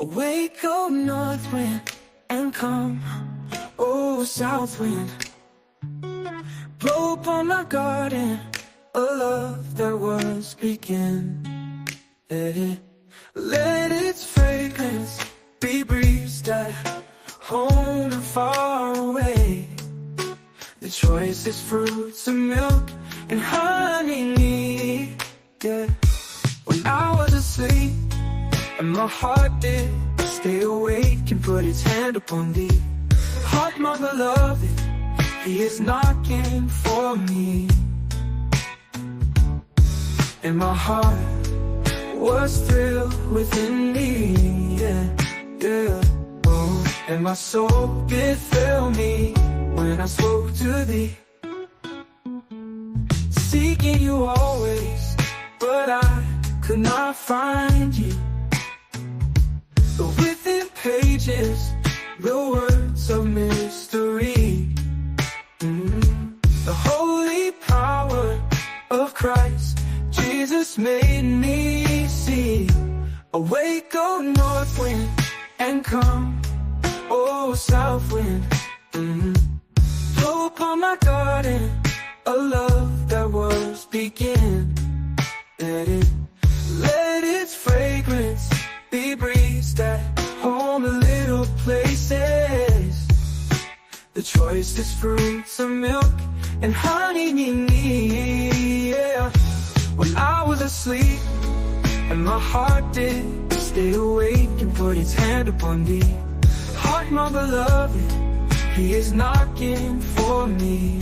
Awake, oh north wind, and come, oh south wind. Blow upon my garden a love that was begin. Let its fragrance be breezed at home and far away. The choicest fruits of milk and honey, yeah. When I was asleep and my heart did stay awake and put its hand upon thee. Heart, my beloved, he is knocking for me. And my heart was thrilled within me, yeah, yeah. Oh, and my soul did fill me when I spoke to thee. Seeking you always, but I could not find you. But within pages, the words of mystery, the holy power of Christ Jesus made me see. Awake, oh north wind, and come, oh south wind. Blow upon my garden a love that was begin. Let its fragrance be breezed at home in little places. The choicest fruits of milk and honey, yeah. When I was asleep and my heart did stay awake and put its hand upon thee. Heart, my beloved, he is knocking for me.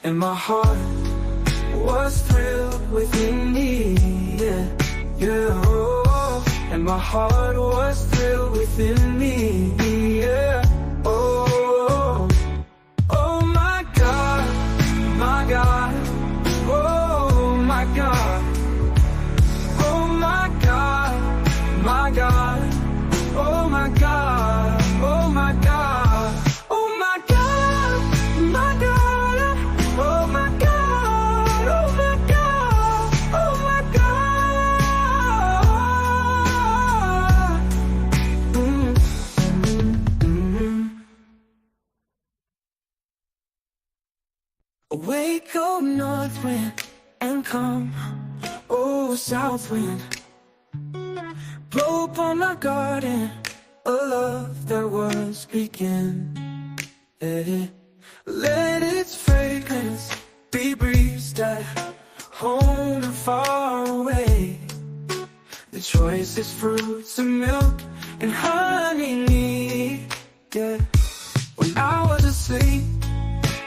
And my heart was thrilled within me, yeah, yeah, oh. And my heart was thrilled within me, yeah, oh. Oh my God, my God, oh my God, oh my God, my God, oh my God, oh my God, oh my God, my God, oh my God, oh my God, oh my God. Awake, oh north wind, and come, oh south wind. Blow upon my garden a love that was begin. Let its fragrance be breezed at home and far away. The choicest fruits of milk and honey, yeah. When I was asleep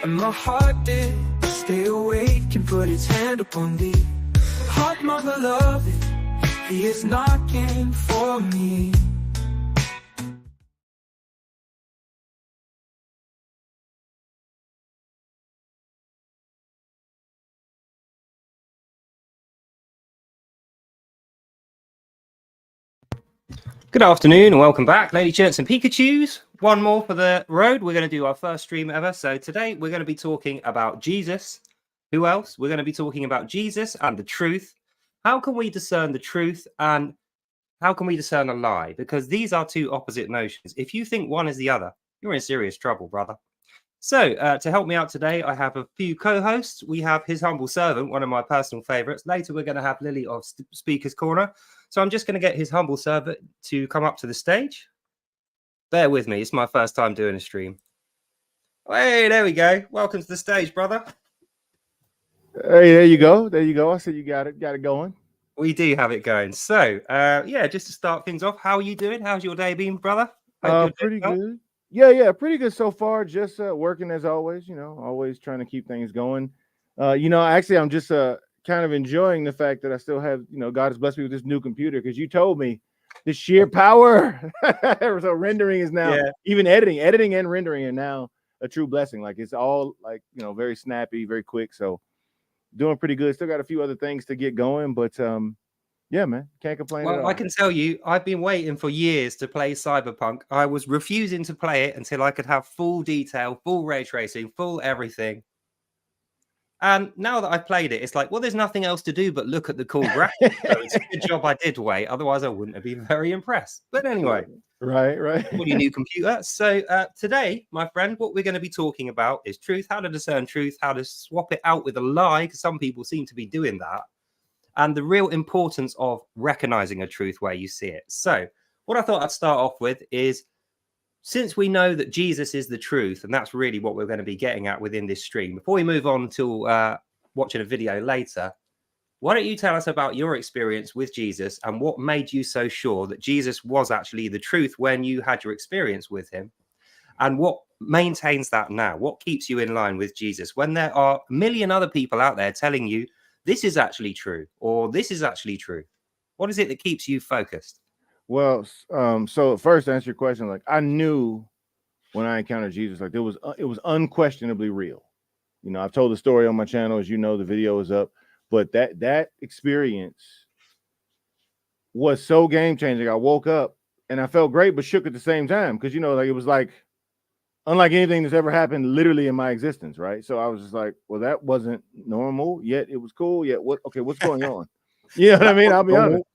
and my heart did stay awake and put its hand upon thee. Heart, my beloved, he is knocking for me. Good afternoon and welcome back, ladies, gents and Pikachus. One more for the road. We're going to do our first stream ever. So today we're going to be talking about Jesus. Who else? We're going to be talking about Jesus and the truth. How can we discern the truth and how can we discern a lie? Because these are two opposite notions. If you think one is the other, you're in serious trouble, brother. So to help me out today, I have a few co-hosts. We have Hishumbleservant, one of my personal favorites. Later, we're going to have Lily of Speaker's Corner. So I'm just going to get Hishumbleservant to come up to the stage. Bear with me. It's my first time doing a stream. Hey, there we go. Welcome to the stage, brother. Hey, there you go. There you go. I said you got it going. We do have it going. So, yeah, just to start things off, how are you doing? How's your day been, brother? Pretty good. Yeah, pretty good so far. Just working as always, always trying to keep things going. Actually, I'm just kind of enjoying the fact that I still have, God has blessed me with this new computer because you told me the sheer power. So rendering is now, even editing and rendering are now a true blessing. Like it's all like, very snappy, very quick. So doing pretty good. Still got a few other things to get going, but yeah, man, can't complain at all. I can tell you, I've been waiting for years to play Cyberpunk. I was refusing to play it until I could have full detail, full ray tracing, full everything. And now that I've played it, it's like, well, there's nothing else to do but look at the cool graphics. So it's a good job I did wait. Otherwise, I wouldn't have been very impressed. But anyway, right. what a new computer. So today, my friend, what we're going to be talking about is truth, how to discern truth, how to swap it out with a lie, because some people seem to be doing that, and the real importance of recognizing a truth where you see it. So what I thought I'd start off with is, since we know that Jesus is the truth, and that's really what we're going to be getting at within this stream, before we move on to watching a video later, why don't you tell us about your experience with Jesus and what made you so sure that Jesus was actually the truth when you had your experience with him, and what maintains that now? What keeps you in line with Jesus when there are a million other people out there telling you this is actually true or this is actually true? What is it that keeps you focused? Well, so first to answer your question, like I knew when I encountered Jesus, like it was unquestionably real. You know, I've told the story on my channel, as you know, the video is up, but that experience was so game changing. I woke up and I felt great, but shook at the same time, because you know, like it was like unlike anything that's ever happened literally in my existence, right? So I was just like, well, that wasn't normal, yet it was cool. Yet what's going on? You know what I mean? I'll be honest.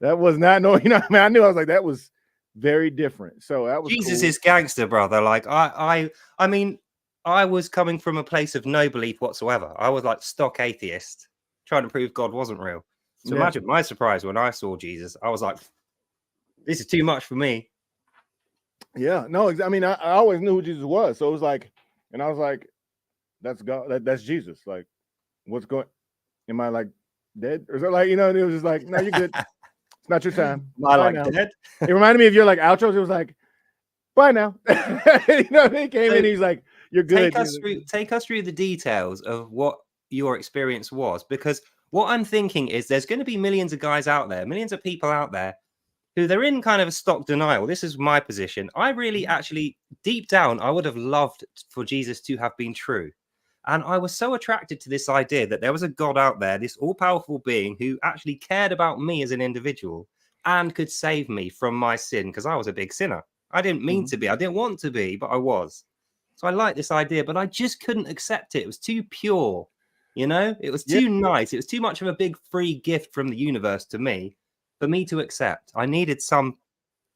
That was not normal. You know what I mean? I knew, I was like, that was very different. So that was Jesus cool. is gangster, brother. Like I mean, I was coming from a place of no belief whatsoever. I was like stock atheist, trying to prove God wasn't real. So imagine my surprise when I saw Jesus. I was like, this is too much for me. Yeah, no, I mean, I always knew who Jesus was. So it was like, and I was like, that's God, that's Jesus. Like, what's going, am I like dead? Or is it like, you know, and it was just like, no, you're good. It's not your time. I like dead. It reminded me of your like outros. It was like, bye now. You know, he came in, he's like, you're good. Take us through the details of what your experience was, because what I'm thinking is there's going to be millions of guys out there, millions of people out there who they're in kind of a stock denial. This is my position. I really actually, deep down, I would have loved for Jesus to have been true. And I was so attracted to this idea that there was a God out there, this all-powerful being who actually cared about me as an individual and could save me from my sin, because I was a big sinner. I didn't mean to be. I didn't want to be, but I was. So I like this idea, but I just couldn't accept it. It was too pure, you know? It was too nice. It was too much of a big free gift from the universe to me for me to accept. I needed some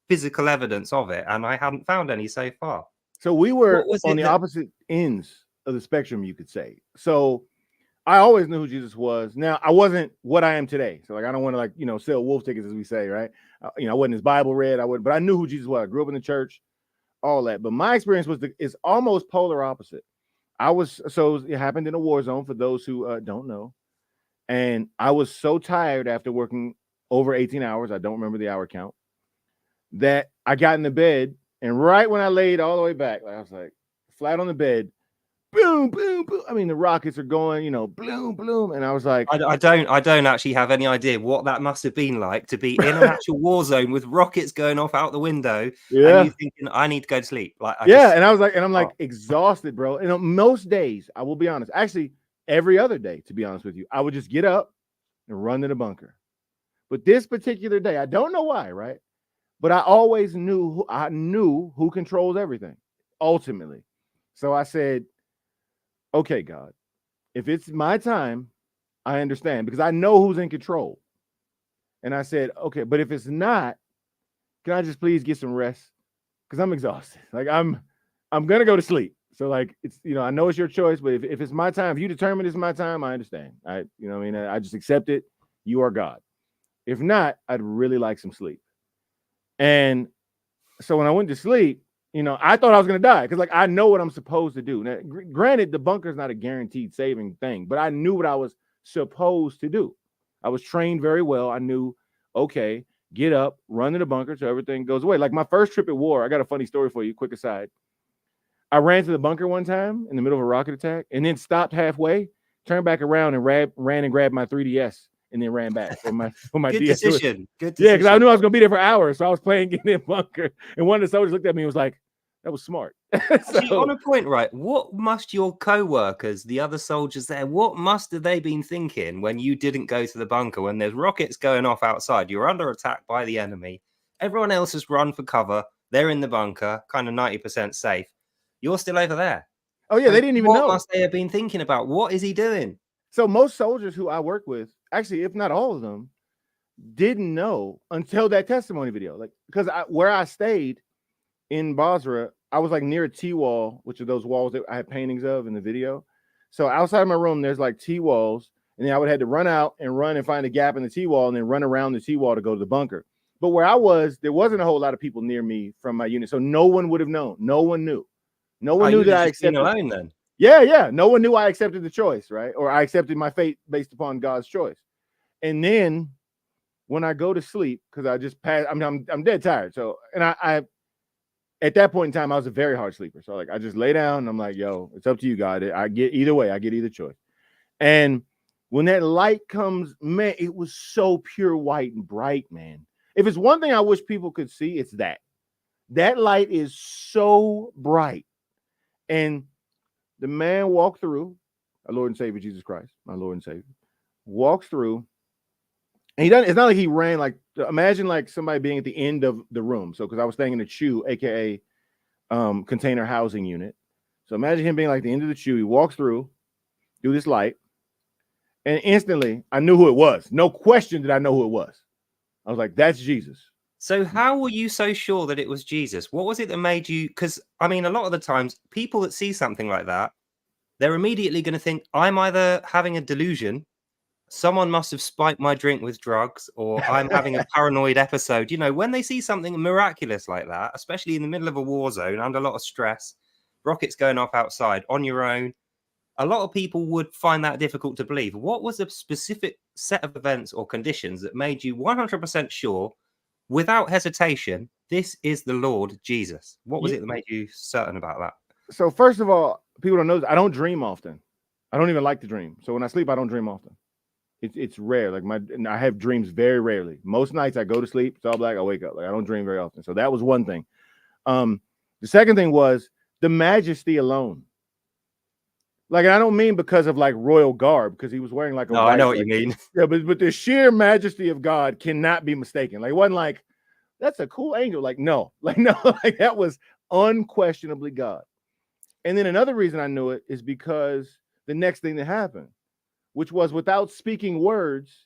physical evidence of it, and I hadn't found any so far. So we were on the opposite ends of the spectrum, you could say. So I always knew who Jesus was. Now, I wasn't what I am today. So like, I don't want to like, you know, sell wolf tickets, as we say, right? You know, I wasn't his Bible read. But I knew who Jesus was. I grew up in the church, all that. But my experience is almost polar opposite. It happened in a war zone, for those who don't know. And I was so tired after working over 18 hours, I don't remember the hour count, that I got in the bed, and right when I laid all the way back, like I was like flat on the bed, boom, boom, boom. I mean, the rockets are going, you know, bloom, bloom. And I was like, I don't actually have any idea what that must have been like to be in an actual war zone with rockets going off out the window. Yeah. And you thinking, I need to go to sleep. Like, and I was like, and I'm like exhausted, bro. And most days, I will be honest, actually every other day, to be honest with you, I would just get up and run to the bunker. But this particular day, I don't know why, right? But I always knew who controls everything, ultimately. So I said, okay, God, if it's my time, I understand, because I know who's in control. And I said, okay, but if it's not, can I just please get some rest? Because I'm exhausted. Like I'm gonna go to sleep. So like, it's, you know, I know it's your choice, but if it's my time, if you determine it's my time, I understand. You know what I mean? I just accept it. You are God. If not, I'd really like some sleep. And so when I went to sleep, you know, I thought I was going to die, because like I know what I'm supposed to do. Now, granted, the bunker is not a guaranteed saving thing, but I knew what I was supposed to do. I was trained very well. I knew, okay, get up, run to the bunker so everything goes away. Like my first trip at war, I got a funny story for you, quick aside. I ran to the bunker one time in the middle of a rocket attack and then stopped halfway, turned back around and ran and grabbed my 3DS. And then ran back for my Good DS. decision. Good decision. Yeah, because I knew I was gonna be there for hours, so I was playing Get in Bunker. And one of the soldiers looked at me and was like, "That was smart." Actually, on a point, right? What must your co-workers, the other soldiers there, what must have they been thinking when you didn't go to the bunker, when there's rockets going off outside? You're under attack by the enemy. Everyone else has run for cover. They're in the bunker, kind of 90% safe. You're still over there. Oh yeah, And they didn't even what know. must they have been thinking about? What is he doing? So most soldiers who I work with, actually, if not all of them, didn't know until that testimony video. Like, because where I stayed in Basra, I was like near a T-wall, which are those walls that I had paintings of in the video. So outside of my room, there's like T-walls, and then I would have to run out and find a gap in the T-wall and then run around the T-wall to go to the bunker. But where I was, there wasn't a whole lot of people near me from my unit, so no one would have known. No one knew. No one knew that I accepted. Alone then. Yeah. No one knew I accepted the choice, right? Or I accepted my fate based upon God's choice. And then when I go to sleep, because I just passed, I'm dead tired. So, and I at that point in time, I was a very hard sleeper. So like I just lay down and I'm like, yo, it's up to you, God. I get either way, I get either choice. And when that light comes, man, it was so pure white and bright, man. If it's one thing I wish people could see, it's that. That light is so bright. And the man walked through, our Lord and Savior Jesus Christ, my Lord and Savior, walks through. And he doesn't, it's not like he ran, like, imagine like somebody being at the end of the room. So, because I was staying in the CHU, aka container housing unit. So imagine him being like the end of the CHU. He walks through this light, and instantly I knew who it was. No question did I know who it was. I was like, that's Jesus. So how were you so sure that it was Jesus? What was it that made you? Because I mean, a lot of the times, people that see something like that, they're immediately going to think, I'm either having a delusion, someone must have spiked my drink with drugs, or I'm having a paranoid episode. You know, when they see something miraculous like that, especially in the middle of a war zone, under a lot of stress, rockets going off outside on your own, a lot of people would find that difficult to believe. What was a specific set of events or conditions that made you 100% sure, without hesitation, this is the Lord Jesus? What was it that made you certain about that? So first of all, people don't know this, I don't dream often. I don't even like to dream. So when I sleep, I don't dream often. It's rare. Like I have dreams very rarely. Most nights I go to sleep, it's all black, I wake up. Like I don't dream very often. So that was one thing. The second thing was the majesty alone. Like, I don't mean because of like royal garb, because he was wearing like a no, white, I know what like, you mean. Yeah, but the sheer majesty of God cannot be mistaken. Like, it wasn't like, that's a cool angel. Like, no, like that was unquestionably God. And then another reason I knew it is because the next thing that happened, which was without speaking words,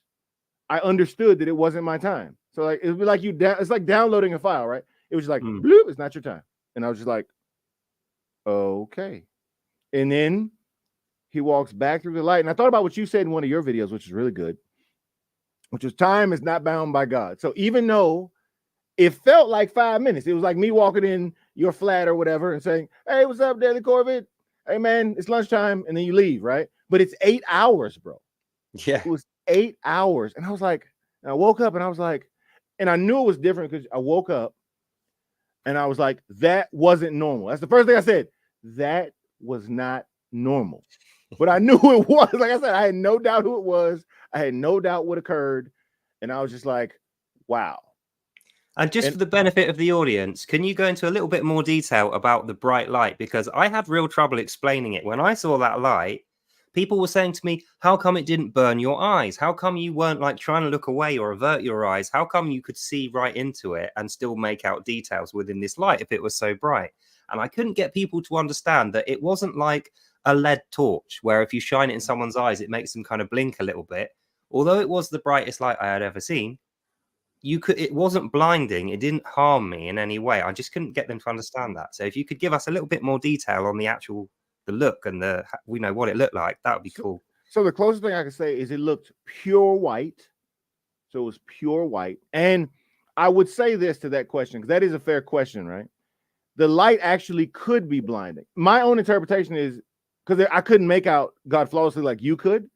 I understood that it wasn't my time. So like, it'd be like it's like downloading a file, right? It was just like, bloop, it's not your time. And I was just like, okay. And then he walks back through the light. And I thought about what you said in one of your videos, which is really good, which was time is not bound by God. So even though it felt like 5 minutes, it was like me walking in your flat or whatever and saying, hey, what's up, Daily Corvid? Hey, man, it's lunchtime. And then you leave, right? But it's 8 hours, bro. Yeah. It was 8 hours. And I was like, and I woke up and I was like, and I knew it was different because I woke up and I was like, that wasn't normal. That's the first thing I said. That was not normal. But I knew who it was. Like I said, I had no doubt who it was. I had no doubt what occurred. And I was just like, wow. And for the benefit of the audience, can you go into a little bit more detail about the bright light? Because I had real trouble explaining it. When I saw that light, people were saying to me, how come it didn't burn your eyes? How come you weren't like trying to look away or avert your eyes? How come you could see right into it and still make out details within this light if it was so bright? And I couldn't get people to understand that it wasn't like a LED torch where if you shine it in someone's eyes, it makes them kind of blink a little bit. Although it was the brightest light I had ever seen, it wasn't blinding. It didn't harm me in any way. I just couldn't get them to understand that. So if you could give us a little bit more detail on the look and what it looked like, that would be cool. So the closest thing I can say is it looked pure white. So it was pure white. And I would say this to that question, because that is a fair question, right? The light actually could be blinding. My own interpretation is, because I couldn't make out God flawlessly like you could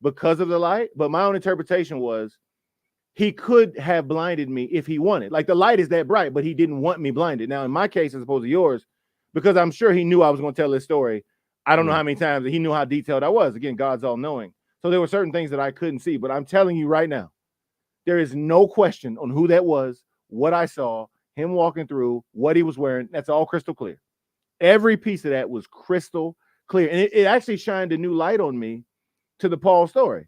because of the light, but my own interpretation was he could have blinded me if he wanted. Like the light is that bright, but he didn't want me blinded. Now, in my case, as opposed to yours, because I'm sure he knew I was going to tell this story. I don't know how many times he knew how detailed I was. Again, God's all knowing. So there were certain things that I couldn't see, but I'm telling you right now, there is no question on who that was, what I saw, him walking through, what he was wearing. That's all crystal clear. Every piece of that was crystal clear. And it actually shined a new light on me to the Paul story,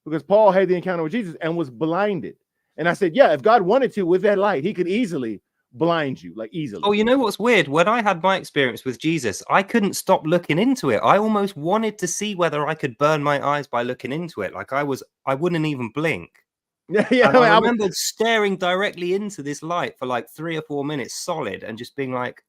because Paul had the encounter with Jesus and was blinded. And I said, yeah, if God wanted to with that light, he could easily blind you like easily. Oh, you know what's weird? When I had my experience with Jesus, I couldn't stop looking into it. I almost wanted to see whether I could burn my eyes by looking into it. Like I wouldn't even blink. Yeah, And I I remember staring directly into this light for like 3 or 4 minutes solid and just being like,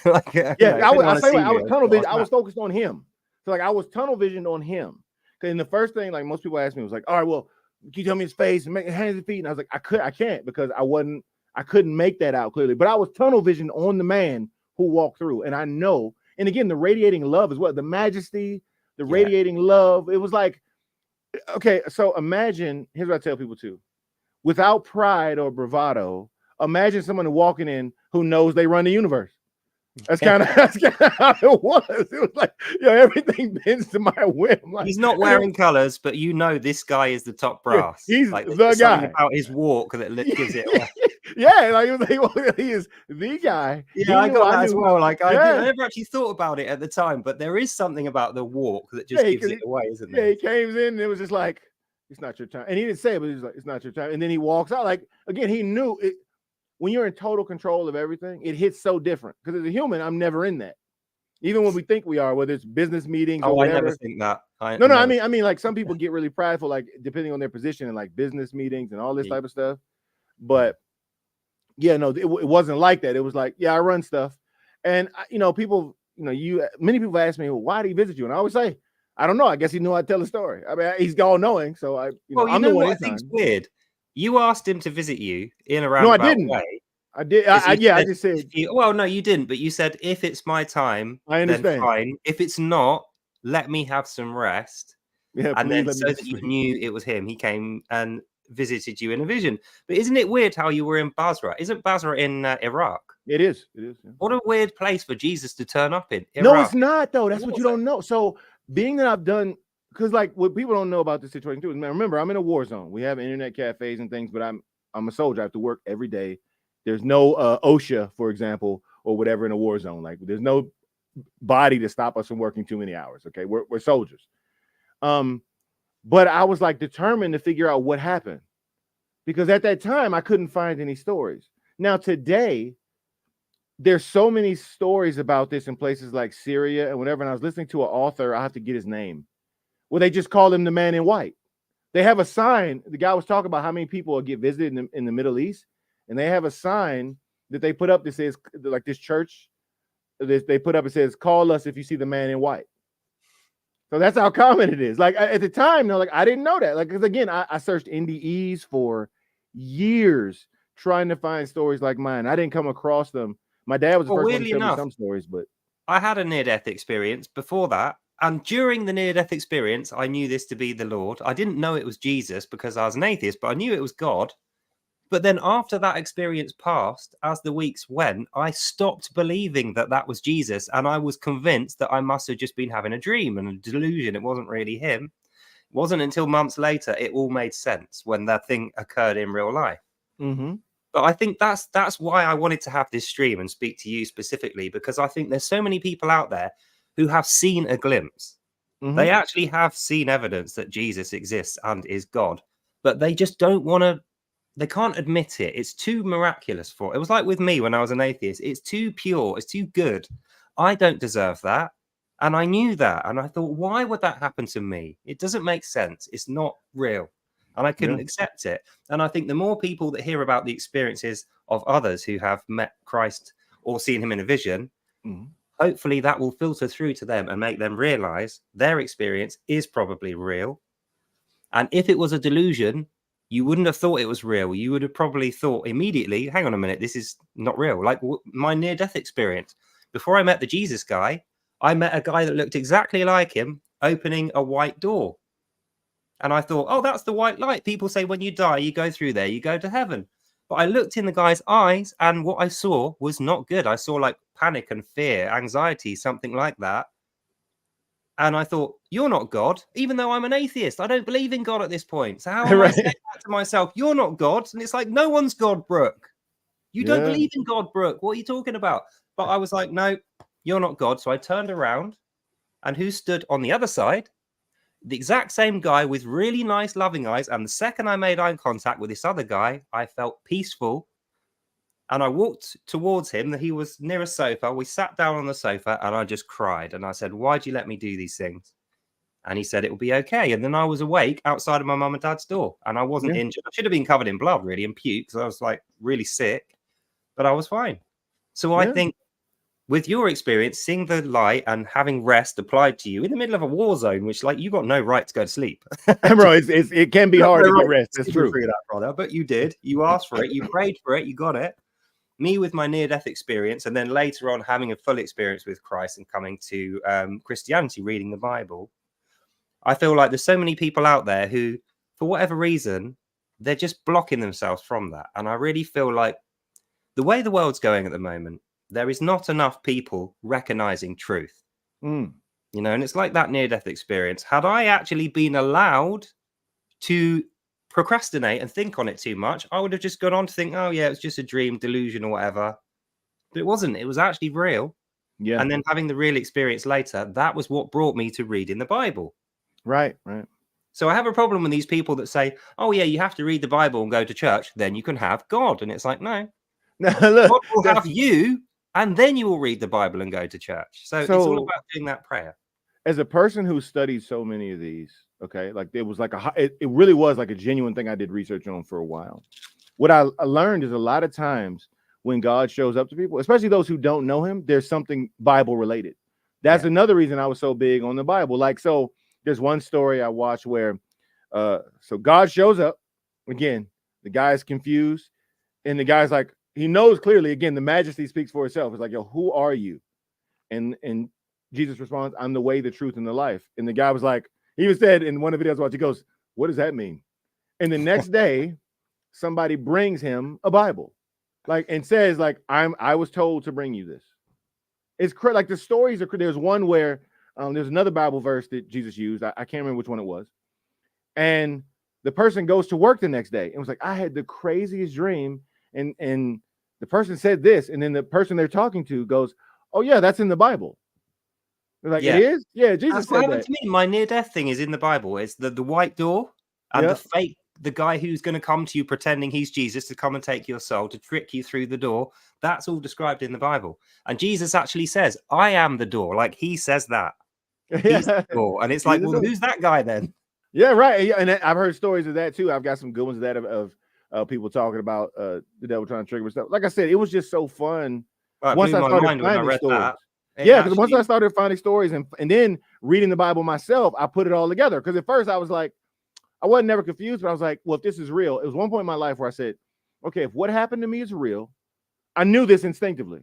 like yeah, I was tunnel vision. I was focused on him. So like I was tunnel visioned on him. Because the first thing, like most people asked me, was like, all right, well, can you tell me his face and make hands and feet? And I was like, I can't because I couldn't make that out clearly. But I was tunnel vision on the man who walked through. And I know, and again, the radiating love is what the majesty, the radiating love. It was like, okay, so imagine, here's what I tell people too. Without pride or bravado, imagine someone walking in who knows they run the universe. That's kind of how it was. It was like, everything bends to my whim. Like, he's not wearing colors, but this guy is the top brass. He's like, the guy. About his walk that gives it away. Yeah, like he is the guy. Yeah, I got that as well. Like I never actually thought about it at the time, but there is something about the walk that just gives it away, isn't there? Yeah, he came in and it was just like, it's not your time. And he didn't say it, but he was like, it's not your time. And then he walks out. Like, again, he knew it. When you're in total control of everything, it hits so different. Because as a human, I'm never in that. Even when we think we are, whether it's business meetings or whatever. I never think that. I mean, like some people get really prideful, like depending on their position in like business meetings and all this type of stuff. But yeah, no, it wasn't like that. It was like, I run stuff. And people, many people ask me, well, why did he visit you? And I always say, I don't know. I guess he knew I'd tell a story. I mean, he's all knowing. So I'm the one. I think's weird. You asked him to visit you in a roundabout way. I did. I just said. Well, no, you didn't. But you said, if it's my time, I understand. Then fine. If it's not, let me have some rest. Yeah, and then so that you knew it was him, he came and visited you in a vision. But isn't it weird how you were in Basra? Isn't Basra in Iraq? It is. It is. Yeah. What a weird place for Jesus to turn up in. Iraq. No, it's not though. That's what you don't know. So being that I've done. Because like what people don't know about this situation too is, remember, I'm in a war zone. We have internet cafes and things, but I'm a soldier. I have to work every day. There's no OSHA, for example, or whatever in a war zone. Like there's no body to stop us from working too many hours. Okay, we're soldiers. But I was like determined to figure out what happened because at that time I couldn't find any stories. Now today, there's so many stories about this in places like Syria and whatever. And I was listening to an author. I have to get his name. Well, they just call him the man in white. They have a sign. The guy was talking about how many people get visited in the Middle East, and they have a sign that they put up that says, like this church, they put up, it says, "Call us if you see the man in white." So that's how common it is. Like at the time, like I didn't know that. Like because again, I searched NDEs for years trying to find stories like mine. I didn't come across them. My dad was the first one to tell me some stories, but I had a near-death experience before that. And during the near-death experience, I knew this to be the Lord. I didn't know it was Jesus because I was an atheist, but I knew it was God. But then after that experience passed, as the weeks went, I stopped believing that was Jesus. And I was convinced that I must have just been having a dream and a delusion. It wasn't really him. It wasn't until months later it all made sense when that thing occurred in real life. Mm-hmm. But I think that's why I wanted to have this stream and speak to you specifically, because I think there's so many people out there who have seen a glimpse. Mm-hmm. They actually have seen evidence that Jesus exists and is God, but they just they can't admit it. It's too miraculous for it. It was like with me when I was an atheist. It's too pure. It's too good. I don't deserve that. And I knew that. And I thought, why would that happen to me? It doesn't make sense. It's not real. And I couldn't accept it. And I think the more people that hear about the experiences of others who have met Christ or seen him in a vision, hopefully that will filter through to them and make them realize their experience is probably real. And if it was a delusion, you wouldn't have thought it was real. You would have probably thought immediately, hang on a minute, this is not real. Like my near-death experience. Before I met the Jesus guy, I met a guy that looked exactly like him opening a white door. And I thought, oh, that's the white light. People say when you die, you go through there, you go to heaven. But I looked in the guy's eyes and what I saw was not good. I saw like panic and fear, anxiety, something like that. And I thought, you're not God, even though I'm an atheist. I don't believe in God at this point. So how am I saying that to myself? You're not God. And it's like, no one's God, Brooke. You don't believe in God, Brooke. What are you talking about? But I was like, no, you're not God. So I turned around, and who stood on the other side? The exact same guy with really nice, loving eyes. And the second I made eye contact with this other guy, I felt peaceful. And I walked towards him. He was near a sofa. We sat down on the sofa and I just cried. And I said, why do you let me do these things? And he said, it will be okay. And then I was awake outside of my mum and dad's door. And I wasn't injured. I should have been covered in blood, really, and puke, because I was like really sick. But I was fine. So I think with your experience, seeing the light and having rest applied to you in the middle of a war zone, which, like, you got no right to go to sleep. Bro, it can be hard to get rest. That's true. That, brother, but you did. You asked for it. You prayed for it. You got it. Me with my near-death experience, and then later on having a full experience with Christ and coming to Christianity, reading the Bible. I feel like there's so many people out there who, for whatever reason, they're just blocking themselves from that. And I really feel like the way the world's going at the moment, there is not enough people recognizing truth. You know, and it's like that near-death experience. Had I actually been allowed to procrastinate and think on it too much, I would have just gone on to think, oh yeah, it's just a dream, delusion or whatever. But it wasn't. It was actually real. Yeah. And then having the real experience later, that was what brought me to reading the Bible. Right. So I have a problem with these people that say, oh yeah, you have to read the Bible and go to church, then you can have God. And it's like, no, look, God will have you, and then you will read the Bible and go to church. So it's all about doing that prayer. As a person who studied so many of these, okay, like it was like it really was like a genuine thing I did research on for a while. What I learned is a lot of times when God shows up to people, especially those who don't know him, there's something Bible related. That's another reason I was so big on the Bible. Like, so there's one story I watched where so God shows up again, the guy's confused, and the guy's like, he knows clearly, again, the majesty speaks for itself. It's like, yo, who are you? And Jesus responds, I'm the way, the truth, and the life. And the guy was like, he even said in one of the videos I watched, he goes, what does that mean? And the next day, somebody brings him a Bible, like, and says, like, I was told to bring you this. It's like the stories are, there's one where there's another Bible verse that Jesus used. I can't remember which one it was. And the person goes to work the next day and was like, I had the craziest dream. And the person said this. And then the person they're talking to goes, oh yeah, that's in the Bible. They're like, it is? Yeah, Jesus said that. To me, my near-death thing is in the Bible. It's the white door and the guy who's going to come to you pretending he's Jesus to come and take your soul, to trick you through the door. That's all described in the Bible. And Jesus actually says, I am the door. Like, he says that. He's the door. And it's like, well, who's that guy then? Yeah, right. And I've heard stories of that too. I've got some good ones of that of people talking about the devil trying to trigger stuff. Like I said, it was just so fun. Once I started finding stories. Yeah, because once I started finding stories and then reading the Bible myself, I put it all together. Because at first I was like, I wasn't never confused, but I was like, well, if this is real, it was one point in my life where I said, okay, if what happened to me is real, I knew this instinctively.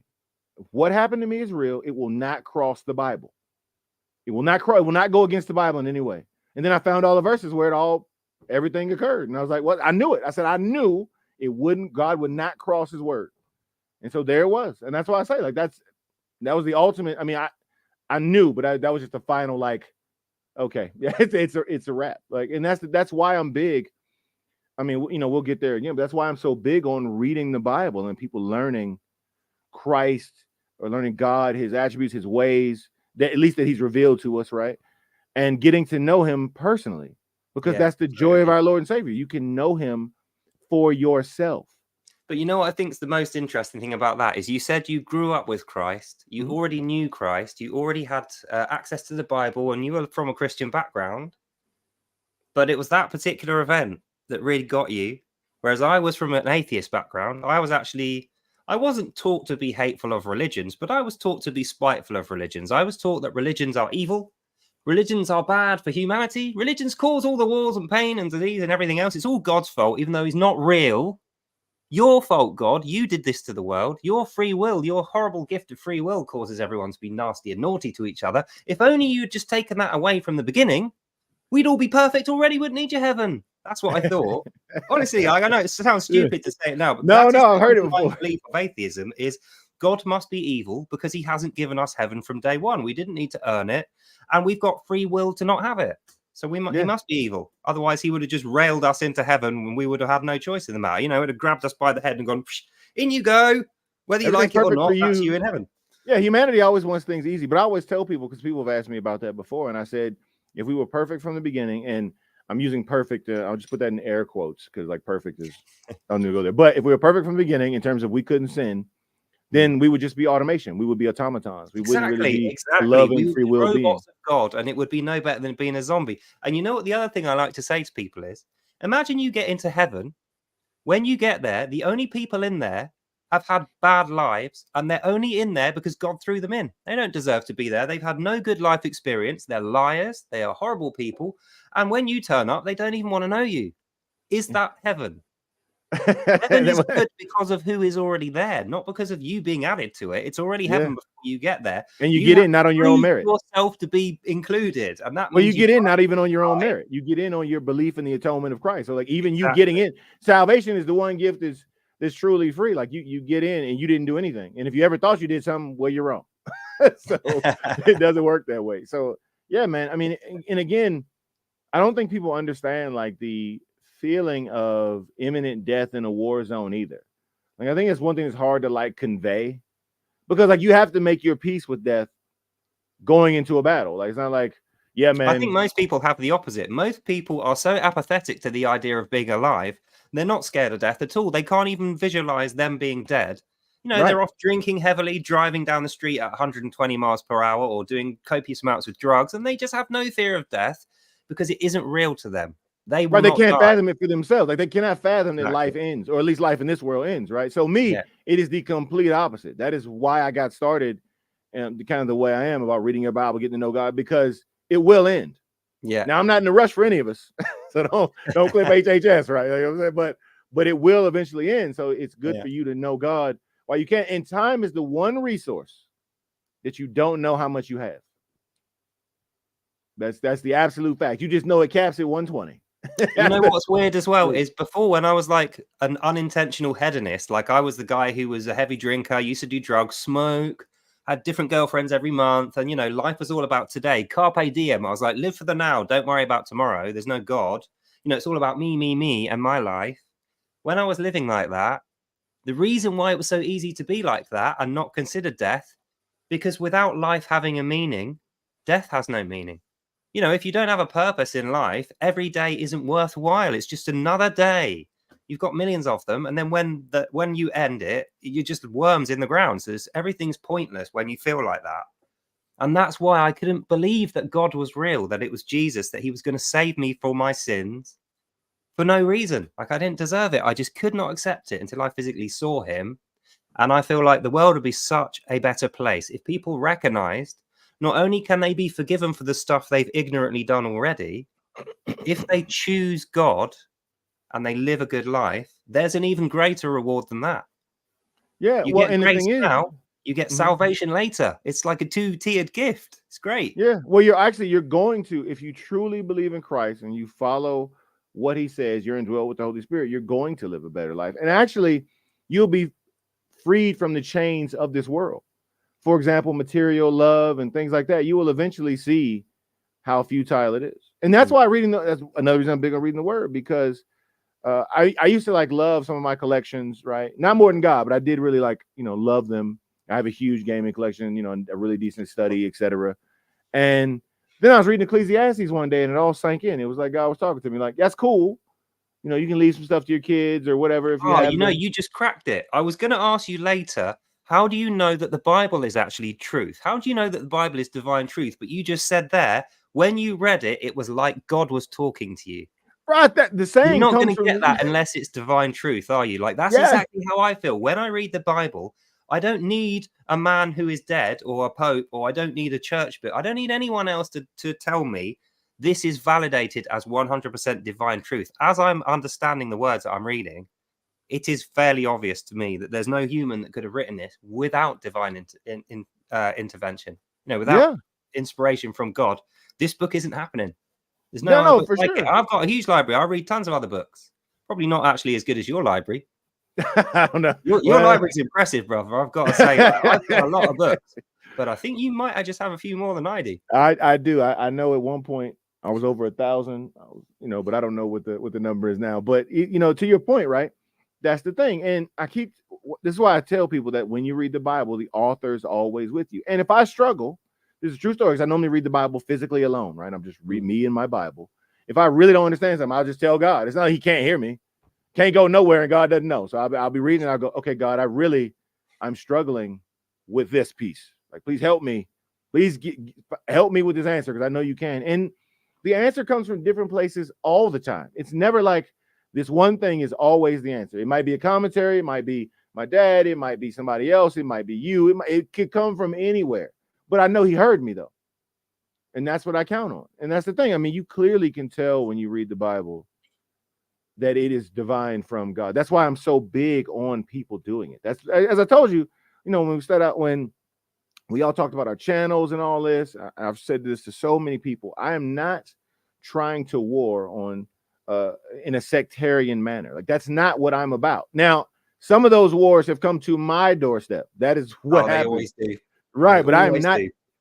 If what happened to me is real, it will not cross the Bible. It will not go against the Bible in any way. And then I found all the verses where everything occurred. And I was like, well, I knew it. I said, I knew it wouldn't, God would not cross his word. And so there it was. And that's why I say, like, that was the ultimate. I mean, I knew, but that was just the final, like, okay, yeah, it's a wrap. Like, and that's why I'm big. I mean, you know, we'll get there again, but that's why I'm so big on reading the Bible and people learning Christ or learning God, his attributes, his ways, that at least that he's revealed to us, right? And getting to know him personally, because that's the joy of our Lord and Savior. You can know him for yourself. But you know what I think is the most interesting thing about that is you said you grew up with Christ. You already knew Christ. You already had access to the Bible and you were from a Christian background. But it was that particular event that really got you. Whereas I was from an atheist background. I wasn't taught to be hateful of religions, but I was taught to be spiteful of religions. I was taught that religions are evil. Religions are bad for humanity. Religions cause all the wars and pain and disease and everything else. It's all God's fault, even though he's not real. Your fault, God. You did this to the world. Your free will, your horrible gift of free will causes everyone to be nasty and naughty to each other. If only you'd just taken that away from the beginning, we'd all be perfect already. Wouldn't need your heaven. That's what I thought. Honestly, I know it sounds stupid to say it now, but no, I've heard it before. My belief of atheism is God must be evil because he hasn't given us heaven from day one. We didn't need to earn it, and we've got free will to not have it. So he must be evil. Otherwise, he would have just railed us into heaven when we would have had no choice in the matter. You know, it would have grabbed us by the head and gone, in you go. Whether you like it or not, that's you in heaven. Yeah, humanity always wants things easy. But I always tell people, because people have asked me about that before, and I said, if we were perfect from the beginning, and I'm using perfect. I'll just put that in air quotes because like perfect is I'm gonna go there. But if we were perfect from the beginning in terms of we couldn't sin, then we would just be automation. We would be automatons. We wouldn't really be loving We would free be will being. robots of God, and it would be no better than being a zombie. And you know what? The other thing I like to say to people is, imagine you get into heaven. When you get there, the only people in there have had bad lives, and they're only in there because God threw them in. They don't deserve to be there. They've had no good life experience. They're liars. They are horrible people. And when you turn up, they don't even want to know you. Is that heaven? Heaven is good because of who is already there, not because of you being added to it. It's already heaven before you get there. And you get in not on your own merit. Yourself to be included. And that well, you get in not even on your own merit. You get in on your belief in the atonement of Christ. So like even you getting in, salvation is the one gift that's truly free. Like you get in and you didn't do anything. And if you ever thought you did something, well, you're wrong. So it doesn't work that way. So yeah, man. I mean, and again, I don't think people understand like the feeling of imminent death in a war zone either. Like I think it's one thing that's hard to like convey because like you have to make your peace with death going into a battle. Like it's not like, yeah, man. I think most people have the opposite. Most people are so apathetic to the idea of being alive, they're not scared of death at all. They can't even visualize them being dead. You know, they're off drinking heavily, driving down the street at 120 miles per hour or doing copious amounts of drugs, and they just have no fear of death because it isn't real to them. They can't fathom it for themselves. Like they cannot fathom that life ends, or at least life in this world ends, right? So it is the complete opposite. That is why I got started and kind of the way I am about reading your Bible, getting to know God, because it will end. Yeah. Now I'm not in a rush for any of us, so don't clip HHS, right? Like I'm saying, but it will eventually end. So it's good for you to know God while you can. And time is the one resource that you don't know how much you have. That's the absolute fact. You just know it caps at 120. You know what's weird as well is before, when I was like an unintentional hedonist, like I was the guy who was a heavy drinker, used to do drugs, smoke, had different girlfriends every month, and you know, life was all about today. Carpe diem. I was like, live for the now, don't worry about tomorrow. There's no God. You know, it's all about me, and my life. When I was living like that, the reason why it was so easy to be like that and not consider death, because without life having a meaning, death has no meaning. You know, if you don't have a purpose in life, every day isn't worthwhile. It's just another day. You've got millions of them. And then when you end it, you're just worms in the ground. So everything's pointless when you feel like that. And that's why I couldn't believe that God was real, that it was Jesus, that he was going to save me for my sins for no reason. Like I didn't deserve it. I just could not accept it until I physically saw him. And I feel like the world would be such a better place if people recognized not only can they be forgiven for the stuff they've ignorantly done already, if they choose God and they live a good life, there's an even greater reward than that. Yeah, you well, get and grace the thing now, is, you get salvation later. It's like a two-tiered gift. It's great. Yeah, well, you're going to, if you truly believe in Christ and you follow what he says, you're indwelt with the Holy Spirit, you're going to live a better life. And actually, you'll be freed from the chains of this world. For example, material love and things like that. You will eventually see how futile it is. And that's why that's another reason I'm big on reading the word, because I used to like love some of my collections, right? Not more than God, but I did really like, love them. I have a huge gaming collection, a really decent study, etc. And then I was reading Ecclesiastes one day and it all sank in. It was like God was talking to me like, that's cool. You can leave some stuff to your kids or whatever. If you have them. You just cracked it. I was going to ask you later, how do you know that the Bible is actually truth? How do you know that the Bible is divine truth? But you just said there, when you read it, it was like God was talking to you. Right, the saying. You're not going to get that unless it's divine truth, are you? Like that's exactly how I feel. When I read the Bible, I don't need a man who is dead or a pope, or I don't need a church book. I don't need anyone else to tell me this is validated as 100% divine truth. As I'm understanding the words that I'm reading, it is fairly obvious to me that there's no human that could have written this without divine intervention. Without inspiration from God, this book isn't happening. There's no for sure. I've got a huge library. I read tons of other books. Probably not actually as good as your librry. I don't know. Your library's impressive, brother. I've got to say, I've got a lot of books, but I think you might just have a few more than I do. I do. I know at one point I was over 1,000. But I don't know what the number is now. But to your point, right? That's the thing. And this is why I tell people that when you read the Bible, the author's always with you. And if I struggle, this is a true story, because I normally read the Bible physically alone, right? I'm just reading me and my Bible. if I really don't understand something, I'll just tell God. It's not like he can't hear me, can't go nowhere, and God doesn't know. So I'll be reading, and I'll go, okay, God, I'm struggling with this piece. Like, please help me. Please help me with this answer, because I know you can. And the answer comes from different places all the time. It's never like this one thing is always the answer. It might be a commentary. It might be my dad. It might be somebody else. It might be you. It could come from anywhere. But I know he heard me, though. And that's what I count on. And that's the thing. I mean, you clearly can tell when you read the Bible that it is divine from God. That's why I'm so big on people doing it. That's, as I told you, when we started out, when we all talked about our channels and all this, I've said this to so many people. I am not trying to war on in a sectarian manner. Like, that's not what I'm about. Now, some of those wars have come to my doorstep. That is what happens. They always do. Right, but I am not.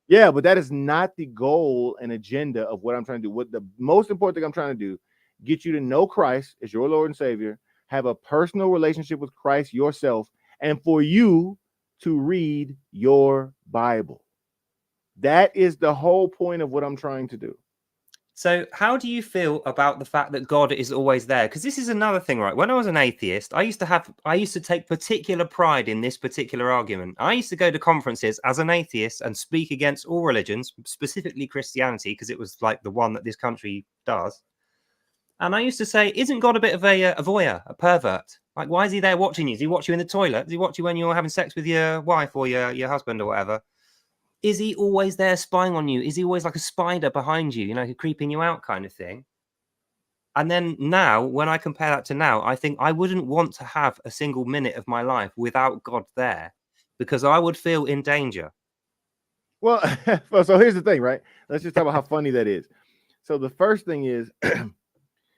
Yeah, but that is not the goal and agenda of what I'm trying to do. What the most important thing I'm trying to do, get you to know Christ as your Lord and Savior, have a personal relationship with Christ yourself, and for you to read your Bible. That is the whole point of what I'm trying to do. So how do you feel about the fact that God is always there? Because this is another thing, right? When I was an atheist, I used to take particular pride in this particular argument. I used to go to conferences as an atheist and speak against all religions, specifically Christianity, because it was like the one that this country does. And I used to say, isn't God a bit of a voyeur, a pervert? Like, why is he there watching you? Does he watch you in the toilet? Does he watch you when you're having sex with your wife or your husband or whatever? Is he always there spying on you? Is he always like a spider behind you, creeping you out kind of thing? And then now, when I compare that to now, I think I wouldn't want to have a single minute of my life without God there, because I would feel in danger. Well, so here's the thing, right? Let's just talk about how funny that is. So the first thing is,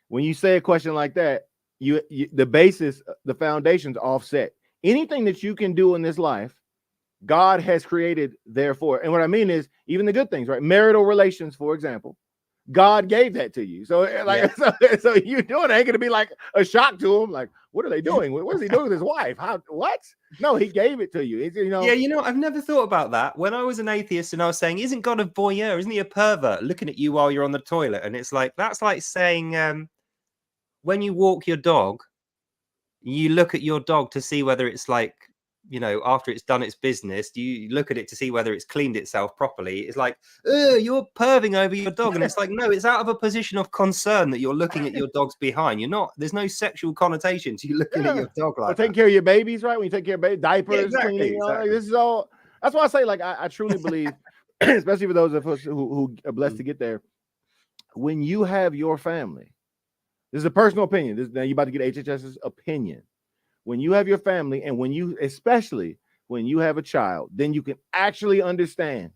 when you say a question like that, the basis, the foundation's offset. Anything that you can do in this life, God has created therefore. And what I mean is, even the good things, right? Marital relations, for example, God gave that to you. So like, so you doing it ain't gonna be like a shock to him. Like, what are they doing? What is he doing with his wife? What? No, he gave it to you. It's, Yeah, I've never thought about that. When I was an atheist and I was saying, isn't God a voyeur? Isn't he a pervert looking at you while you're on the toilet? And it's like, that's like saying, when you walk your dog, you look at your dog to see whether it's like, after it's done its business, you look at it to see whether it's cleaned itself properly. It's like, you're perving over your dog. And it's like, no, it's out of a position of concern that you're looking at your dog's behind. There's no sexual connotation to you looking at your dog like taking care of your babies, right? When you take care of baby diapers, cleaning, like, this is all. That's why I say, like, I truly believe, especially for those of us who are blessed to get there, when you have your family, this is a personal opinion. Now you're about to get HHS's opinion. When you have your family, and especially when you have a child, then you can actually understand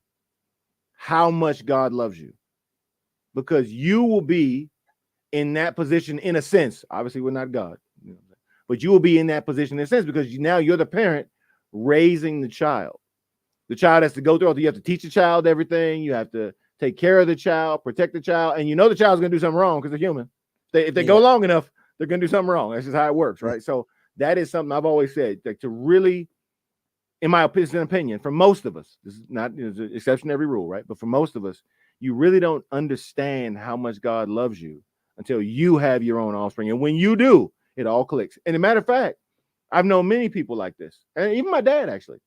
how much God loves you, because you will be in that position in a sense. Obviously, we're not God, but you will be in that position in a sense, because now you're the parent raising the child. The child has to go through. You have to teach the child everything. You have to take care of the child, protect the child, and the child's going to do something wrong because they're human. If they go long enough, they're going to do something wrong. That's just how it works, right? So that is something I've always said, like, to really, in my opinion, for most of us, this is not, there's an exception to every rule, right? But for most of us, you really don't understand how much God loves you until you have your own offspring. And when you do, it all clicks. And as a matter of fact, I've known many people like this, and even my dad, actually.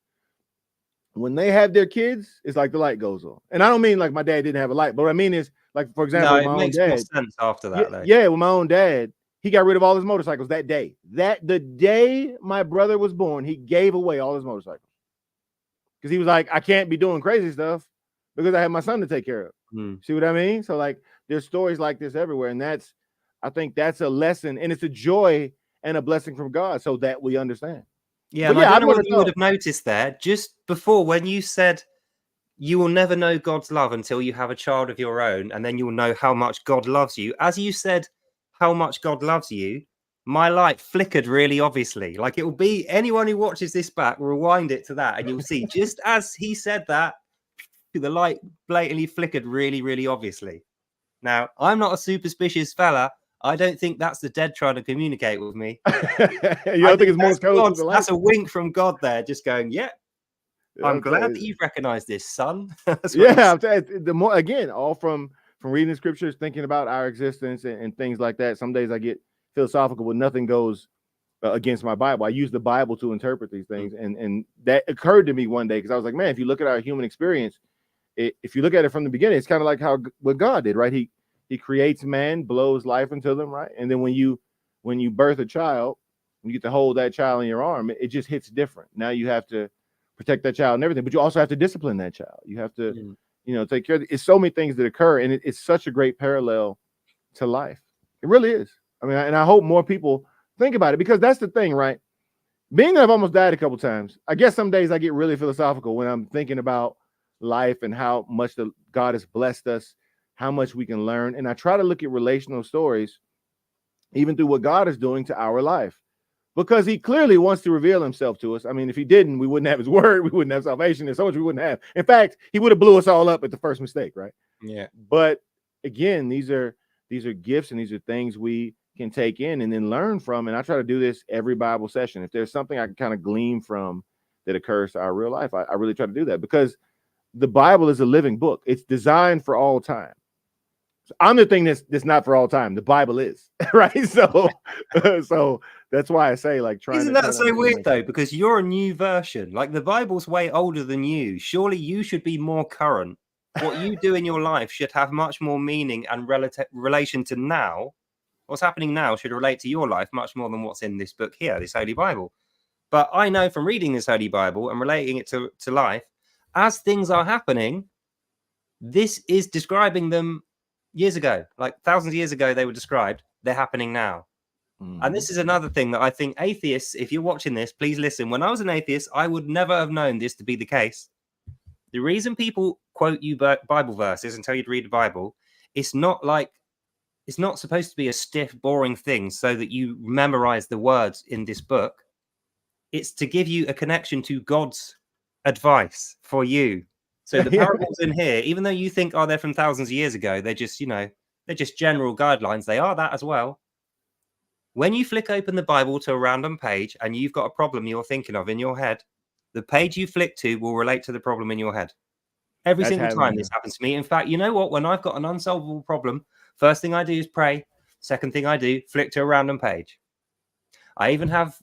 When they have their kids, it's like the light goes on. And I don't mean like my dad didn't have a light, but what I mean is, like, for example, it makes more sense after that. Yeah, with my own dad, he got rid of all his motorcycles that day. The day my brother was born, he gave away all his motorcycles, because he was like, I can't be doing crazy stuff because I have my son to take care of. See what I mean? So, like, there's stories like this everywhere, and I think that's a lesson, and it's a joy and a blessing from God, so that we understand. Yeah, I don't know whether you would have noticed there just before, when you said you will never know God's love until you have a child of your own, and then you'll know how much God loves you. As you said how much God loves you, my light flickered really obviously. Like, it will be, anyone who watches this back, rewind it to that, and you'll see just as he said that, the light blatantly flickered really, really obviously. Now, I'm not a superstitious fella. I don't think that's the dead trying to communicate with me. You don't think it's Morse code? That's a wink from God there, just going, yeah. I'm glad that you've recognized this, son. Yeah, the more, again, all from from reading the scriptures, thinking about our existence and things like that. Some days I get philosophical, but nothing goes against my Bible. I use the Bible to interpret these things. And that occurred to me one day, because I was like, man, if you look at our human experience, if you look at it from the beginning, it's kind of like what God did, right? He creates man, blows life into them, right? And then when you birth a child, when you get to hold that child in your arm, it just hits different. Now you have to protect that child and everything, but you also have to discipline that child. You have to, take care of it. It's so many things that occur, and it's such a great parallel to life. It really is. I mean, and I hope more people think about it, because that's the thing, right? Being that I've almost died a couple times, I guess some days I get really philosophical when I'm thinking about life and how much God has blessed us, how much we can learn. And I try to look at relational stories, even through what God is doing to our life, because he clearly wants to reveal himself to us. I mean, if he didn't, we wouldn't have his word. We wouldn't have salvation. There's so much we wouldn't have. In fact, he would have blew us all up at the first mistake, right? Yeah. But again, these are gifts, and these are things we can take in and then learn from. And I try to do this every Bible session. If there's something I can kind of glean from that occurs to our real life, I really try to do that, because the Bible is a living book. It's designed for all time. So I'm the thing that's not for all time. The Bible is, right? So that's why I say, like, isn't that so weird though? Because you're a new version. Like, the Bible's way older than you. Surely you should be more current. What you do in your life should have much more meaning and relation to now. What's happening now should relate to your life much more than what's in this book here, this Holy Bible. But I know from reading this Holy Bible and relating it to life, as things are happening, this is describing them years ago, like thousands of years ago they were described. They're happening now. And this is another thing that I think atheists, if you're watching this, please listen. When I was an atheist, I would never have known this to be the case. The reason people quote you Bible verses and tell you to read the Bible, it's not supposed to be a stiff, boring thing so that you memorize the words in this book. It's to give you a connection to God's advice for you. So the parables in here, even though you think, they're from thousands of years ago, they're just, they're just general guidelines. They are that as well. When you flick open the Bible to a random page and you've got a problem you're thinking of in your head, the page you flick to will relate to the problem in your head. Every single time this happens to me. In fact, you know what? When I've got an unsolvable problem, first thing I do is pray. Second thing I do, flick to a random page. I even have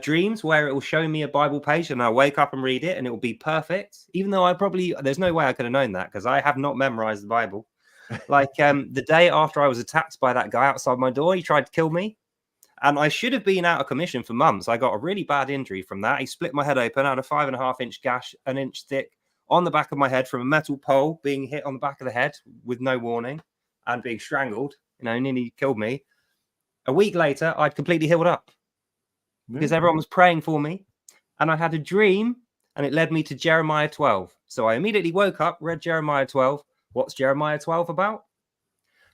dreams where it will show me a Bible page, and I wake up and read it, and it will be perfect. Even though there's no way I could have known that, because I have not memorized the Bible. Like the day after I was attacked by that guy outside my door, he tried to kill me. And I should have been out of commission for months. I got a really bad injury from that. He split my head open, had a 5.5-inch gash, an inch thick, on the back of my head from a metal pole, being hit on the back of the head with no warning and being strangled. Nearly killed me. A week later, I'd completely healed up because everyone was praying for me. And I had a dream, and it led me to Jeremiah 12. So I immediately woke up, read Jeremiah 12. What's Jeremiah 12 about?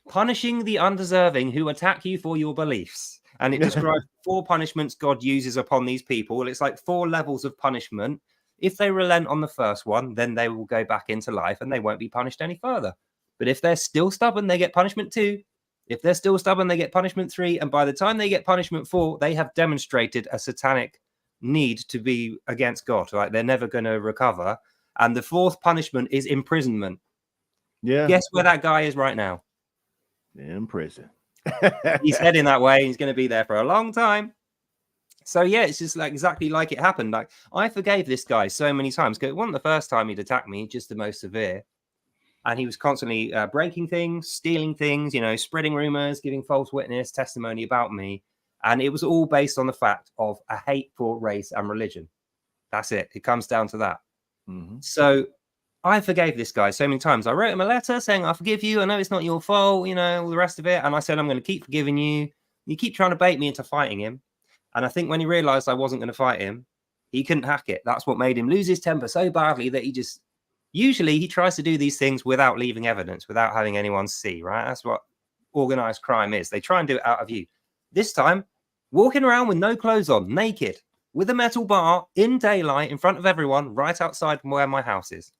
Punishing the undeserving who attack you for your beliefs. And it describes 4 punishments God uses upon these people. It's like 4 levels of punishment. If they relent on the first one, then they will go back into life and they won't be punished any further. But if they're still stubborn, they get punishment 2. If they're still stubborn, they get punishment 3. And by the time they get punishment 4, they have demonstrated a satanic need to be against God. Like, they're never going to recover. And the 4th punishment is imprisonment. Yeah. Guess where that guy is right now? In prison. He's heading that way. He's going to be there for a long time. So yeah, it's just like exactly like it happened. Like, I forgave this guy so many times, because it wasn't the first time he'd attacked me, just the most severe. And he was constantly breaking things, stealing things, spreading rumors, giving false witness, testimony about me. And it was all based on the fact of a hate for race and religion. That's it. It comes down to that. So I forgave this guy so many times. I wrote him a letter saying, I forgive you. I know it's not your fault, all the rest of it. And I said, I'm going to keep forgiving you. You keep trying to bait me into fighting him. And I think when he realized I wasn't going to fight him, he couldn't hack it. That's what made him lose his temper so badly that usually he tries to do these things without leaving evidence, without having anyone see, right? That's what organized crime is. They try and do it out of view. This time, walking around with no clothes on, naked, with a metal bar in daylight in front of everyone, right outside where my house is.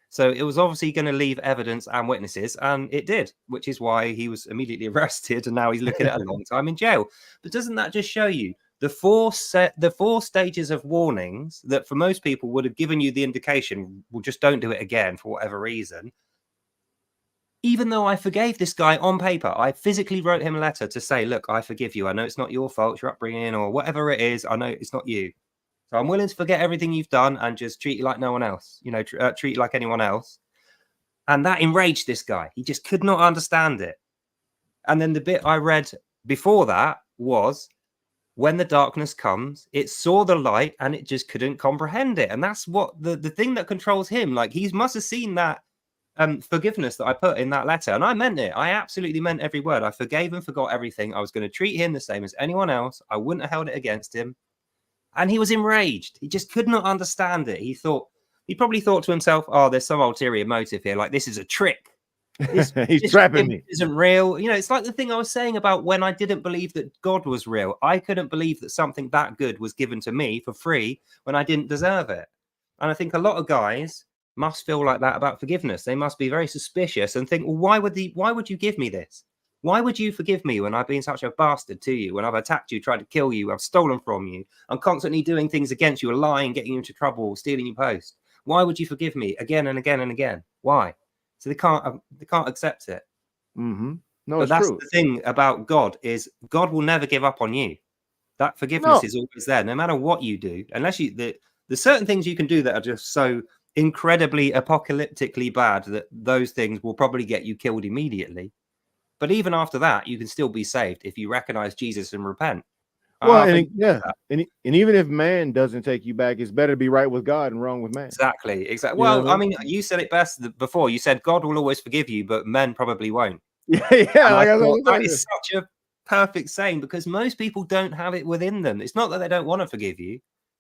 So it was obviously going to leave evidence and witnesses, and it did, which is why he was immediately arrested, and now he's looking at a long time in jail. But doesn't that just show you the 4 stages of warnings that for most people would have given you the indication, well, just don't do it again for whatever reason? even though I forgave this guy on paper, I physically wrote him a letter to say, look, I forgive you. I know it's not your fault, your upbringing or whatever it is. I know it's not you. So I'm willing to forget everything you've done and just treat you like no one else, you know, treat you like anyone else. And that enraged this guy. He just could not understand it. And then the bit I read before that was, when the darkness comes, it saw the light and it just couldn't comprehend it. And that's what the thing that controls him. Like, he must have seen that forgiveness that I put in that letter. And I meant it. I absolutely meant every word. I forgave and forgot everything. I was going to treat him the same as anyone else. I wouldn't have held it against him. And he was enraged. He just could not understand it. He probably thought to himself, oh, there's some ulterior motive here. Like, this is a trick. He's trapping me. Isn't real. You know, it's like the thing I was saying about when I didn't believe that God was real. I couldn't believe that something that good was given to me for free when I didn't deserve it. And I think a lot of guys must feel like that about forgiveness. They must be very suspicious and think, well, why would you give me this? Why would you forgive me when I've been such a bastard to you, when I've attacked you, tried to kill you, I've stolen from you, I'm constantly doing things against you, lying, getting you into trouble, stealing your post? Why would you forgive me again and again and again? Why? So they can't accept it. Mm-hmm. No, but that's true. the thing about God, is God will never give up on you. That forgiveness is always there, no matter what you do. Unless there's certain things you can do that are just so incredibly apocalyptically bad that those things will probably get you killed immediately. But even after that, you can still be saved if you recognize Jesus and repent. Well, and even if man doesn't take you back, it's better to be right with God and wrong with man. Exactly. Well, I mean, you said it best before. You said God will always forgive you, but men probably won't. Yeah. That is such a perfect saying, because most people don't have it within them. It's not that they don't want to forgive you.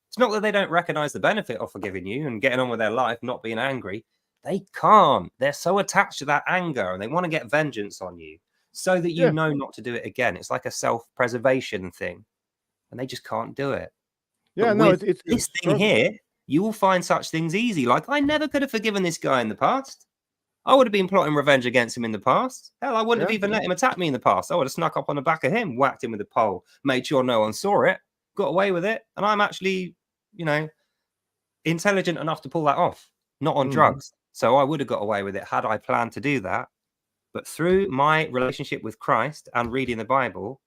It's not that they don't recognize the benefit of forgiving you and getting on with their life, not being angry. They can't. They're so attached to that anger and they want to get vengeance on you so that you know not to do it again. It's like a self-preservation thing. And they just can't do it. Yeah, but no, it's this thing here, you will find such things easy. Like, I never could have forgiven this guy in the past. I would have been plotting revenge against him in the past. Hell, I wouldn't have even let him attack me in the past. I would have snuck up on the back of him, whacked him with a pole, made sure no one saw it, got away with it. And I'm actually, you know, intelligent enough to pull that off, not on drugs. So I would have got away with it had I planned to do that. But through my relationship with Christ and reading the Bible,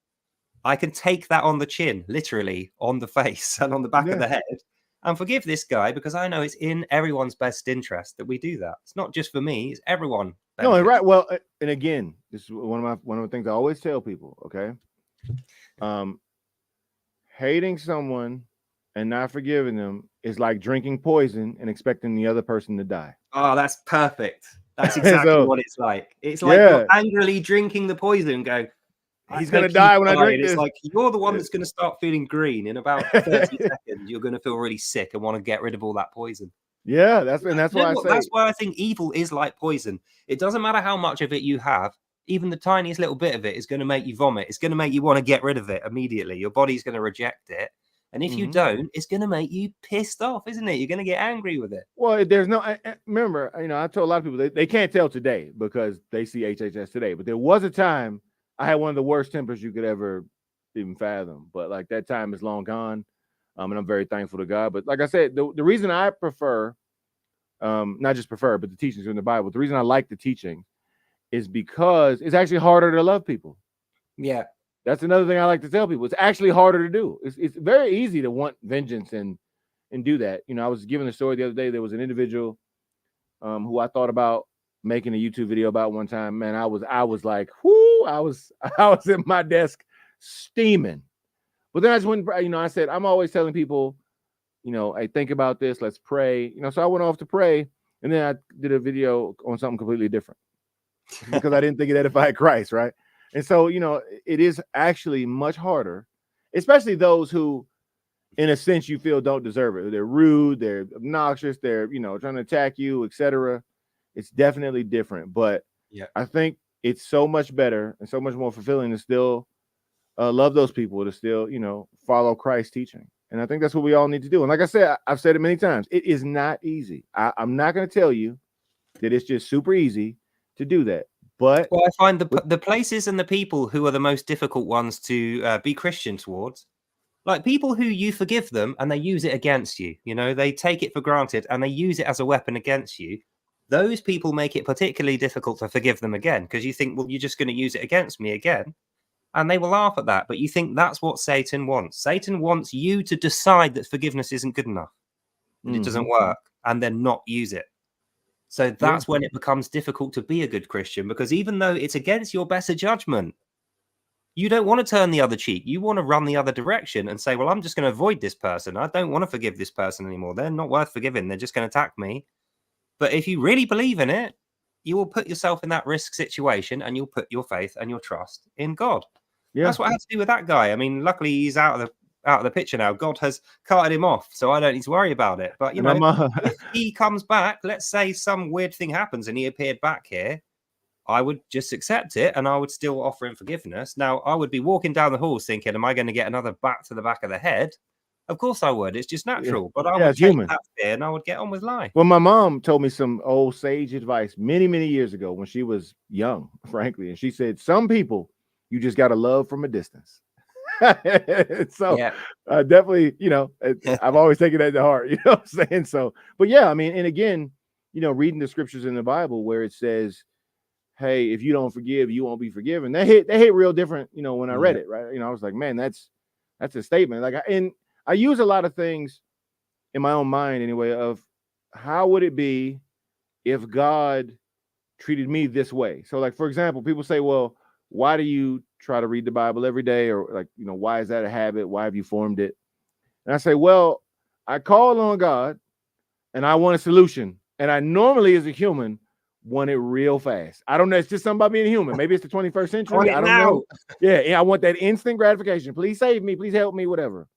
I can take that on the chin, literally on the face and on the back of the head, and forgive this guy, because I know it's in everyone's best interest that we do that. It's not just for me; it's everyone. No, right. Well, and again, this is one of the things I always tell people. Okay, hating someone and not forgiving them is like drinking poison and expecting the other person to die. Oh, that's perfect. That's exactly what it's like. It's like you're angrily drinking the poison, going, he's gonna die when I drink this. It's like you're the one that's gonna start feeling green in about 30 seconds. You're gonna feel really sick and want to get rid of all that poison. Yeah, that's why I say. That's why I think evil is like poison. It doesn't matter how much of it you have. Even the tiniest little bit of it is going to make you vomit. It's going to make you want to get rid of it immediately. Your body's going to reject it. And if you don't, it's going to make you pissed off, isn't it? You're going to get angry with it. Well, there's no, remember, I told a lot of people, they can't tell today because they see HHS today. But there was a time I had one of the worst tempers you could ever even fathom. But like, that time is long gone. And I'm very thankful to God. But like I said, the reason I prefer, not just prefer, but the teachings in the Bible, the reason I like the teaching is because it's actually harder to love people. Yeah. That's another thing I like to tell people. It's actually harder to do. It's very easy to want vengeance and do that. I was given a story the other day. There was an individual who I thought about making a YouTube video about one time. Man, I was like, whoo, I was at my desk steaming. But then I just went, I said, I'm always telling people, hey, think about this. Let's pray. So I went off to pray, and then I did a video on something completely different because I didn't think it edified Christ, right? And so, it is actually much harder, especially those who, in a sense, you feel don't deserve it. They're rude, they're obnoxious, they're, trying to attack you, etc. It's definitely different. But yeah, I think it's so much better and so much more fulfilling to still love those people, to still, follow Christ's teaching. And I think that's what we all need to do. And like I said, I've said it many times, it is not easy. I'm not going to tell you that it's just super easy to do that. But I find the places and the people who are the most difficult ones to be Christian towards, like people who you forgive them and they use it against you. They take it for granted and they use it as a weapon against you. those people make it particularly difficult to forgive them again, because you think, well, you're just going to use it against me again. And they will laugh at that. But you think that's what Satan wants. Satan wants you to decide that forgiveness isn't good enough, that it doesn't work, and then not use it. So that's when it becomes difficult to be a good Christian, because even though it's against your better judgment, you don't want to turn the other cheek. You want to run the other direction and say, well, I'm just going to avoid this person. I don't want to forgive this person anymore. They're not worth forgiving. They're just going to attack me. But if you really believe in it, you will put yourself in that risk situation, and you'll put your faith and your trust in God. Yeah. That's what I had to do with that guy. I mean, luckily he's out of the picture now. God has carted him off, so I don't need to worry about it. But, you know, if he comes back, let's say some weird thing happens and he appeared back here, I would just accept it, and I would still offer him forgiveness. Now, I would be walking down the halls thinking, am I going to get another bat to the back of the head? Of course I would. It's just natural. But I would take that fear and I would get on with life. Well, my mom told me some old sage advice many, many years ago when she was young, frankly. And she said, some people you just got to love from a distance. So definitely, you know, I've always taken that to heart, you know what I'm saying? So, but yeah, I mean, and again, you know, reading the scriptures in the Bible where it says, hey, if you don't forgive, you won't be forgiven. That hit real different, you know, when I read it, right? You know, I was like, man, that's a statement. Like, and I use a lot of things in my own mind anyway of how would it be if God treated me this way? So like, for example, people say, well, why do you try to read the Bible every day? Or like, you know, why is that a habit? Why have you formed it? And I say, well, I call on God and I want a solution. And I normally, as a human, want it real fast. I don't know. It's just something about being human. Maybe it's the 21st century. I don't know. Yeah. I want that instant gratification. Please save me. Please help me, whatever.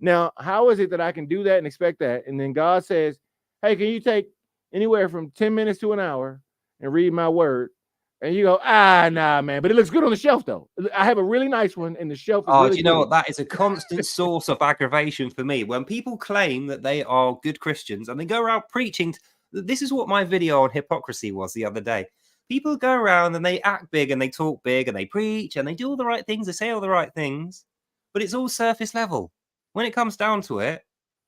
Now, how is it that I can do that and expect that? And then God says, hey, can you take anywhere from 10 minutes to an hour and read my word? And you go, nah, man, but it looks good on the shelf, though. I have a really nice one, and the shelf is really do you know what? That is a constant source of aggravation for me. When people claim that they are good Christians and they go around preaching, this is what my video on hypocrisy was the other day. People go around and they act big and they talk big and they preach and they do all the right things, they say all the right things, but it's all surface level. When it comes down to it,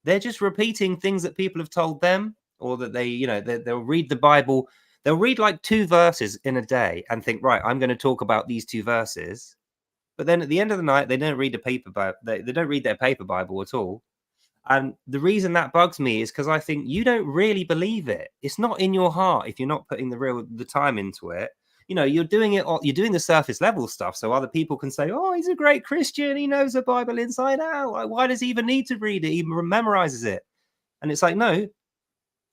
they're just repeating things that people have told them, or that they, you know, they'll read the Bible. They'll read like 2 verses in a day and think, right, I'm going to talk about these 2 verses. But then at the end of the night, they don't read the paper Bible. They don't read their paper Bible at all. And the reason that bugs me is because I think you don't really believe it. It's not in your heart if you're not putting the time into it. You know, you're doing the surface level stuff so other people can say, oh, he's a great Christian. He knows the Bible inside out. Why does he even need to read it? He memorizes it. And it's like, no,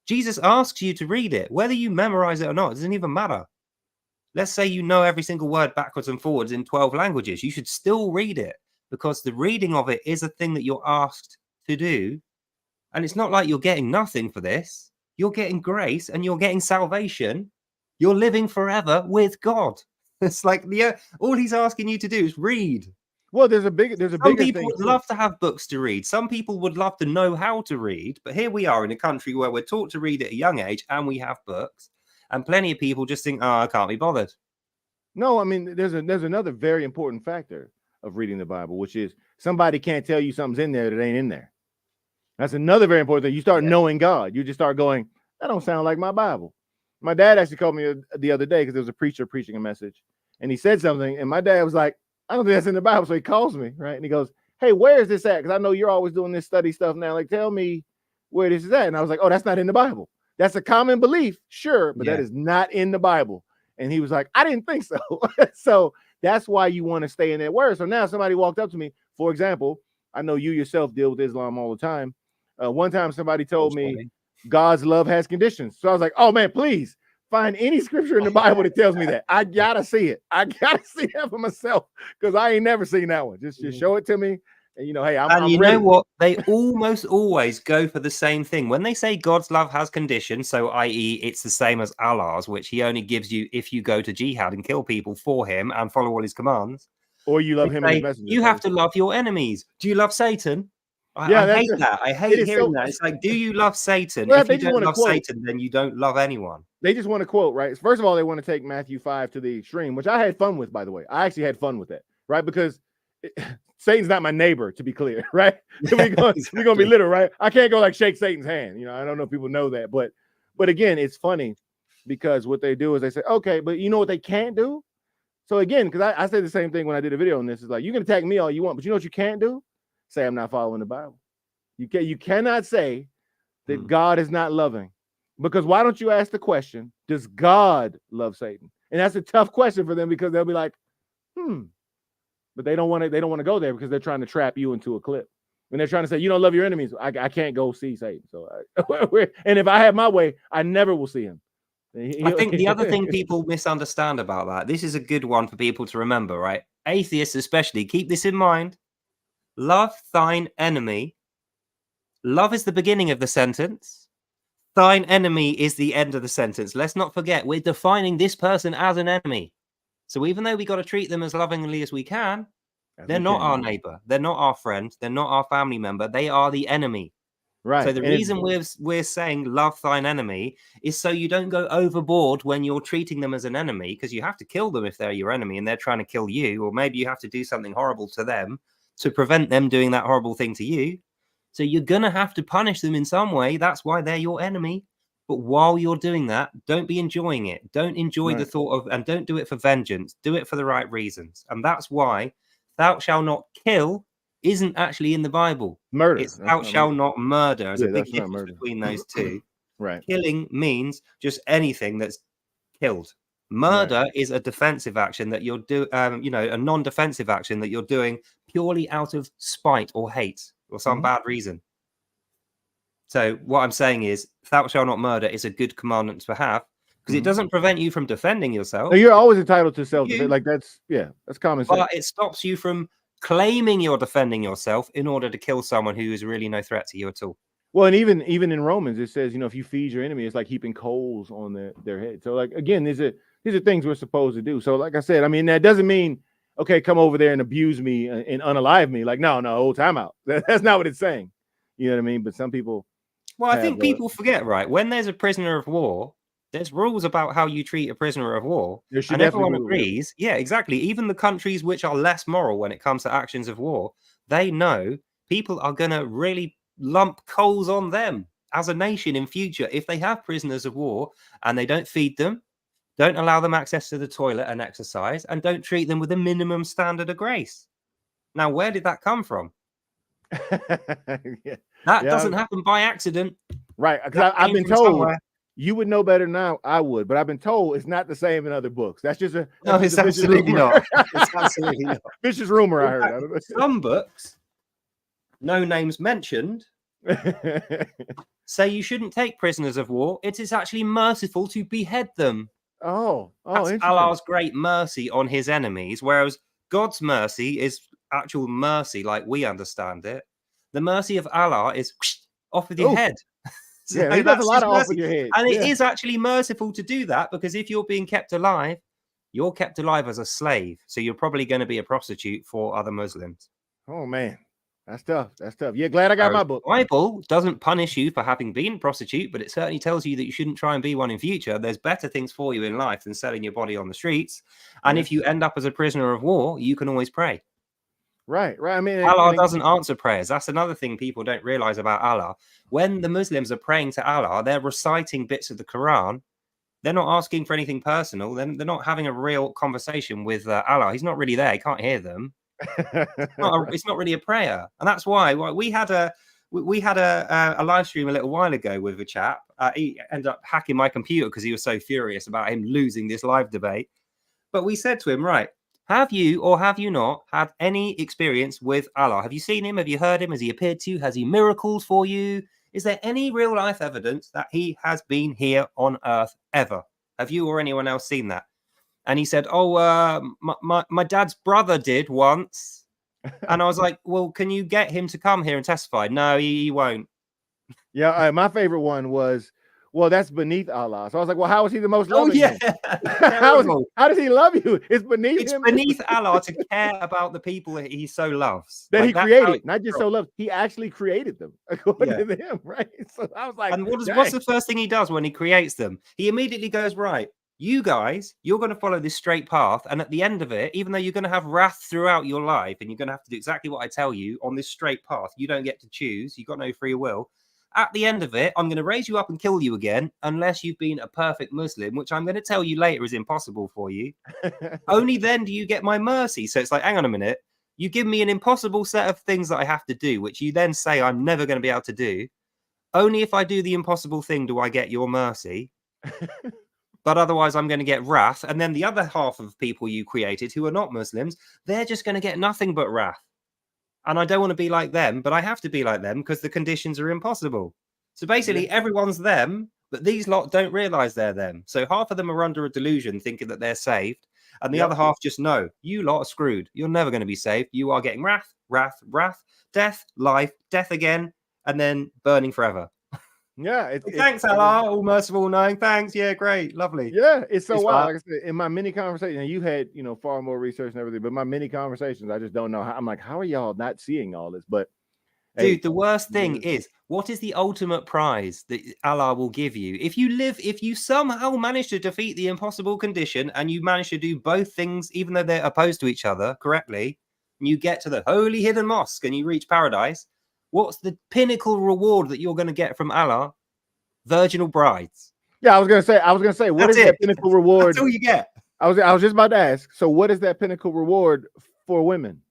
Jesus asks you to read it. Whether you memorize it or not, it doesn't even matter. Let's say you know every single word backwards and forwards in 12 languages. You should still read it, because the reading of it is a thing that you're asked to do. And it's not like you're getting nothing for this. You're getting grace and you're getting salvation. You're living forever with God. It's like all he's asking you to do is read. Well, there's a bigger Some people would love to have books to read. Some people would love to know how to read. But here we are in a country where we're taught to read at a young age and we have books. And plenty of people just think, oh, I can't be bothered. No, I mean, there's another very important factor of reading the Bible, which is somebody can't tell you something's in there that ain't in there. That's another very important thing. You start knowing God. You just start going, that don't sound like my Bible. My dad actually called me the other day because there was a preacher preaching a message, and he said something, and my dad was like, I don't think that's in the Bible. So he calls me, right? And he goes, hey, where is this at? Because I know you're always doing this study stuff now. Like, tell me where this is at. And I was like, oh, that's not in the Bible. That's a common belief, sure, but that is not in the Bible. And he was like, I didn't think so. So that's why you want to stay in that word. So now somebody walked up to me, for example, I know you yourself deal with Islam all the time. One time somebody told me God's love has conditions. So I was like, oh man, please find any scripture in the Bible that tells me that. I gotta see it. I gotta see that for myself, because I ain't never seen that one. Just show it to me. And hey, I'm you ready. Know what? They almost always go for the same thing. When they say God's love has conditions, so i.e. it's the same as Allah's, which he only gives you if you go to jihad and kill people for him and follow all his commands. Or you love him and his messenger. You have to love your enemies. Do you love Satan? I hate that. I hate hearing that. It's like, do you love Satan? Well, if you don't love Satan, then you don't love anyone. They just want to quote, right? First of all, they want to take Matthew 5 to the extreme, which I had fun with, by the way. I actually had fun with that, right? Because Satan's not my neighbor, to be clear, right? We're going to be literal, right? I can't go like shake Satan's hand. I don't know if people know that, but again, it's funny because what they do is they say, okay, but you know what they can't do? So again, because I say the same thing when I did a video on this, is like, you can attack me all you want, but you know what you can't do? Say I'm not following the Bible. You cannot say that God is not loving, because why don't you ask the question, does God love Satan? And that's a tough question for them, because they'll be like, but they don't want to go there because they're trying to trap you into a clip. When they're trying to say you don't love your enemies, I can't go see Satan. So and if I have my way, I never will see him. I think the other thing people misunderstand about that, this is a good one for people to remember, right? Atheists especially, keep this in mind. Love thine enemy. Love is the beginning of the sentence. Thine enemy is the end of the sentence. Let's not forget, we're defining this person as an enemy. So even though we got to treat them as lovingly as we can, they're not our neighbor. They're not our friend. They're not our family member. They are the enemy. Right. So the reason we're saying love thine enemy is so you don't go overboard when you're treating them as an enemy, because you have to kill them if they're your enemy and they're trying to kill you, or maybe you have to do something horrible to them to prevent them doing that horrible thing to you. So you're going to have to punish them in some way. That's why they're your enemy. But while you're doing that, don't be enjoying it. Don't enjoy the thought of, and don't do it for vengeance. Do it for the right reasons. And that's why thou shalt not kill isn't actually in the Bible. Murder. It's thou shalt not murder. There's a big difference between those two. Right. Killing means just anything that's killed. Murder is a defensive action that you're doing, a non-defensive action that you're doing purely out of spite or hate or some bad reason. So what I'm saying is, thou shalt not murder is a good commandment to have, because it doesn't prevent you from defending yourself. No, you're always entitled to self-defense. Like that's common sense. But it stops you from claiming you're defending yourself in order to kill someone who is really no threat to you at all. Well, and even in Romans, it says, if you feed your enemy, it's like heaping coals on their head. So like, again, these are things we're supposed to do. So like I said, I mean, that doesn't mean, okay, come over there and abuse me and unalive me. Like, no, time out. That's not what it's saying. You know what I mean? But some people. Well, I think people forget, right? When there's a prisoner of war, there's rules about how you treat a prisoner of war. And everyone agrees. Yeah, exactly. Even the countries which are less moral when it comes to actions of war, they know people are going to really lump coals on them as a nation in future if they have prisoners of war and they don't feed them, don't allow them access to the toilet and exercise, and don't treat them with a minimum standard of grace. Now, where did that come from? That doesn't happen by accident. Right. Because I've been told somewhere. You would know better now. I would, but I've been told it's not the same in other books. That's just a no. It's absolutely not. It's absolutely not. Vicious rumor. I heard. Some books, no names mentioned, say you shouldn't take prisoners of war. It is actually merciful to behead them. That's Allah's great mercy on his enemies, whereas God's mercy is actual mercy, like we understand it. The mercy of Allah is off with your head. So he does a lot of off with your head. And it is actually merciful to do that, because if you're being kept alive, you're kept alive as a slave. So you're probably going to be a prostitute for other Muslims. Oh, man. That's tough. Yeah, glad I got my book. The Bible doesn't punish you for having been a prostitute, but it certainly tells you that you shouldn't try and be one in future. There's better things for you in life than selling your body on the streets. And if you end up as a prisoner of war, you can always pray. Right. I mean, Allah doesn't answer prayers. That's another thing people don't realize about Allah. When the Muslims are praying to Allah, they're reciting bits of the Quran. They're not asking for anything personal. They're not having a real conversation with Allah. He's not really there. He can't hear them. It's not really a prayer, and that's why we had a live stream a little while ago with a chap. He ended up hacking my computer because he was so furious about him losing this live debate. But we said to him, right, have you or have you not had any experience with Allah? Have you seen him? Have you heard him? Has he appeared to you? Has he miracles for you? Is there any real life evidence that he has been here on earth ever? Have you or anyone else seen that? And he said, my dad's brother did once. And I was like, well, can you get him to come here and testify? No, he won't. Yeah, my favorite one was, well, that's beneath Allah. So I was like, well, how is he the most loving? How does he love you? It's beneath him. It's beneath Allah to care about the people that he so loves. That he created, not just so loves. He actually created them according to him, right? So I was like, and what's the first thing he does when he creates them? He immediately goes, right, you guys, you're going to follow this straight path. And at the end of it, even though you're going to have wrath throughout your life and you're going to have to do exactly what I tell you on this straight path, you don't get to choose. You've got no free will. at the end of it, I'm going to raise you up and kill you again, unless you've been a perfect Muslim, which I'm going to tell you later is impossible for you. Only then do you get my mercy. So it's like, hang on a minute. You give me an impossible set of things that I have to do, which you then say I'm never going to be able to do. Only if I do the impossible thing do I get your mercy. But otherwise, I'm going to get wrath. And then the other half of people you created who are not Muslims, they're just going to get nothing but wrath. And I don't want to be like them, but I have to be like them because the conditions are impossible. So basically, everyone's them, but these lot don't realize they're them. So half of them are under a delusion thinking that they're saved. And the other half just know, you lot are screwed. You're never going to be saved. You are getting wrath, wrath, wrath, death, life, death again, and then burning forever. Yeah. Thanks, Allah, all merciful, all knowing. Thanks. Yeah, great. Lovely. Yeah, it's so wild. Like I said, in my many conversations, and you had, far more research and everything, but my many conversations, I just don't know how. I'm like, how are y'all not seeing all this? But dude, the worst thing is, what is the ultimate prize that Allah will give you? If you somehow manage to defeat the impossible condition and you manage to do both things, even though they're opposed to each other correctly, and you get to the holy hidden mosque and you reach paradise, what's the pinnacle reward that you're going to get from Allah? Virginal brides. Yeah, I was gonna say, what is that pinnacle reward? That's all you get. I was just about to ask. So, what is that pinnacle reward for women?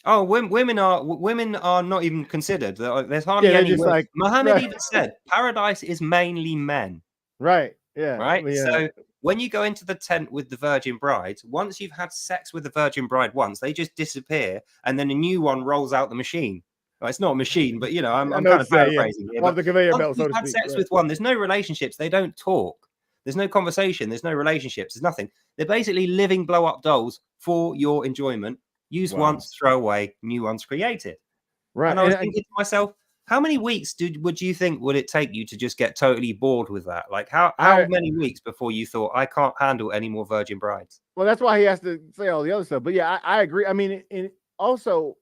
Oh, women are not even considered. There's hardly any. Just like, Muhammad even said, paradise is mainly men. Right. Yeah. Right. So when you go into the tent with the virgin brides, once you've had sex with the virgin bride once, they just disappear, and then a new one rolls out the machine. Well, it's not a machine, but I'm kind of paraphrasing here. Off the conveyor belt, so to speak. Had sex with one. There's no relationships. They don't talk. There's no conversation. There's no relationships. There's nothing. They're basically living blow-up dolls for your enjoyment. Use once, throw away. New ones created. Right. And I was thinking to myself, how many weeks would you think would it take you to just get totally bored with that? Like how many weeks before you thought I can't handle any more virgin brides? Well, that's why he has to say all the other stuff. But yeah, I agree. I mean, and also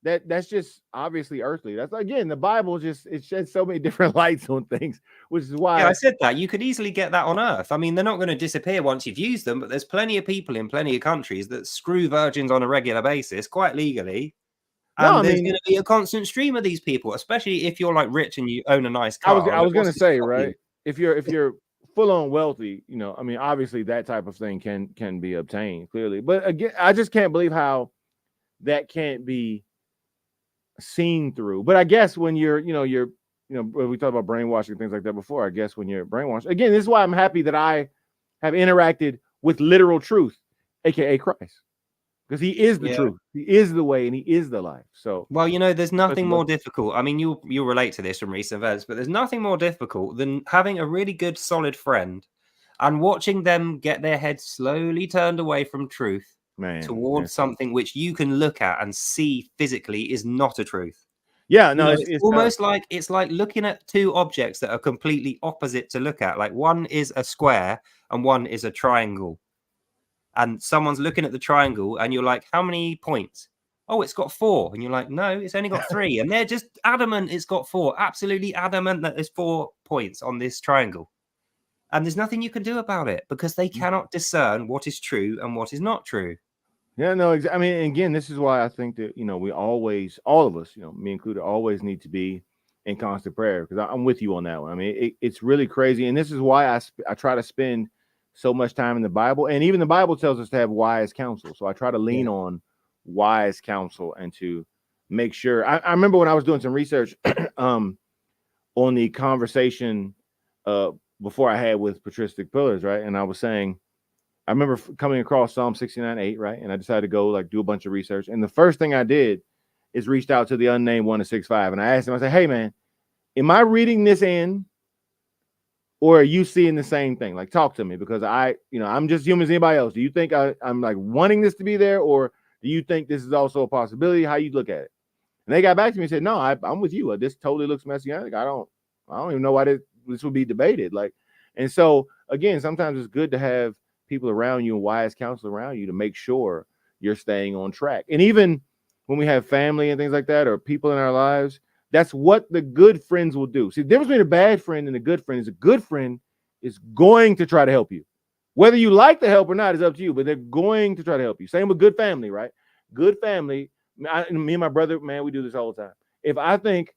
that's just obviously earthly. That's again, the Bible it sheds so many different lights on things, which is why I said that you could easily get that on earth. I mean, they're not going to disappear once you've used them, but there's plenty of people in plenty of countries that screw virgins on a regular basis, quite legally. And there's going to be a constant stream of these people, especially if you're like rich and you own a nice car. I was going to say, right? If you're full on wealthy, I mean, obviously that type of thing can be obtained clearly. But again, I just can't believe how that can't be seen through. But I guess when we talked about brainwashing things like that before. I guess when you're brainwashed, again, this is why I'm happy that I have interacted with literal truth, aka Christ. Because he is the truth, he is the way, and he is the life. So, well, there's nothing more difficult. I mean, you'll relate to this from recent events, but there's nothing more difficult than having a really good, solid friend and watching them get their head slowly turned away from truth towards something which you can look at and see physically is not a truth. Yeah, no, it's almost like it's like looking at two objects that are completely opposite to look at. Like one is a square and one is a triangle. And someone's looking at the triangle and you're like, how many points? Oh, it's got 4. And you're like, no, it's only got 3. And they're just adamant it's got 4. Absolutely adamant that there's 4 points on this triangle. And there's nothing you can do about it because they cannot discern what is true and what is not true. Yeah, no, I mean, again, this is why I think that, we always, all of us, me included, always need to be in constant prayer, because I'm with you on that one. I mean, it's really crazy. And this is why I try to spend so much time in the Bible, and even the Bible tells us to have wise counsel. So I try to lean on wise counsel and to make sure. I remember when I was doing some research on the conversation before I had with patristic pillars, right? And I was saying, I remember coming across Psalm 69:8, right? And I decided to go do a bunch of research. And the first thing I did is reached out to the unnamed 1-6-5, and I asked him, I said, hey man, am I reading this in? Or are you seeing the same thing? Like, talk to me, because I'm just human as anybody else. Do you think I'm like wanting this to be there, or do you think this is also a possibility? How you look at it? And they got back to me and said, no, I'm with you. This totally looks messianic. I don't even know why this would be debated. And so again, sometimes it's good to have people around you and wise counsel around you to make sure you're staying on track. And even when we have family and things like that, or people in our lives, that's what the good friends will do. See, the difference between a bad friend and a good friend is a good friend is going to try to help you. Whether you like the help or not is up to you, but they're going to try to help you. Same with good family, right? Good family. Me and my brother, man, we do this all the time. If I think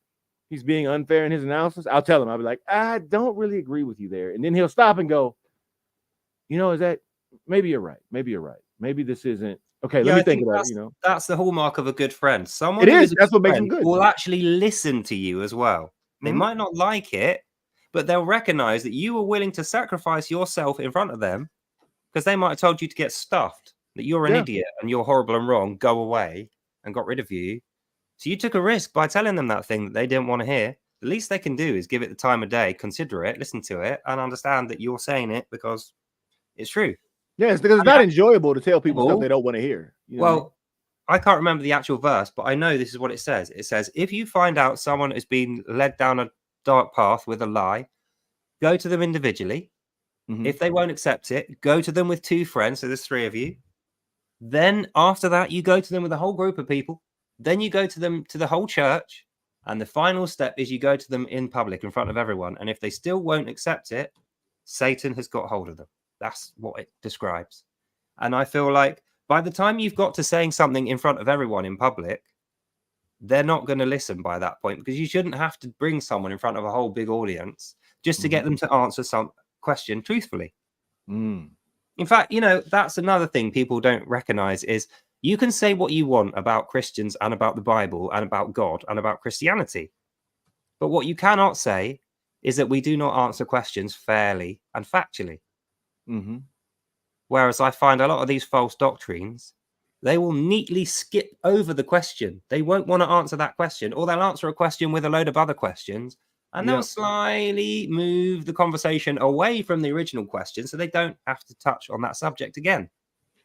he's being unfair in his analysis, I'll tell him. I'll be like, I don't really agree with you there. And then he'll stop and go, is that, maybe you're right. Maybe you're right. Maybe this isn't, okay, let me think about it, That's the hallmark of a good friend. Someone It who is. is a That's good what makes friend them good. will actually listen to you as well. They Mhm. might not like it, but they'll recognize that you were willing to sacrifice yourself in front of them because they might have told you to get stuffed, that you're an idiot and you're horrible and wrong, go away, and got rid of you. So you took a risk by telling them that thing that they didn't want to hear. The least they can do is give it the time of day, consider it, listen to it, and understand that you're saying it because it's true. Yes, because it's not enjoyable to tell people stuff they don't want to hear. Well, I can't remember the actual verse, but I know this is what it says. It says, if you find out someone has been led down a dark path with a lie, go to them individually. Mhm. If they won't accept it, go to them with 2 friends. So there's 3 of you. Then after that, you go to them with a whole group of people. Then you go to them to the whole church. And the final step is you go to them in public in front of everyone. And if they still won't accept it, Satan has got hold of them. That's what it describes. And I feel like by the time you've got to saying something in front of everyone in public, they're not going to listen by that point, because you shouldn't have to bring someone in front of a whole big audience just to get them to answer some question truthfully. In fact, that's another thing people don't recognize is you can say what you want about Christians and about the Bible and about God and about Christianity. But what you cannot say is that we do not answer questions fairly and factually. Whereas I find a lot of these false doctrines, they will neatly skip over the question. They won't want to answer that question, or they'll answer a question with a load of other questions, and they'll slightly move the conversation away from the original question so they don't have to touch on that subject again.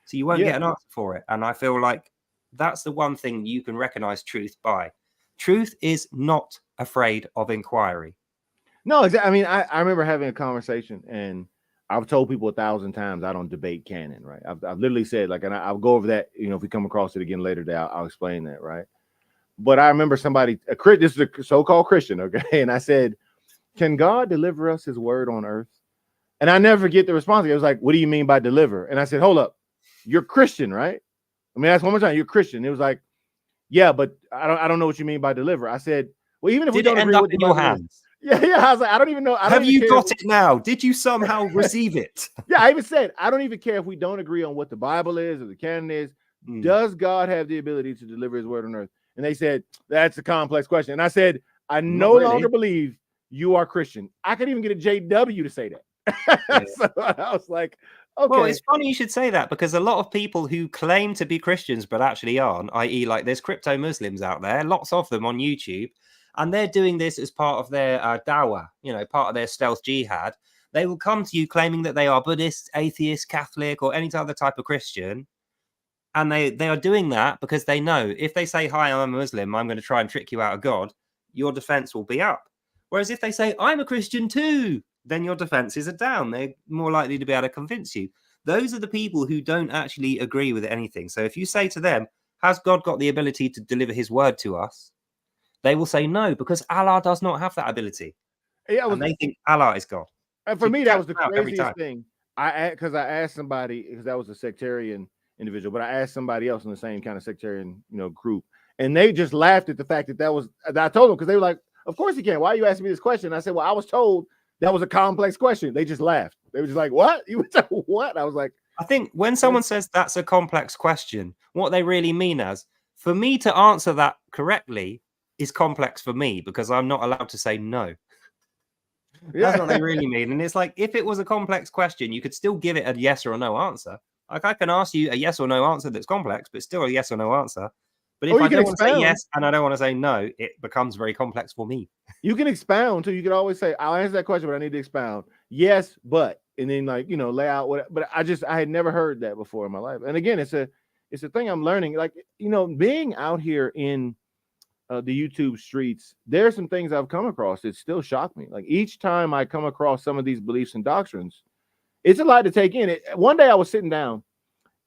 So you won't get an answer for it. And I feel like that's the one thing you can recognize truth by. Truth is not afraid of inquiry. No, exactly. I mean, I remember having a conversation, and I've told people 1,000 times I don't debate canon, right? I've literally said, like, and I'll go over that, if we come across it again later today, I'll explain that, right? But I remember somebody, this is a so-called Christian, okay? And I said, can God deliver us his word on earth? And I never forget the response. It was like, what do you mean by deliver? And I said, hold up, you're Christian, right? I mean, that's one more time, you're Christian. It was like, yeah, but I don't know what you mean by deliver. I said, well, even if we don't agree with in your hands. Yeah. I was like, I don't even know. Have you got it now? Did you somehow receive it? Yeah, I even said, I don't even care if we don't agree on what the Bible is or the canon is. Does God have the ability to deliver his word on earth? And they said, that's a complex question. And I said, I no longer believe you are Christian. I could even get a JW to say that. So I was like, okay. Well, it's funny you should say that, because a lot of people who claim to be Christians but actually aren't, i.e. like there's crypto Muslims out there, lots of them on YouTube, and they're doing this as part of their dawah, part of their stealth jihad. They will come to you claiming that they are Buddhist, atheist, Catholic, or any other type of Christian. And they are doing that because they know if they say, hi, I'm a Muslim, I'm going to try and trick you out of God, your defense will be up. Whereas if they say, I'm a Christian too, then your defenses are down. They're more likely to be able to convince you. Those are the people who don't actually agree with anything. So if you say to them, has God got the ability to deliver his word to us? They will say no, because Allah does not have that ability. And they think Allah is God. And for me, that was the craziest thing. Because I asked somebody, because that was a sectarian individual, but I asked somebody else in the same kind of sectarian, group, and they just laughed at the fact that I told them, because they were like, of course he can. Why are you asking me this question? I said, well, I was told that was a complex question. They just laughed. They were just like, what? You would say what? I was like, I think when someone says that's a complex question, what they really mean as, for me to answer that correctly is complex for me, because I'm not allowed to say no. That's what they really mean. And it's like, if it was a complex question, you could still give it a yes or a no answer. Like, I can ask you a yes or no answer that's complex, but still a yes or no answer. But if I don't want to say yes and I don't want to say no, it becomes very complex for me. You can expound too. You can always say, I'll answer that question, but I need to expound. Yes, but, and then lay out what. But I had never heard that before in my life. And again, it's a thing I'm learning. Like, being out here in the YouTube streets, there are some things I've come across that still shock me. Like, each time I come across some of these beliefs and doctrines, it's a lot to take in. One day I was sitting down,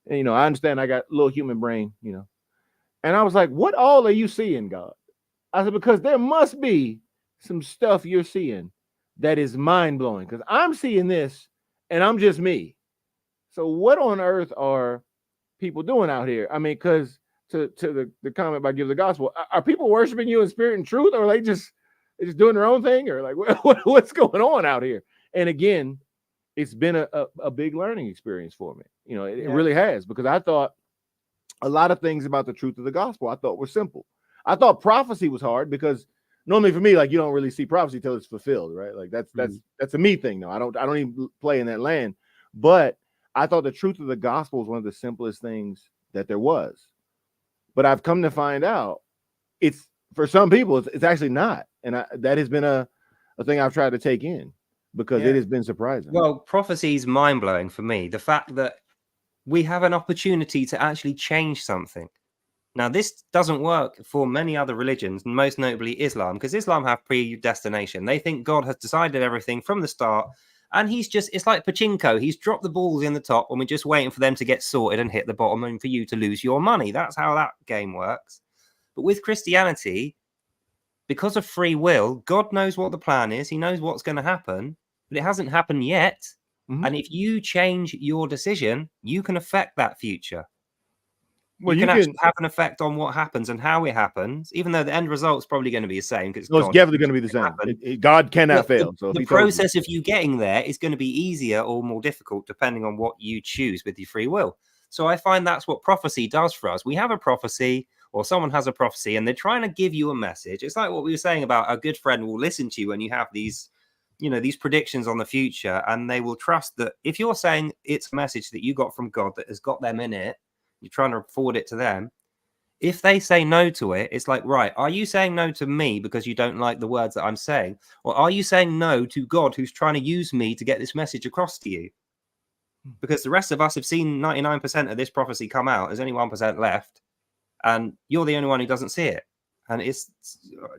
and I understand I got a little human brain, and I was like, what all are you seeing, God? I said, because there must be some stuff you're seeing that is mind-blowing, because I'm seeing this and I'm just me. So what on earth are people doing out here? I mean, because to the comment by Give the Gospel, are people worshiping you in spirit and truth, or are they just They're just doing their own thing, or like what's going on out here? And again, it's been a big learning experience for me. You know, it really has, because I thought a lot of things about the truth of the gospel I thought were simple. I thought prophecy was hard, because normally for me, like, you don't really see prophecy till it's fulfilled, right? Like that's a me thing. No, I don't even play in that land. But I thought the truth of the gospel was one of the simplest things that there was. But I've come to find out it's, for some people, it's actually not. And that has been a thing I've tried to take in, because it has been surprising. Well, prophecy is mind-blowing for me. The fact that we have an opportunity to actually change something. Now, this doesn't work for many other religions, most notably Islam, because Islam have predestination. They think God has decided everything from the start, and it's like pachinko. He's dropped the balls in the top, and we're just waiting for them to get sorted and hit the bottom, and for you to lose your money. That's how that game works. But with Christianity, because of free will, God knows what the plan is. He knows what's going to happen, but it hasn't happened yet. And if you change your decision, you can affect that future. Well, you can actually have an effect on what happens and how it happens, even though the end result is probably going to be the same. Because it's definitely going to be the same. God cannot fail. So the process of you getting there is going to be easier or more difficult depending on what you choose with your free will. So I find that's what prophecy does for us. We have a prophecy, or someone has a prophecy, and they're trying to give you a message. It's like what we were saying about a good friend will listen to you when you have these, these predictions on the future, and they will trust that if you're saying it's a message that you got from God that has got them in it, you're trying to forward it to them. If they say no to it, it's like, right, are you saying no to me because you don't like the words that I'm saying? Or are you saying no to God, who's trying to use me to get this message across to you? Because the rest of us have seen 99% of this prophecy come out. There's only 1% left. And you're the only one who doesn't see it. And it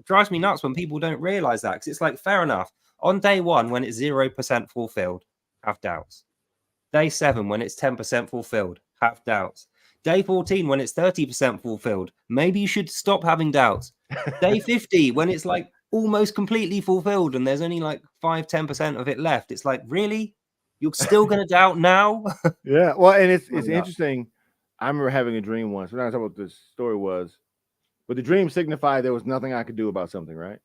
drives me nuts when people don't realize that. Because it's like, fair enough. On day 1, when it's 0% fulfilled, have doubts. Day 7, when it's 10% fulfilled, have doubts. Day 14, when it's 30% fulfilled, maybe you should stop having doubts. Day 50, when it's like almost completely fulfilled and there's only like 5-10% of it left. It's like, really? You're still going to doubt now? Yeah. Well, and it's interesting. I remember having a dream once. We're not talking about what the story was, but the dream signified there was nothing I could do about something, right?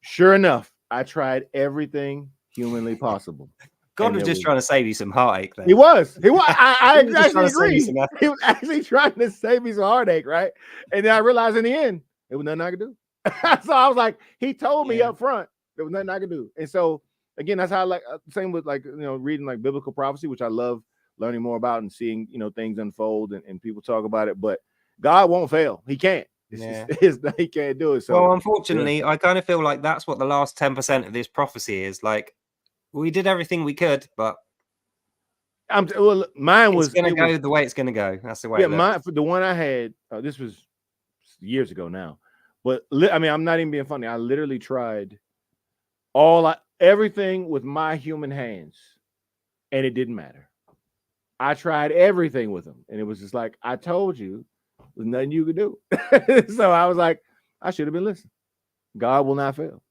Sure enough, I tried everything humanly possible. God was just trying to save you some heartache. Then. He was. I exactly agree. He was actually trying to save me some heartache, right? And then I realized in the end, there was nothing I could do. So I was like, he told me up front there was nothing I could do. And so again, that's how I like. Same with reading like biblical prophecy, which I love learning more about and seeing things unfold and people talk about it. But God won't fail. He can't. He can't do it. So well, unfortunately, I kind of feel like that's what the last 10% of this prophecy is like. We did everything we could, but mine was going to go the way it's going to go. That's the way. Yeah, the one I had. This was years ago now, but I'm not even being funny. I literally tried everything with my human hands, and it didn't matter. I tried everything with them, and it was just like I told you, there's nothing you could do. So I was like, I should have been listening. God will not fail.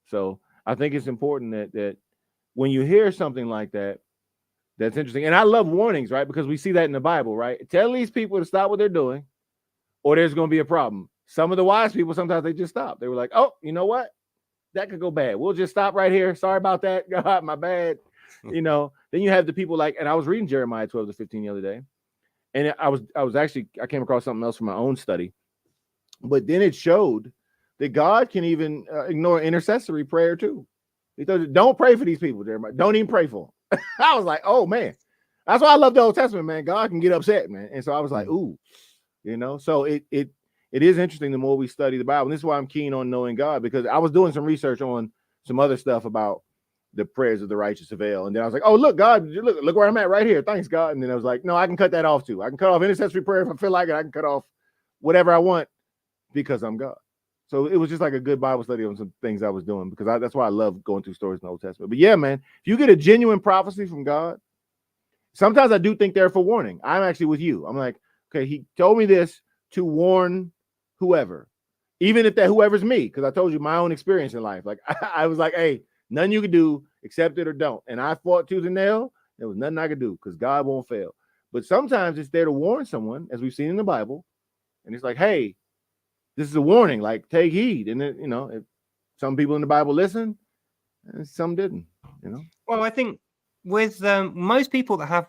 So I think it's important that when you hear something like that, that's interesting. And I love warnings, right? Because we see that in the Bible, right? Tell these people to stop what they're doing, or there's going to be a problem. Some of the wise people, sometimes they just stop. They were like, oh, you know what? That could go bad. We'll just stop right here. Sorry about that. God, my bad. Then you have the people like, and I was reading Jeremiah 12-15 the other day. And I came across something else from my own study. But then it showed that God can even ignore intercessory prayer too. He told you, don't pray for these people, Jeremiah. Don't even pray for them. I was like, oh man. That's why I love the Old Testament, man. God can get upset, man. And so I was like, ooh, so it is interesting the more we study the Bible. And this is why I'm keen on knowing God, because I was doing some research on some other stuff about the prayers of the righteous avail. And then I was like, oh, look, God, look where I'm at right here. Thanks, God. And then I was like, no, I can cut that off too. I can cut off intercessory prayer if I feel like it. I can cut off whatever I want because I'm God. So it was just like a good Bible study on some things I was doing, because that's why I love going through stories in the Old Testament. But yeah, man, if you get a genuine prophecy from God, sometimes I do think they're for warning. I'm actually with you. I'm like, okay, he told me this to warn whoever, even if that whoever's me, because I told you my own experience in life. Like I was like, hey, nothing you can do, accept it or don't. And I fought tooth and nail. There was nothing I could do because God won't fail. But sometimes it's there to warn someone, as we've seen in the Bible. And it's like, hey, this is a warning, like take heed. And then, Some people in the Bible listened, and some didn't. You know. Well, I think with most people that have,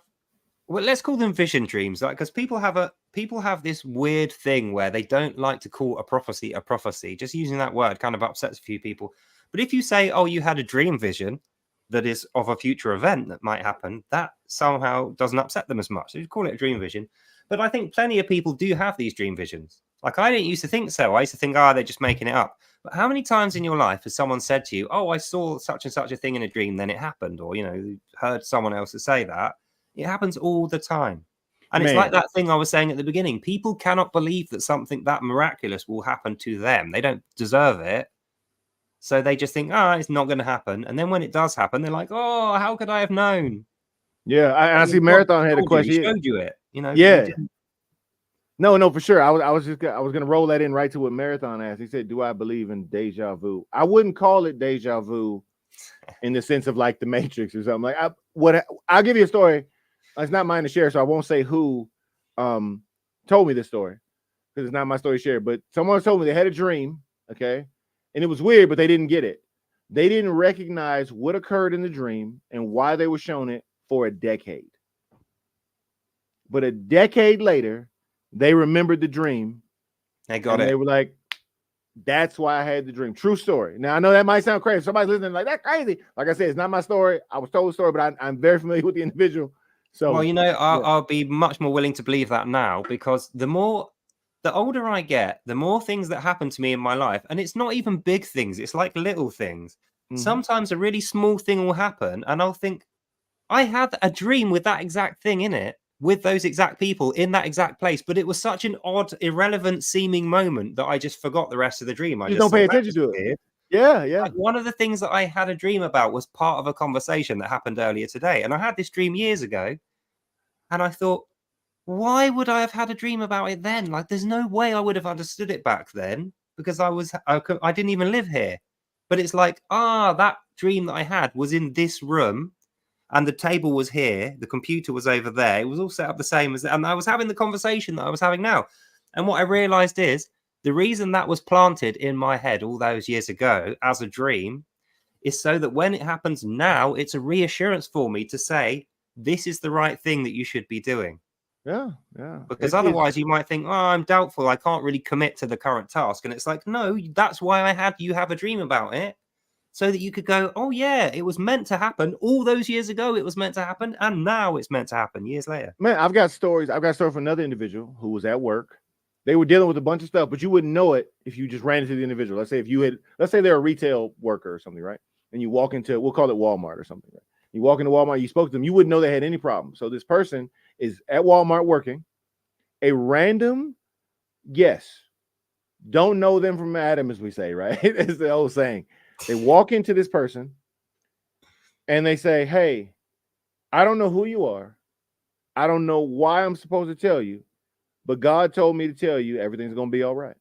well, let's call them vision dreams, like, because people have this weird thing where they don't like to call a prophecy a prophecy. Just using that word kind of upsets a few people. But if you say, "Oh, you had a dream vision that is of a future event that might happen," that somehow doesn't upset them as much. So you call it a dream vision. But I think plenty of people do have these dream visions. Like, I didn't used to think so. I used to think, they're just making it up. But how many times in your life has someone said to you, "Oh, I saw such and such a thing in a dream, then it happened," or, you heard someone else say that? It happens all the time. And it's like that thing I was saying at the beginning. People cannot believe that something that miraculous will happen to them. They don't deserve it. So they just think, it's not going to happen. And then when it does happen, they're like, "Oh, how could I have known?" Yeah, I see Marathon had a question. He showed you it, Yeah. No, for sure. I was gonna roll that in right to what Marathon asked. He said, "Do I believe in deja vu?" I wouldn't call it deja vu in the sense of like the Matrix or something. Like I'll give you a story. It's not mine to share, so I won't say who told me this story because it's not my story to share. But someone told me they had a dream, okay, and it was weird, but they didn't get it. They didn't recognize what occurred in the dream and why they were shown it for a decade. But a decade later, they remembered the dream. They got it. They were like, "That's why I had the dream." True story. Now, I know that might sound crazy. Somebody's listening like, "That's crazy." Like I said, it's not my story. I was told the story, but I'm very familiar with the individual. So, well, I'll be much more willing to believe that now, because the older I get, the more things that happen to me in my life, and it's not even big things. It's like little things. Sometimes a really small thing will happen, and I'll think, I had a dream with that exact thing in it, with those exact people in that exact place, but it was such an odd, irrelevant seeming moment that I just forgot the rest of the dream. I just don't pay attention to it. Yeah. Like, one of the things that I had a dream about was part of a conversation that happened earlier today, and I had this dream years ago, and I thought, why would I have had a dream about it then? Like, there's no way I would have understood it back then, because I didn't even live here. But it's like, that dream that I had was in this room, and the table was here, the computer was over there. It was all set up the same and I was having the conversation that I was having now. And what I realized is the reason that was planted in my head all those years ago as a dream is so that when it happens now, it's a reassurance for me to say, this is the right thing that you should be doing. Yeah. Because otherwise you might think, I'm doubtful, I can't really commit to the current task. And it's like, no, that's why I had you have a dream about it. So that you could go, oh yeah, it was meant to happen all those years ago. It was meant to happen, and now it's meant to happen years later. Man, I've got stories. I've got a story from another individual who was at work. They were dealing with a bunch of stuff, but you wouldn't know it if you just ran into the individual. Let's say they're a retail worker or something, right? And you walk into, we'll call it Walmart or something, right? You walk into Walmart, you spoke to them, you wouldn't know they had any problem. So this person is at Walmart working. A random guest, don't know them from Adam, as we say, right? It's the old saying. They walk into this person and they say, "Hey, I don't know who you are. I don't know why I'm supposed to tell you, but God told me to tell you everything's going to be all right."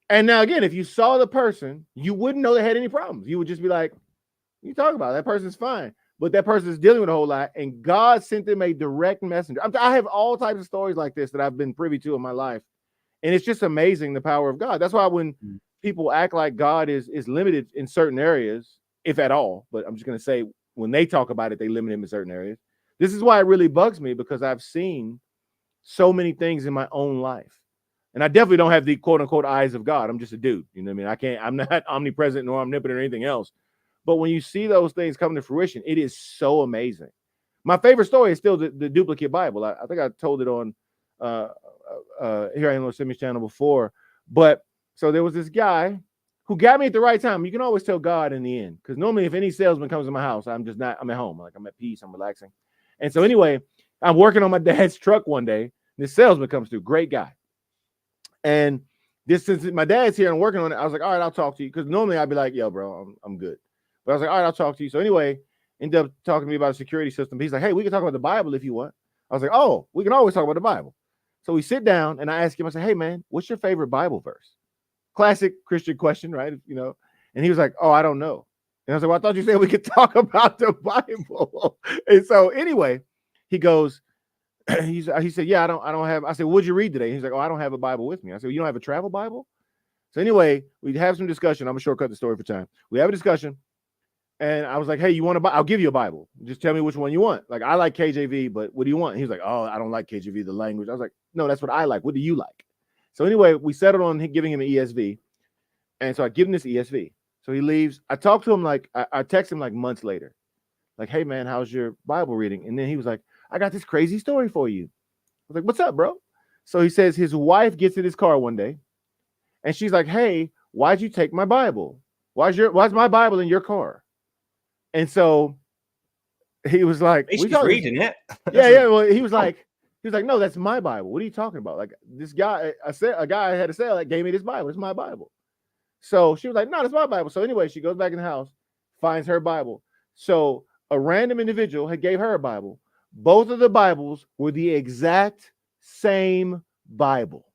And now, again, if you saw the person, you wouldn't know they had any problems. You would just be like, "What you talking about? That person's fine." But that person is dealing with a whole lot, and God sent them a direct messenger. I have all types of stories like this that I've been privy to in my life. And it's just amazing the power of God. That's why when people act like God is limited in certain areas, if at all, but I'm just going to say when they talk about it, they limit him in certain areas. This is why it really bugs me, because I've seen so many things in my own life. And I definitely don't have the quote unquote eyes of God. I'm just a dude. You know what I mean? I'm not omnipresent nor omnipotent or anything else. But when you see those things come to fruition, it is so amazing. My favorite story is still the duplicate Bible. I think I told it on Here I Am on Simmy's channel before. But so there was this guy who got me at the right time. You can always tell God in the end, because normally if any salesman comes to my house, I'm at home. Like, I'm at peace, I'm relaxing. And so anyway, I'm working on my dad's truck one day. This salesman comes through, great guy. And since my dad's here and working on it, I was like, all right, I'll talk to you. Because normally I'd be like, yo, bro, I'm good. But I was like, all right, I'll talk to you. So anyway, ended up talking to me about a security system. He's like, hey, we can talk about the Bible if you want. I was like, oh, we can always talk about the Bible. So we sit down and I ask him, I say, hey man, what's your favorite Bible verse? Classic Christian question, right? And he was like, oh, I don't know. And I was like, well, I thought you said we could talk about the Bible. And so anyway, he goes, he said, yeah, I don't have. I said, what'd you read today? He's like, oh, I don't have a Bible with me. I said, well, you don't have a travel Bible? So anyway, we have some discussion. I'm gonna shortcut the story for time. We have a discussion, and I was like, "Hey, you want a Bible? I'll give you a Bible. Just tell me which one you want." Like, I like KJV, but what do you want? He was like, "Oh, I don't like KJV, the language." I was like, "No, that's what I like. What do you like?" So anyway, we settled on giving him an ESV, and so I give him this ESV. So he leaves. I talked to him like I text him like months later, like, "Hey man, how's your Bible reading?" And then he was like, "I got this crazy story for you." I was like, "What's up, bro?" So he says his wife gets in his car one day, and she's like, "Hey, why'd you take my Bible? Why's my Bible in your car?" And so he was like, He's reading it. Yeah. Well, he was like, "No, that's my Bible. What are you talking about? Like, this guy, a guy I had to sell that gave me this Bible. It's my Bible." So she was like, "No, that's my Bible." So anyway, she goes back in the house, finds her Bible. So a random individual had gave her a Bible. Both of the Bibles were the exact same Bible.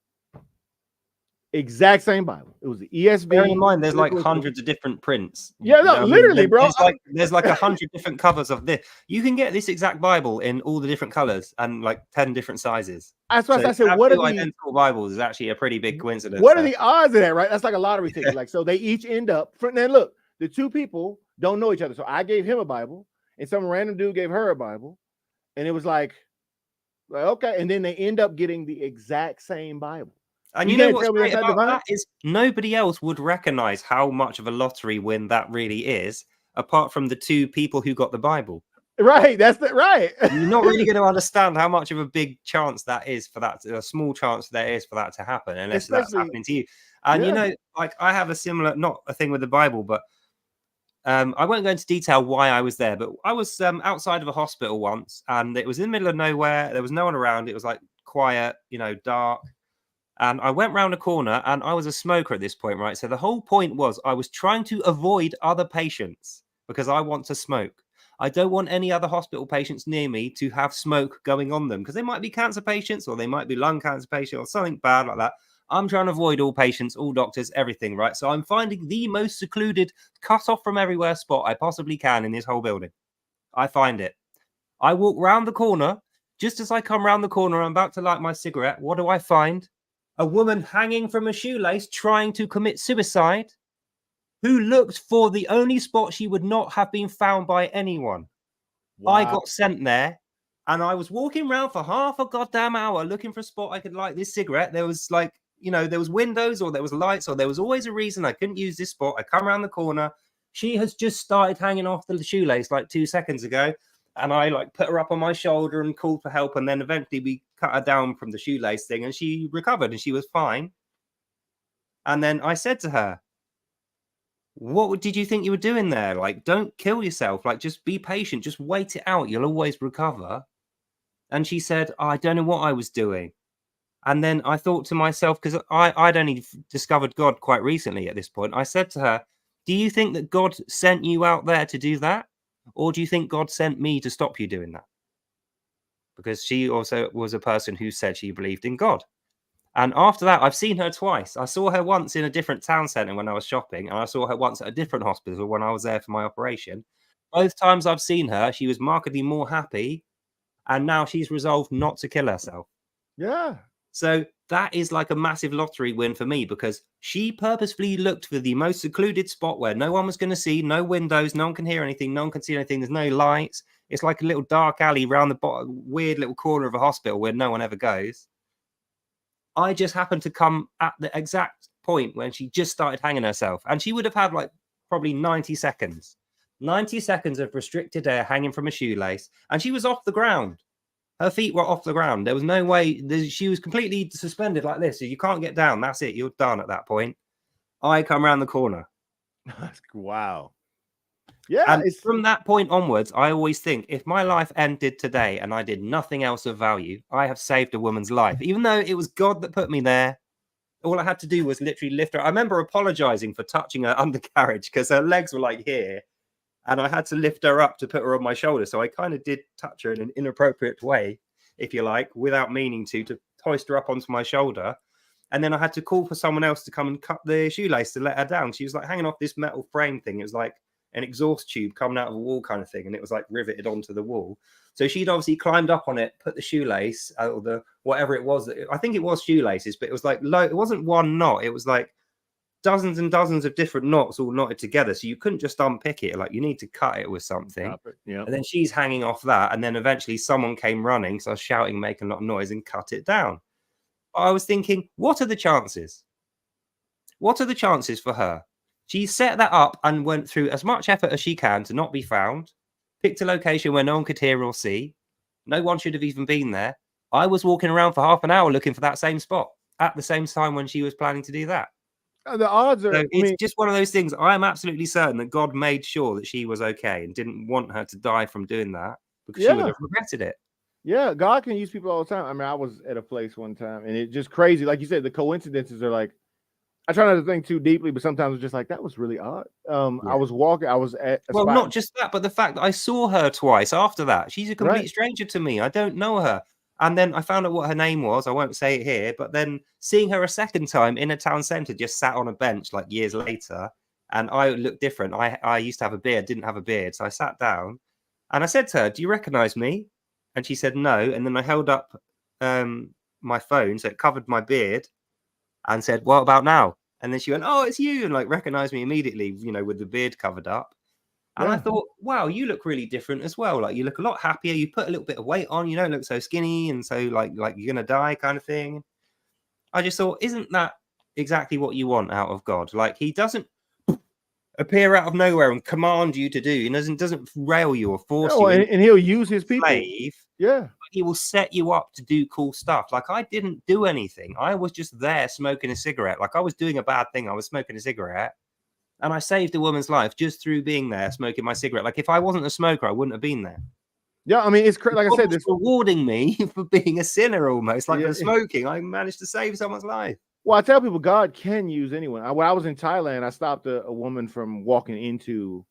Exact same Bible. It was the ESV. Bear in mind, there's like hundreds of different prints. Yeah, no, literally, bro. There's like 100 different covers of this. You can get this exact Bible in all the different colors and like 10 different sizes. That's why I said, what are the identical Bibles is actually a pretty big coincidence. What are the odds of that, right? That's like a lottery ticket. Like, so they each end up. Then look, the two people don't know each other. So I gave him a Bible, and some random dude gave her a Bible, and it was like okay. And then they end up getting the exact same Bible. And you know what's great about that is nobody else would recognize how much of a lottery win that really is, apart from the two people who got the Bible. Right, that's right. You're not really going to understand how much of a big chance that is for that, a small chance there is for that to happen, unless that's happening to you. And you know, like I have a similar, not a thing with the Bible, but I won't go into detail why I was there, but I was outside of a hospital once, and it was in the middle of nowhere. There was no one around. It was like quiet, you know, dark. And I went round a corner, and I was a smoker at this point, right? So the whole point was I was trying to avoid other patients because I want to smoke. I don't want any other hospital patients near me to have smoke going on them because they might be cancer patients or they might be lung cancer patients or something bad like that. I'm trying to avoid all patients, all doctors, everything, right? So I'm finding the most secluded, cut off from everywhere spot I possibly can in this whole building. I find it. I walk round the corner. Just as I come round the corner, I'm about to light my cigarette. What do I find? A woman hanging from a shoelace trying to commit suicide, who looked for the only spot she would not have been found by anyone. Wow. I got sent there, and I was walking around for half a goddamn hour looking for a spot I could light this cigarette. There was like, you know, there was windows or there was lights or there was always a reason I couldn't use this spot. I come around the corner. She has just started hanging off the shoelace like 2 seconds ago. And I like put her up on my shoulder and called for help. And then eventually we cut her down from the shoelace thing and she recovered and she was fine. And then I said to her, "What did you think you were doing there? Like, don't kill yourself. Like, just be patient. Just wait it out. You'll always recover." And she said, "I don't know what I was doing." And then I thought to myself, because I'd only discovered God quite recently at this point, I said to her, "Do you think that God sent you out there to do that? Or do you think God sent me to stop you doing that?" Because she also was a person who said she believed in God. And after that, I've seen her twice. I saw her once in a different town centre when I was shopping, and I saw her once at a different hospital when I was there for my operation. Both times I've seen her, she was markedly more happy, and now she's resolved not to kill herself. Yeah. So that is like a massive lottery win for me because she purposefully looked for the most secluded spot where no one was going to see, no windows, no one can hear anything, no one can see anything. There's no lights. It's like a little dark alley around the bottom, weird little corner of a hospital where no one ever goes. I just happened to come at the exact point when she just started hanging herself. And she would have had like probably 90 seconds. 90 seconds of restricted air hanging from a shoelace. And she was off the ground. Her feet were off the ground. There was no way. She was completely suspended like this. So you can't get down. That's it. You're done at that point. I come around the corner. Wow. Yeah. And from that point onwards, I always think if my life ended today and I did nothing else of value, I have saved a woman's life. Even though it was God that put me there, all I had to do was literally lift her. I remember apologizing for touching her undercarriage because her legs were like here. And I had to lift her up to put her on my shoulder. So I kind of did touch her in an inappropriate way, if you like, without meaning to hoist her up onto my shoulder. And then I had to call for someone else to come and cut the shoelace to let her down. She was like hanging off this metal frame thing. It was like an exhaust tube coming out of a wall kind of thing. And it was like riveted onto the wall. So she'd obviously climbed up on it, put the shoelace or the whatever it was. I think it was shoelaces, but it was like low. It wasn't one knot. It was like dozens and dozens of different knots all knotted together. So you couldn't just unpick it. Like, you need to cut it with something. Yeah. And then she's hanging off that. And then eventually someone came running. So I was shouting, making a lot of noise, and cut it down. But I was thinking, what are the chances? What are the chances for her? She set that up and went through as much effort as she can to not be found, picked a location where no one could hear or see. No one should have even been there. I was walking around for half an hour looking for that same spot at the same time when she was planning to do that. The odds are, so it's just one of those things. I'm absolutely certain that God made sure that she was okay and didn't want her to die from doing that, because she would have regretted it. Yeah, God can use people all the time. I mean, I was at a place one time and it's just crazy. Like you said, the coincidences are like, I try not to think too deeply, but sometimes it's just like, that was really odd. I was walking, I was at a spot. Not just that, but the fact that I saw her twice after that. She's a complete stranger to me. I don't know her. And then I found out what her name was. I won't say it here, but then seeing her a second time in a town centre, just sat on a bench like years later, and I looked different. I used to have a beard, didn't have a beard. So I sat down and I said to her, "Do you recognize me?" And she said no. And then I held up my phone, so it covered my beard, and said, "What about now?" And then she went, "Oh, it's you," and like recognized me immediately, you know, with the beard covered up. And I thought, wow, you look really different as well. Like, you look a lot happier. You put a little bit of weight on. You don't look so skinny and so like you're gonna die kind of thing. I just thought, isn't that exactly what you want out of God? Like, he doesn't appear out of nowhere and command you to do. He doesn't rail you or force you. And he'll use his people. Slave. Yeah. But he will set you up to do cool stuff. Like, I didn't do anything. I was just there smoking a cigarette. Like, I was doing a bad thing. I was smoking a cigarette. And I saved a woman's life just through being there, smoking my cigarette. Like, if I wasn't a smoker, I wouldn't have been there. Yeah, I mean, it's crazy. Like I said, this rewarding me for being a sinner almost. Like, for smoking, I managed to save someone's life. Well, I tell people God can use anyone. When I was in Thailand, I stopped a woman from walking into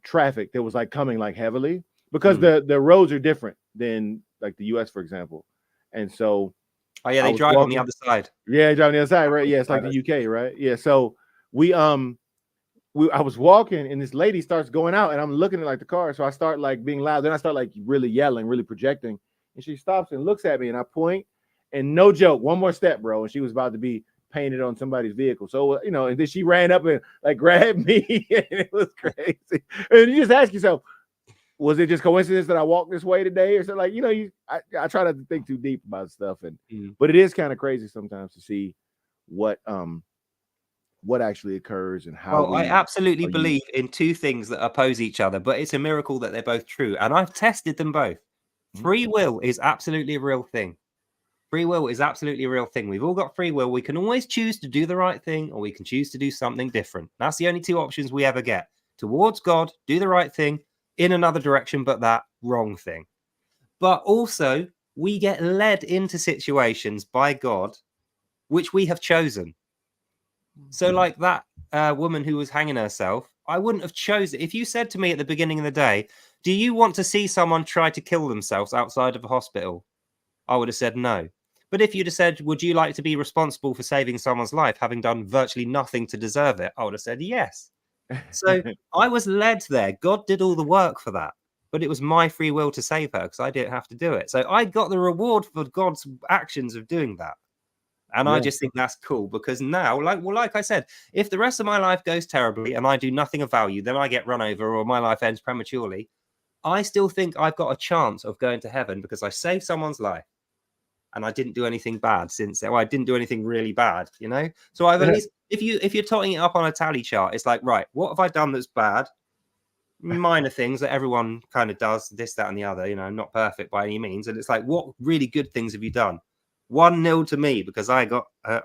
traffic that was like coming like heavily, because the roads are different than like the US, for example. And so they drive on the other side. Yeah, drive on the other side, right? Yeah, it's like the UK, right? Yeah. So I was walking and this lady starts going out and I'm looking at like the car. So I start like being loud. Then I start like really yelling, really projecting. And she stops and looks at me and I point, and no joke, one more step, bro. And she was about to be painted on somebody's vehicle. So, you know, and then she ran up and like grabbed me and it was crazy. And you just ask yourself, was it just coincidence that I walked this way today? Or something? Like, you know, I try not to think too deep about stuff. But it is kind of crazy sometimes to see what actually occurs and how. Well, I absolutely believe in two things that oppose each other, but it's a miracle that they're both true. And I've tested them both. Free will is absolutely a real thing. Free will is absolutely a real thing. We've all got free will. We can always choose to do the right thing, or we can choose to do something different. That's the only two options we ever get. Towards God, do the right thing, in another direction, but that wrong thing. But also, we get led into situations by God, which we have chosen. So like that woman who was hanging herself, I wouldn't have chosen. If you said to me at the beginning of the day, do you want to see someone try to kill themselves outside of a hospital? I would have said no. But if you'd have said, would you like to be responsible for saving someone's life, having done virtually nothing to deserve it? I would have said yes. So I was led there. God did all the work for that. But it was my free will to save her because I didn't have to do it. So I got the reward for God's actions of doing that. And I just think that's cool, because now, like I said, if the rest of my life goes terribly and I do nothing of value, then I get run over or my life ends prematurely. I still think I've got a chance of going to heaven because I saved someone's life and I didn't do anything bad since. Well, I didn't do anything really bad, you know? So I've at least, if you're totting it up on a tally chart, it's like, right, what have I done that's bad? Minor things that everyone kind of does, this, that, and the other, you know, not perfect by any means. And it's like, what really good things have you done? 1-0 to me because I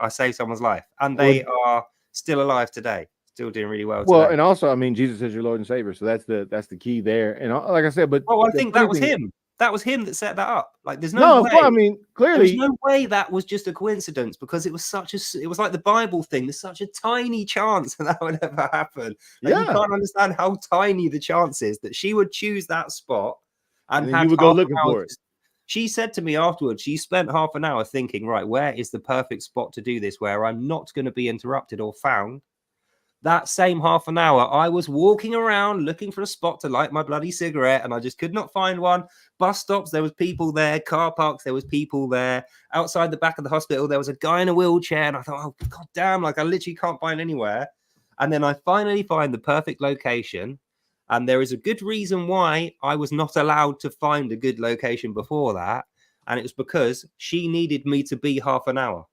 saved someone's life, and they are still alive today, still doing really well. Well, today. And also, I mean, Jesus is your Lord and Savior, so that's the key there. And like I said, but I think that was him. That was him that set that up. Like, there's no way. I mean, clearly, there's no way that was just a coincidence, because it was it was like the Bible thing. There's such a tiny chance that would ever happen. Like, you can't understand how tiny the chance is that she would choose that spot and you would go looking for it. She said to me afterwards, she spent half an hour thinking, right, where is the perfect spot to do this where I'm not going to be interrupted or found? That same half an hour, I was walking around looking for a spot to light my bloody cigarette, and I just could not find one. Bus stops, there was people there. Car parks, there was people there. Outside the back of the hospital, there was a guy in a wheelchair, and I thought, oh, god damn, like I literally can't find anywhere. And then I finally find the perfect location, and there is a good reason why I was not allowed to find a good location before that, and it was because she needed me to be half an hour.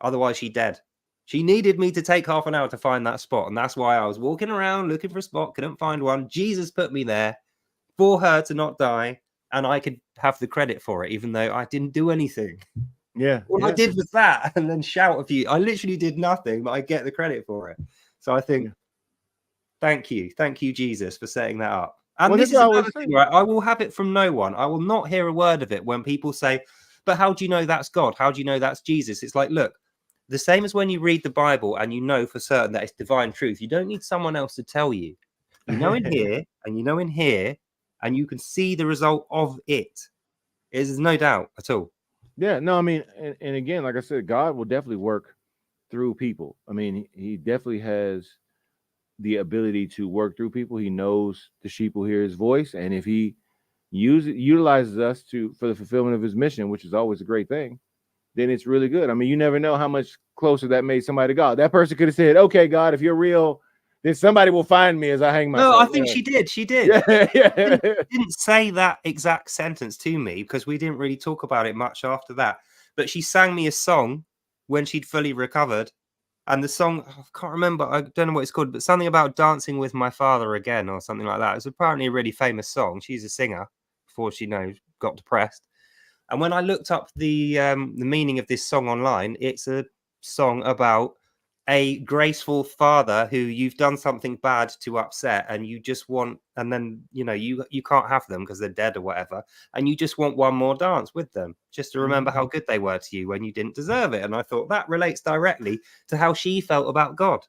Otherwise, she's dead. She needed me to take half an hour to find that spot. And that's why I was walking around looking for a spot, couldn't find one. Jesus put me there for her to not die. And I could have the credit for it, even though I didn't do anything. Yeah. All I did was that and then shout a few. I literally did nothing, but I get the credit for it. So I think, thank you. Thank you, Jesus, for setting that up. And this is another thing, right? I will have it from no one. I will not hear a word of it when people say, but how do you know that's God? How do you know that's Jesus? It's like, look, the same as when you read the Bible and you know for certain that it's divine truth. You don't need someone else to tell you. You know in here and you know in here, and you can see the result of it. There's no doubt at all. Yeah, no, I mean, and again, like I said, God will definitely work through people. I mean, he definitely has the ability to work through people. He knows the sheep will hear his voice, and if he utilizes us for the fulfillment of his mission, which is always a great thing, then it's really good. I mean, you never know how much closer that made somebody to God. That person could have said, okay, God, if you're real, then somebody will find me as I hang myself. No, I think she did. She did. Yeah. Didn't say that exact sentence to me because we didn't really talk about it much after that. But she sang me a song when she'd fully recovered. And the song, I can't remember, I don't know what it's called, but something about dancing with my father again or something like that. It's apparently a really famous song. She's a singer before she got depressed. And when I looked up the meaning of this song online, it's a song about a graceful father who you've done something bad to upset, and you just want, and then you can't have them because they're dead or whatever, and you just want one more dance with them just to remember how good they were to you when you didn't deserve it. And I thought that relates directly to how she felt about God.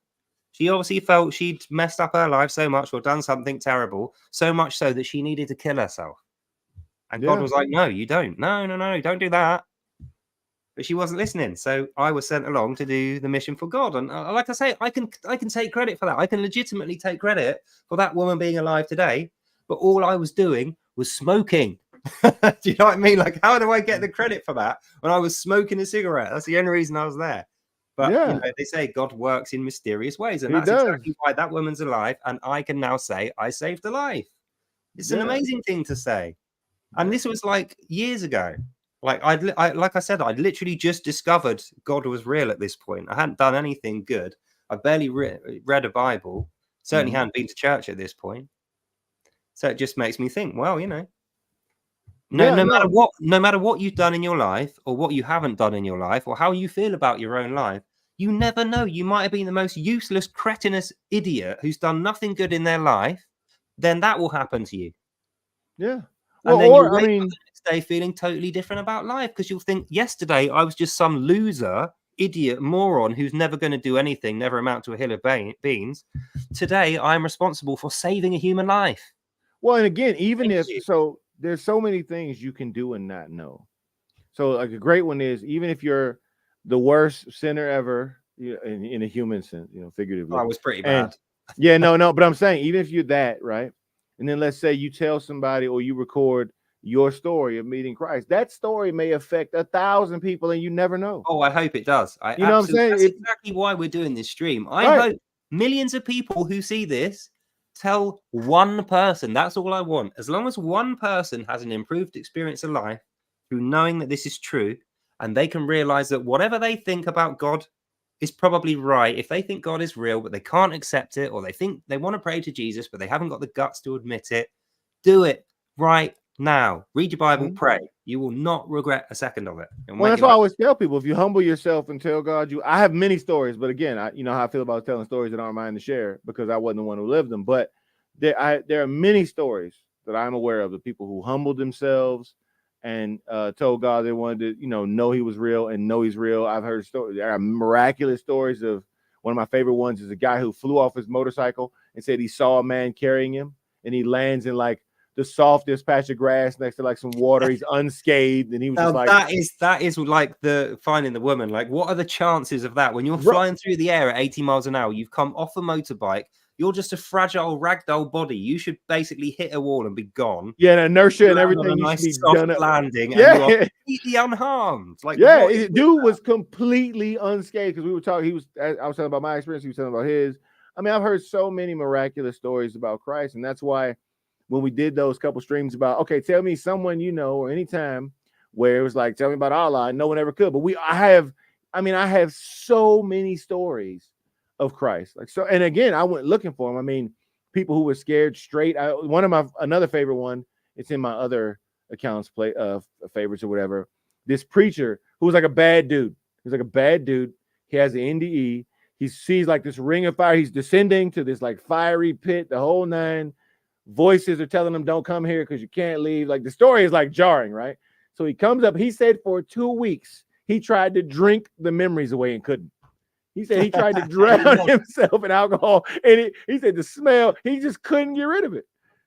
She obviously felt she'd messed up her life so much or done something terrible, so much so that she needed to kill herself. And God was like, no, you don't. No, don't do that. But she wasn't listening. So I was sent along to do the mission for God. And like I say, I can take credit for that. I can legitimately take credit for that woman being alive today. But all I was doing was smoking. Do you know what I mean? Like, how do I get the credit for that when I was smoking a cigarette? That's the only reason I was there. But they say God works in mysterious ways. And that's exactly why that woman's alive. And I can now say I saved a life. It's an amazing thing to say. And this was like years ago. Like like I said, I'd literally just discovered God was real at this point. I hadn't done anything good. I barely read a Bible. Certainly hadn't been to church at this point. So it just makes me think, well, no matter what you've done in your life or what you haven't done in your life or how you feel about your own life, you never know. You might have been the most useless, cretinous idiot who's done nothing good in their life. Then that will happen to you. Yeah. And then you wake up the next day feeling totally different about life because you'll think, yesterday I was just some loser, idiot, moron who's never going to do anything, never amount to a hill of beans. Today I'm responsible for saving a human life. Well, and again, there's so many things you can do and not know. So like a great one is, even if you're the worst sinner ever, in a human sense, figuratively. I was pretty bad. But I'm saying, even if you're that, right? And then let's say you tell somebody or you record your story of meeting Christ. That story may affect 1,000 people and you never know. Oh, I hope it does. What I'm saying? That's exactly why we're doing this stream. I hope millions of people who see this tell one person. That's all I want. As long as one person has an improved experience of life through knowing that this is true, and they can realize that whatever they think about God is probably right. If they think God is real, but they can't accept it, or they think they want to pray to Jesus, but they haven't got the guts to admit it, do it right now. Read your Bible, pray. You will not regret a second of it. Well, that's why I always tell people, if you humble yourself and tell God, I have many stories, but again, you know how I feel about telling stories that aren't mine to share because I wasn't the one who lived them. But there are many stories that I'm aware of, the people who humbled themselves and told God they wanted to, know he was real and know he's real. I've heard stories. There are miraculous stories of, one of my favorite ones is a guy who flew off his motorcycle and said he saw a man carrying him, and he lands in like the softest patch of grass next to like some water. He's unscathed, and he was just like, that is like the finding the woman. Like, what are the chances of that when you're flying through the air at 80 miles an hour? You've come off a motorbike. You're just a fragile ragdoll body. You should basically hit a wall and be gone. Yeah, and inertia and everything. A nice soft landing. Yeah, and you are completely unharmed. Like, yeah, dude was completely unscathed because we were talking. I was telling about my experience. He was telling about his. I mean, I've heard so many miraculous stories about Christ, and that's why when we did those couple streams about, okay, tell me someone you know, or anytime where it was like, tell me about Allah, and no one ever could. But I have so many stories of Christ. Like, so, and again, I went looking for him. I mean, people who were scared straight. Another favorite one, it's in my other accounts, favorites or whatever. This preacher who was like a bad dude. He's like a bad dude. He has the NDE. He sees like this ring of fire. He's descending to this like fiery pit, the whole nine. Voices are telling him, don't come here because you can't leave. Like, the story is like jarring, right? So he comes up. He said for 2 weeks, he tried to drink the memories away and couldn't. He said he tried to drown himself in alcohol, and he said the smell, he just couldn't get rid of it.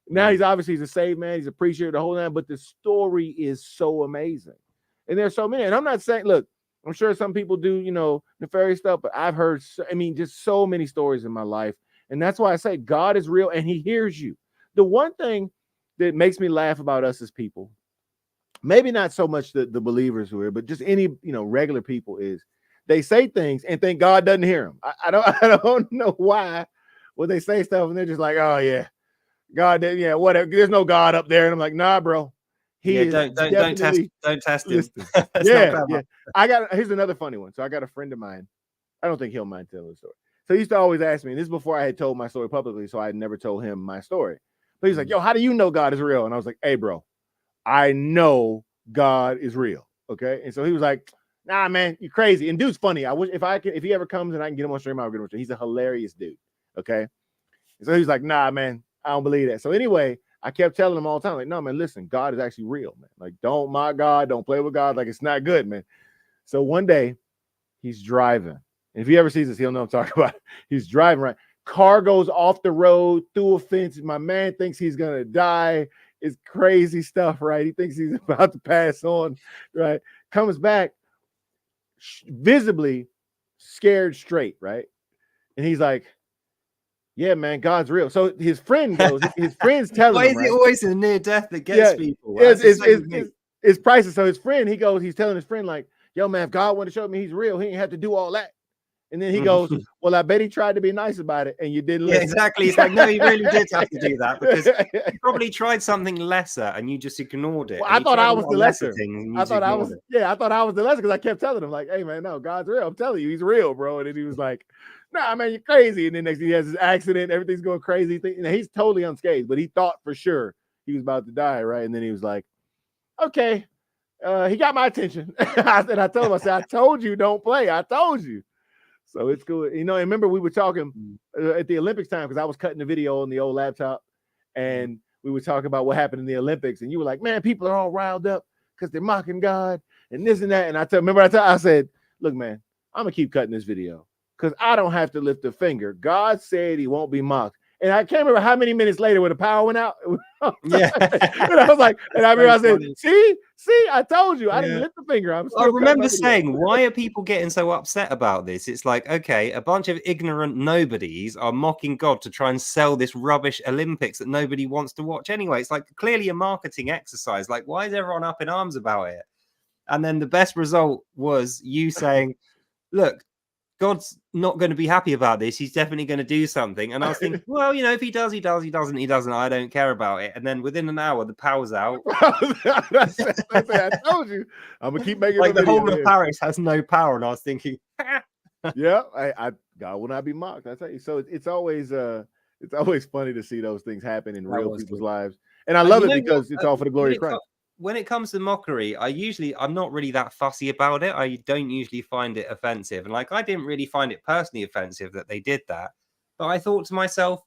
Now he's a saved man. He's a preacher, the whole nine, but the story is so amazing. And there's so many. And I'm not saying, look, I'm sure some people do, nefarious stuff, but I've heard, just so many stories in my life. And that's why I say God is real and he hears you. The one thing that makes me laugh about us as people, maybe not so much the believers who are, but just any, regular people, is they say things and think God doesn't hear them. I don't know why. Well, they say stuff and they're just like, oh yeah, God, yeah, whatever. There's no God up there. And I'm like, nah, bro. Don't test him. Yeah. Here's another funny one. So I got a friend of mine. I don't think he'll mind telling the story. So he used to always ask me, and this is before I had told my story publicly, so I had never told him my story. But he's like, yo, how do you know God is real? And I was like, hey, bro, I know God is real. Okay. And so he was like, nah, man, you're crazy. And dude's funny. I wish if he ever comes and I can get him on stream, I'll get him on stream. He's a hilarious dude. Okay. And so he's like, nah, man, I don't believe that. So anyway, I kept telling him all the time, like, no, man, listen, God is actually real, man. Like, don't mock God, don't play with God. Like, it's not good, man. So one day he's driving. And if he ever sees this, he'll know what I'm talking about. He's driving, right? Car goes off the road through a fence. My man thinks he's going to die. It's crazy stuff, right? He thinks he's about to pass on, right? Comes back visibly scared straight, right? And he's like, yeah, man, God's real. So his friend goes, his friends tell him. Why is it always a near death that gets people? It's priceless. So his friend, he's telling his friend, like, yo, man, if God wanted to show me he's real, he didn't have to do all that. And then he goes, well, I bet he tried to be nice about it and you didn't listen. Yeah, exactly. It's like, no, he really did have to do that because he probably tried something lesser and you just ignored it. Well, I thought I was the lesser. I thought I was the lesser because I kept telling him, like, hey, man, no, God's real. I'm telling you, he's real, bro. And then he was like, nah, man, you're crazy. And then next thing he has his accident, everything's going crazy. And he's totally unscathed, but he thought for sure he was about to die, right? And then he was like, okay, he got my attention. I told him, I told you, don't play. I told you. So it's cool. And remember we were talking at the Olympics time because I was cutting the video on the old laptop and we were talking about what happened in the Olympics. And you were like, man, people are all riled up because they're mocking God and this and that. And I said, look, man, I'm going to keep cutting this video because I don't have to lift a finger. God said he won't be mocked. And I can't remember how many minutes later when the power went out. Yeah. And I was like, and I remember I said, see, I told you, I didn't lift the finger. I remember saying, why are people getting so upset about this? It's like, okay, a bunch of ignorant nobodies are mocking God to try and sell this rubbish Olympics that nobody wants to watch anyway. It's like clearly a marketing exercise. Like, why is everyone up in arms about it? And then the best result was you saying, look, God's not going to be happy about this. He's definitely going to do something. And I was thinking, well, if he does, he does. He doesn't, he doesn't. I don't care about it. And then within an hour, the power's out. I told you. I'm going to keep making like the whole of Paris has no power. And I was thinking, yeah, God will not be mocked. I tell you. So it's always funny to see those things happen in real people's lives. And I love it because it's all for the glory of Christ. When it comes to mockery, I'm not really that fussy about it. I don't usually find it offensive. And like, I didn't really find it personally offensive that they did that. But I thought to myself,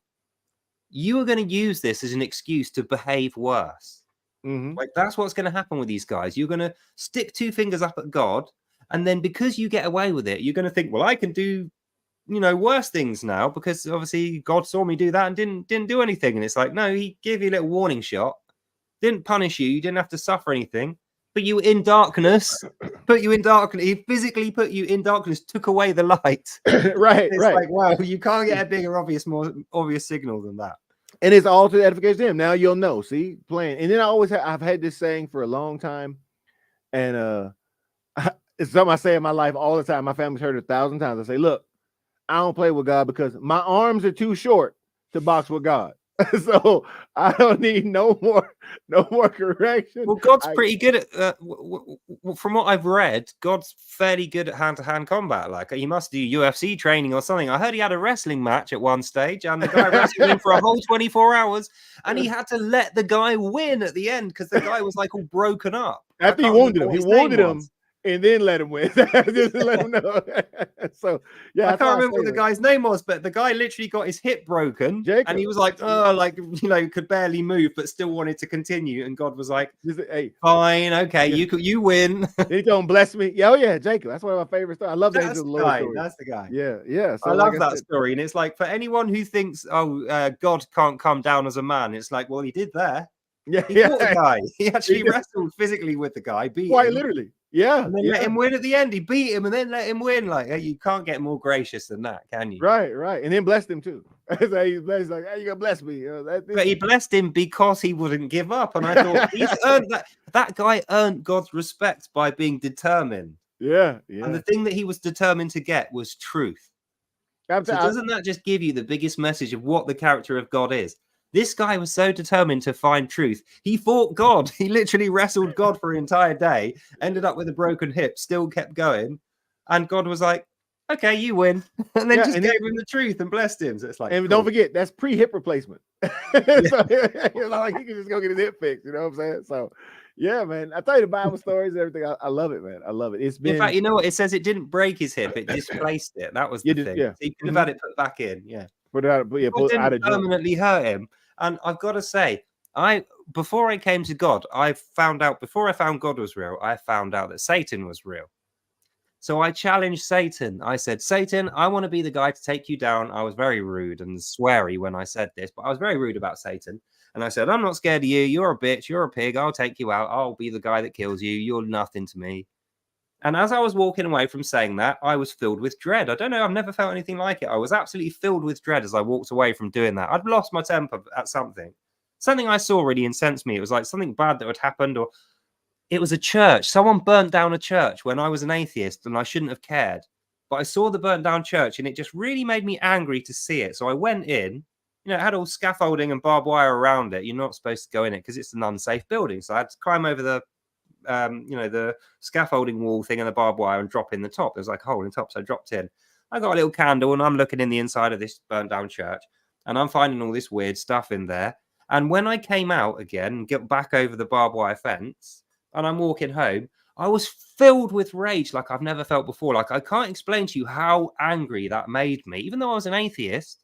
you are going to use this as an excuse to behave worse. Like, that's what's going to happen with these guys. You're going to stick two fingers up at God. And then because you get away with it, you're going to think, well, I can do, worse things now because obviously God saw me do that and didn't do anything. And it's like, no, he gave you a little warning shot. didn't punish you, you didn't have to suffer anything, but you were in darkness, put you in darkness, he physically put you in darkness, took away the light. Right, It's right. like, wow, you can't get a bigger, more obvious signal than that. And it's all to the edification of him. Now you'll know. See, playing. And then I've had this saying for a long time, and it's something I say in my life all the time. My family's heard it 1,000 times. I say, look, I don't play with God because my arms are too short to box with God. So I don't need no more correction. Well, God's pretty good at, from what I've read, God's fairly good at hand-to-hand combat. Like, he must do UFC training or something. I heard he had a wrestling match at one stage, and the guy wrestled him for a whole 24 hours, and he had to let the guy win at the end because the guy was like all broken up. After he wounded him, and then let him win. Just let him know. So yeah, I can't remember what the guy's name was, but the guy literally got his hip broken, Jacob. And he was like, oh, like, you know, could barely move, but still wanted to continue. And God was like, hey, fine, okay, you win. He don't bless me. Yeah, oh yeah, Jacob. That's one of my favorite stories. I love that. That's the guy. That's the guy. Yeah. So I love that story, and it's like for anyone who thinks, God can't come down as a man, it's like, well, he did there. Yeah, he fought the guy. He actually wrestled physically with the guy, beat quite him. Literally. Yeah, and then let him win at the end. He beat him and then let him win. Like, hey, you can't get more gracious than that, can you? Right. And then blessed him too. So he's like, hey, you gonna bless me. But he blessed him because he wouldn't give up. And I thought he's earned that guy earned God's respect by being determined. Yeah. And the thing that he was determined to get was truth. So doesn't that just give you the biggest message of what the character of God is? This guy was so determined to find truth. He fought God. He literally wrestled God for an entire day, ended up with a broken hip, still kept going. And God was like, okay, you win. And then gave him the truth and blessed him. So it's like, and don't forget, that's pre-hip replacement. So, it's not like he can just go get his hip fixed. You know what I'm saying? So, yeah, man. I tell you the Bible stories and everything. I love it, man. I love it. It's been. In fact, you know what? It says it didn't break his hip. It displaced it. That was the thing. Yeah. So he could have had it put back in. Yeah. Put it out. Yeah. Put out of permanently hurt him. And I've got to say, before I came to God, before I found God was real, I found out that Satan was real. So I challenged Satan. I said, Satan, I want to be the guy to take you down. I was very rude and sweary when I said this, but I was very rude about Satan. And I said, I'm not scared of you. You're a bitch. You're a pig. I'll take you out. I'll be the guy that kills you. You're nothing to me. And as I was walking away from saying that, I was filled with dread. I don't know. I've never felt anything like it. I was absolutely filled with dread as I walked away from doing that. I'd lost my temper at something. Something I saw really incensed me. It was like something bad that had happened, or it was a church. Someone burnt down a church when I was an atheist and I shouldn't have cared. But I saw the burnt down church and it just really made me angry to see it. So I went in. You know, it had all scaffolding and barbed wire around it. You're not supposed to go in it because it's an unsafe building. So I had to climb over the the scaffolding wall thing and the barbed wire and drop in the top. There's like a hole in the top, so I dropped in. I got a little candle and I'm looking in the inside of this burnt down church and I'm finding all this weird stuff in there. And when I came out again, get back over the barbed wire fence and I'm walking home, I was filled with rage like I've never felt before. Like, I can't explain to you how angry that made me, even though I was an atheist.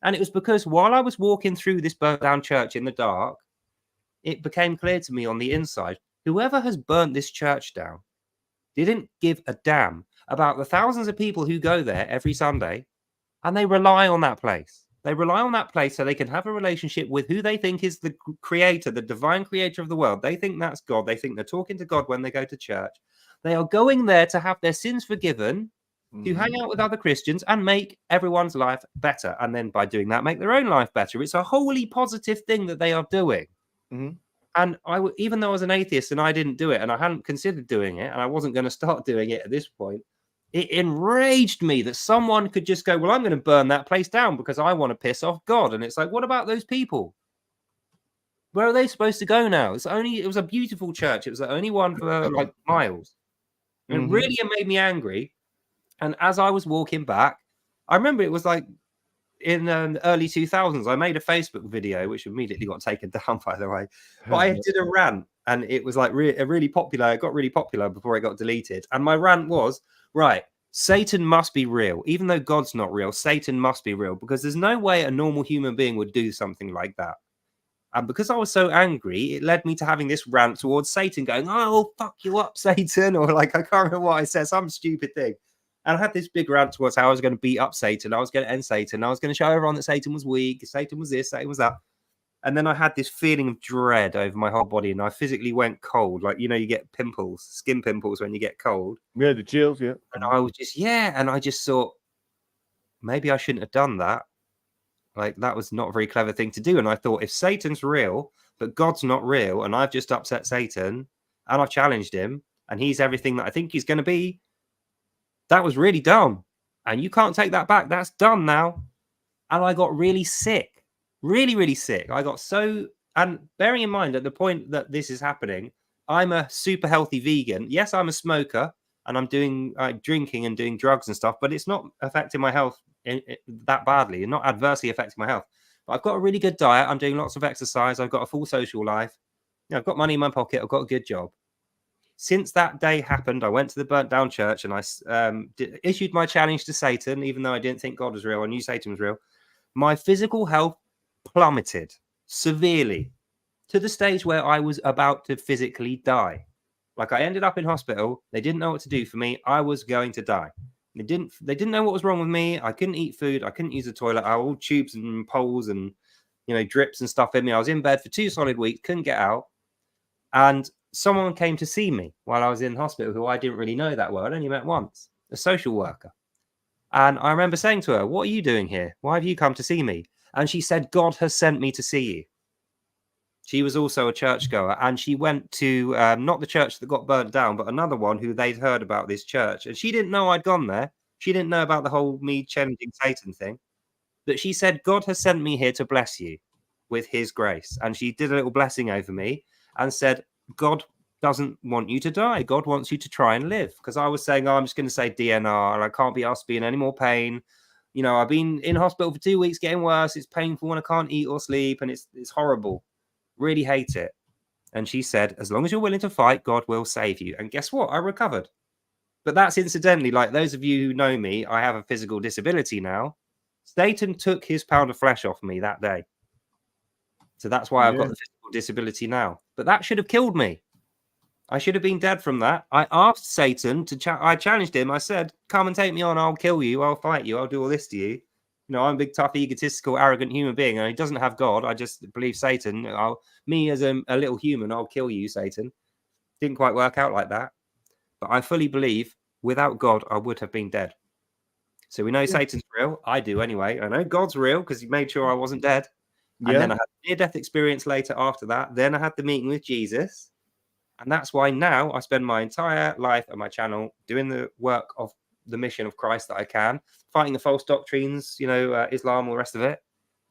And it was because while I was walking through this burnt down church in the dark, it became clear to me on the inside, whoever has burnt this church down didn't give a damn about the thousands of people who go there every Sunday, and they rely on that place. They rely on that place so they can have a relationship with who they think is the creator, the divine creator of the world. They think that's God. They think they're talking to God when they go to church. They are going there to have their sins forgiven, to hang out with other Christians and make everyone's life better. And then by doing that, make their own life better. It's a wholly positive thing that they are doing. And even though I was an atheist and I didn't do it and I hadn't considered doing it and I wasn't going to start doing it at this point, it enraged me that someone could just go, well, I'm going to burn that place down because I want to piss off God. And it's like, what about those people? Where are they supposed to go now? It was a beautiful church. It was the only one for like miles. And really it made me angry. And as I was walking back, I remember it was like in the early 2000s, I made a Facebook video, which immediately got taken down, by the way. But I did a rant and it was like really popular. It got really popular before it got deleted. And my rant was, right, Satan must be real. Even though God's not real, Satan must be real because there's no way a normal human being would do something like that. And because I was so angry, it led me to having this rant towards Satan going, oh, I'll fuck you up, Satan. Or like, I can't remember what I said, some stupid thing. And I had this big rant towards how I was going to beat up Satan. I was going to end Satan. I was going to show everyone that Satan was weak. Satan was this, Satan was that. And then I had this feeling of dread over my whole body, and I physically went cold. Like, you know, you get pimples, skin pimples when you get cold. Yeah, the chills, yeah. And I was just, and I just thought, maybe I shouldn't have done that. Like, that was not a very clever thing to do. And I thought, if Satan's real, but God's not real, and I've just upset Satan, and I've challenged him, and he's everything that I think he's going to be, that was really dumb. And you can't take that back. That's done now. And I got really sick. Really, really sick. I got so, and bearing in mind at the point that this is happening, I'm a super healthy vegan. Yes, I'm a smoker, and I'm doing drinking and doing drugs and stuff, but it's not affecting my health that badly and not adversely affecting my health. But I've got a really good diet. I'm doing lots of exercise. I've got a full social life. You know, I've got money in my pocket. I've got a good job. Since that day happened, I went to the burnt down church and I issued my challenge to Satan, even though I didn't think God was real. I knew Satan was real. My physical health plummeted severely to the stage where I was about to physically die. Like, I ended up in hospital. They didn't know what to do for me. I was going to die. They didn't know what was wrong with me. I couldn't eat food. I couldn't use the toilet. I had all tubes and poles and, you know, drips and stuff in me. I was in bed for 2 solid weeks, couldn't get out. And someone came to see me while I was in hospital, who I didn't really know that well. I'd only met once, a social worker. And I remember saying to her, "What are you doing here? Why have you come to see me?" And she said, "God has sent me to see you." She was also a churchgoer, and she went to not the church that got burnt down, but another one who they'd heard about this church. And she didn't know I'd gone there. She didn't know about the whole me challenging Satan thing. But she said, "God has sent me here to bless you with his grace." And she did a little blessing over me and said, "God doesn't want you to die. God wants you to try and live." Because I was saying, "Oh, I'm just going to say DNR, and I can't be asked to be in any more pain. You know, I've been in hospital for 2 weeks, getting worse. It's painful when I can't eat or sleep, and it's horrible. Really hate it." And she said, "As long as you're willing to fight, God will save you." And guess what? I recovered. But that's incidentally, like those of you who know me, I have a physical disability now. Satan took his pound of flesh off me that day. So that's why I've got the physical disability now. But that should have killed me. I should have been dead from that. I asked Satan to, I challenged him. I said, "Come and take me on. I'll kill you. I'll fight you. I'll do all this to you." You know, I'm a big, tough, egotistical, arrogant human being, and he doesn't have God. I just believe Satan. Me as a little human, I'll kill you, Satan. Didn't quite work out like that. But I fully believe without God, I would have been dead. So we know Satan's real. I do anyway. I know God's real because he made sure I wasn't dead. And then I had a near-death experience later after that. Then I had the meeting with Jesus. And that's why now I spend my entire life on my channel doing the work of the mission of Christ that I can, fighting the false doctrines, you know, Islam, all the rest of it,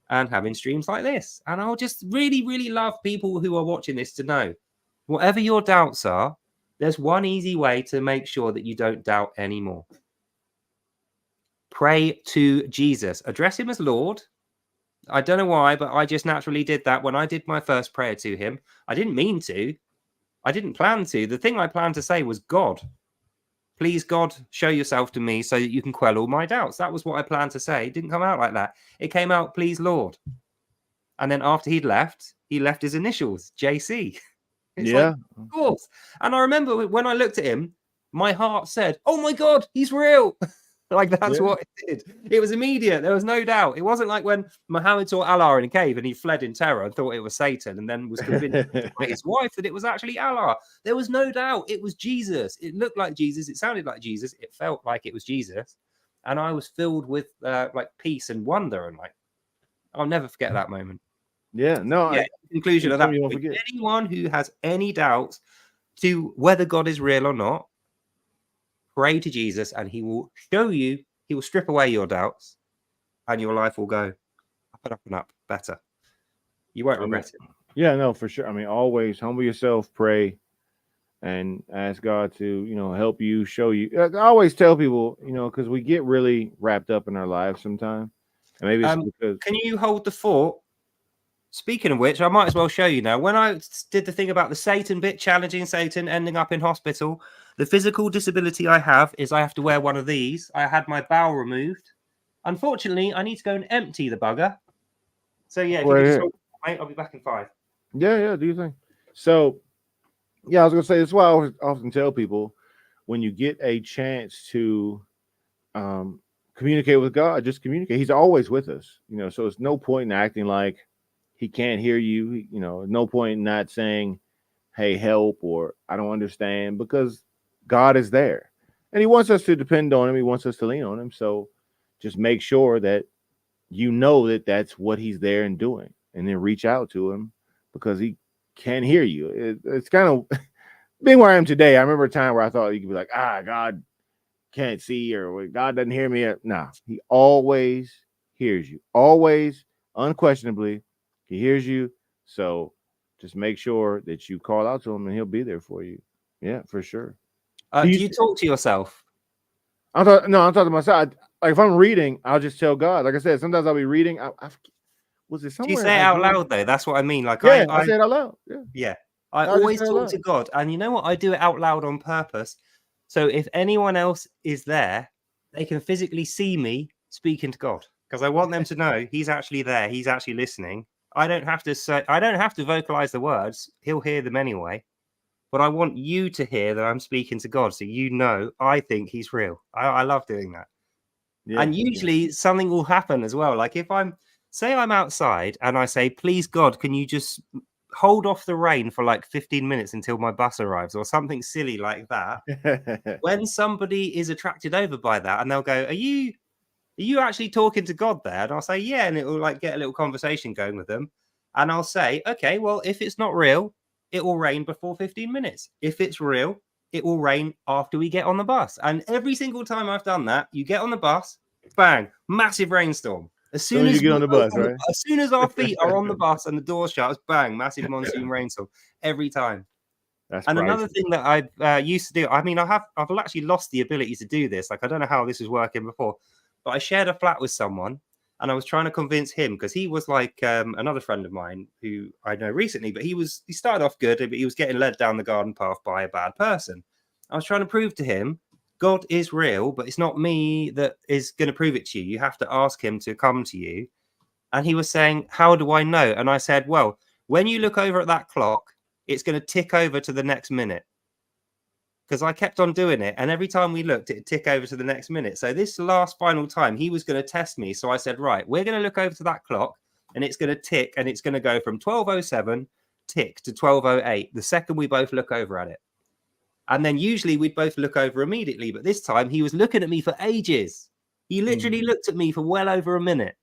and having streams like this. And I'll just really, really love people who are watching this to know, whatever your doubts are, there's one easy way to make sure that you don't doubt anymore. Pray to Jesus. Address him as Lord. I don't know why, but I just naturally did that when I did my first prayer to him. I didn't mean to. I didn't plan to. The thing I planned to say was, "God, please, God, show yourself to me so that you can quell all my doubts." That was what I planned to say. It didn't come out like that. It came out, "Please, Lord." And then after he left his initials, JC. It's like, of course. And I remember when I looked at him, my heart said, "Oh my God, he's real." Like, that's what it did. It was immediate. There was no doubt. It wasn't like when Muhammad saw Allah in a cave and he fled in terror and thought it was Satan, and then was convinced by his wife that it was actually Allah. There was no doubt. It was Jesus. It looked like Jesus. It sounded like Jesus. It felt like it was Jesus. And I was filled with like peace and wonder, and like, I'll never forget that moment. Conclusion of that point, anyone who has any doubts to whether God is real or not, pray to Jesus and he will show you, he will strip away your doubts, and your life will go up and up and up better. You won't regret it. Yeah, no, for sure. I mean, always humble yourself, pray, and ask God to, you know, help you, show you. I always tell people, you know, because we get really wrapped up in our lives sometimes. And maybe it's because... Can you hold the fort? Speaking of which, I might as well show you now. When I did the thing about the Satan bit, challenging Satan, ending up in hospital, the physical disability I have is I have to wear one of these. I had my bowel removed. Unfortunately, I need to go and empty the bugger. So, yeah, if you can just hold, mate, I'll be back in 5. Yeah, do you think? So, yeah, I was going to say, that's why I often tell people, when you get a chance to communicate with God, just communicate. He's always with us, you know, so it's no point in acting like he can't hear you. You know, no point in not saying, hey, help, or I don't understand, because God is there. And he wants us to depend on him. He wants us to lean on him. So just make sure that you know that that's what he's there and doing, and then reach out to him because he can hear you. It's kind of being where I am today. I remember a time where I thought you could be like, God can't see, or God doesn't hear me. Nah, he always hears you. Always, unquestionably, he hears you. So just make sure that you call out to him and he'll be there for you. Yeah, for sure. Do you talk to yourself? I'm talking to myself. Like if I'm reading, I'll just tell God. Like I said, sometimes I'll be reading. Was it somewhere? Do you say it out loud though? That's what I mean. Like I say it out loud. Yeah. I always talk to God, and you know what? I do it out loud on purpose. So if anyone else is there, they can physically see me speaking to God, because I want them to know he's actually there. He's actually listening. I don't have to vocalize the words. He'll hear them anyway. But I want you to hear that I'm speaking to God, so you know I think he's real. I love doing that. Yeah, and usually something will happen as well. Like if I'm outside and I say, please God, can you just hold off the rain for like 15 minutes until my bus arrives, or something silly like that. When somebody is attracted over by that, and they'll go, are you actually talking to God there? And I'll say, yeah. And it will like get a little conversation going with them. And I'll say, okay, well, if it's not real, it will rain before 15 minutes. If it's real, it will rain after we get on the bus. And every single time I've done that, you get on the bus, bang, massive rainstorm. As soon as you get on the bus, right? As soon as our feet are on the bus and the door shuts, bang, massive monsoon rainstorm every time. That's and another thing that I used to do, I mean, I've actually lost the ability to do this. Like, I don't know how this was working before, but I shared a flat with someone, and I was trying to convince him, because he was like another friend of mine who I know recently, but he started off good, but he was getting led down the garden path by a bad person. I was trying to prove to him, God is real, but it's not me that is going to prove it to you. You have to ask him to come to you. And he was saying, how do I know? And I said, well, when you look over at that clock, it's going to tick over to the next minute. Because I kept on doing it. And every time we looked, it'd tick over to the next minute. So this last final time, he was going to test me. So I said, right, we're going to look over to that clock, and it's going to tick, and it's going to go from 12:07 tick to 12:08 the second we both look over at it. And then usually we'd both look over immediately. But this time he was looking at me for ages. He literally looked at me for well over a minute.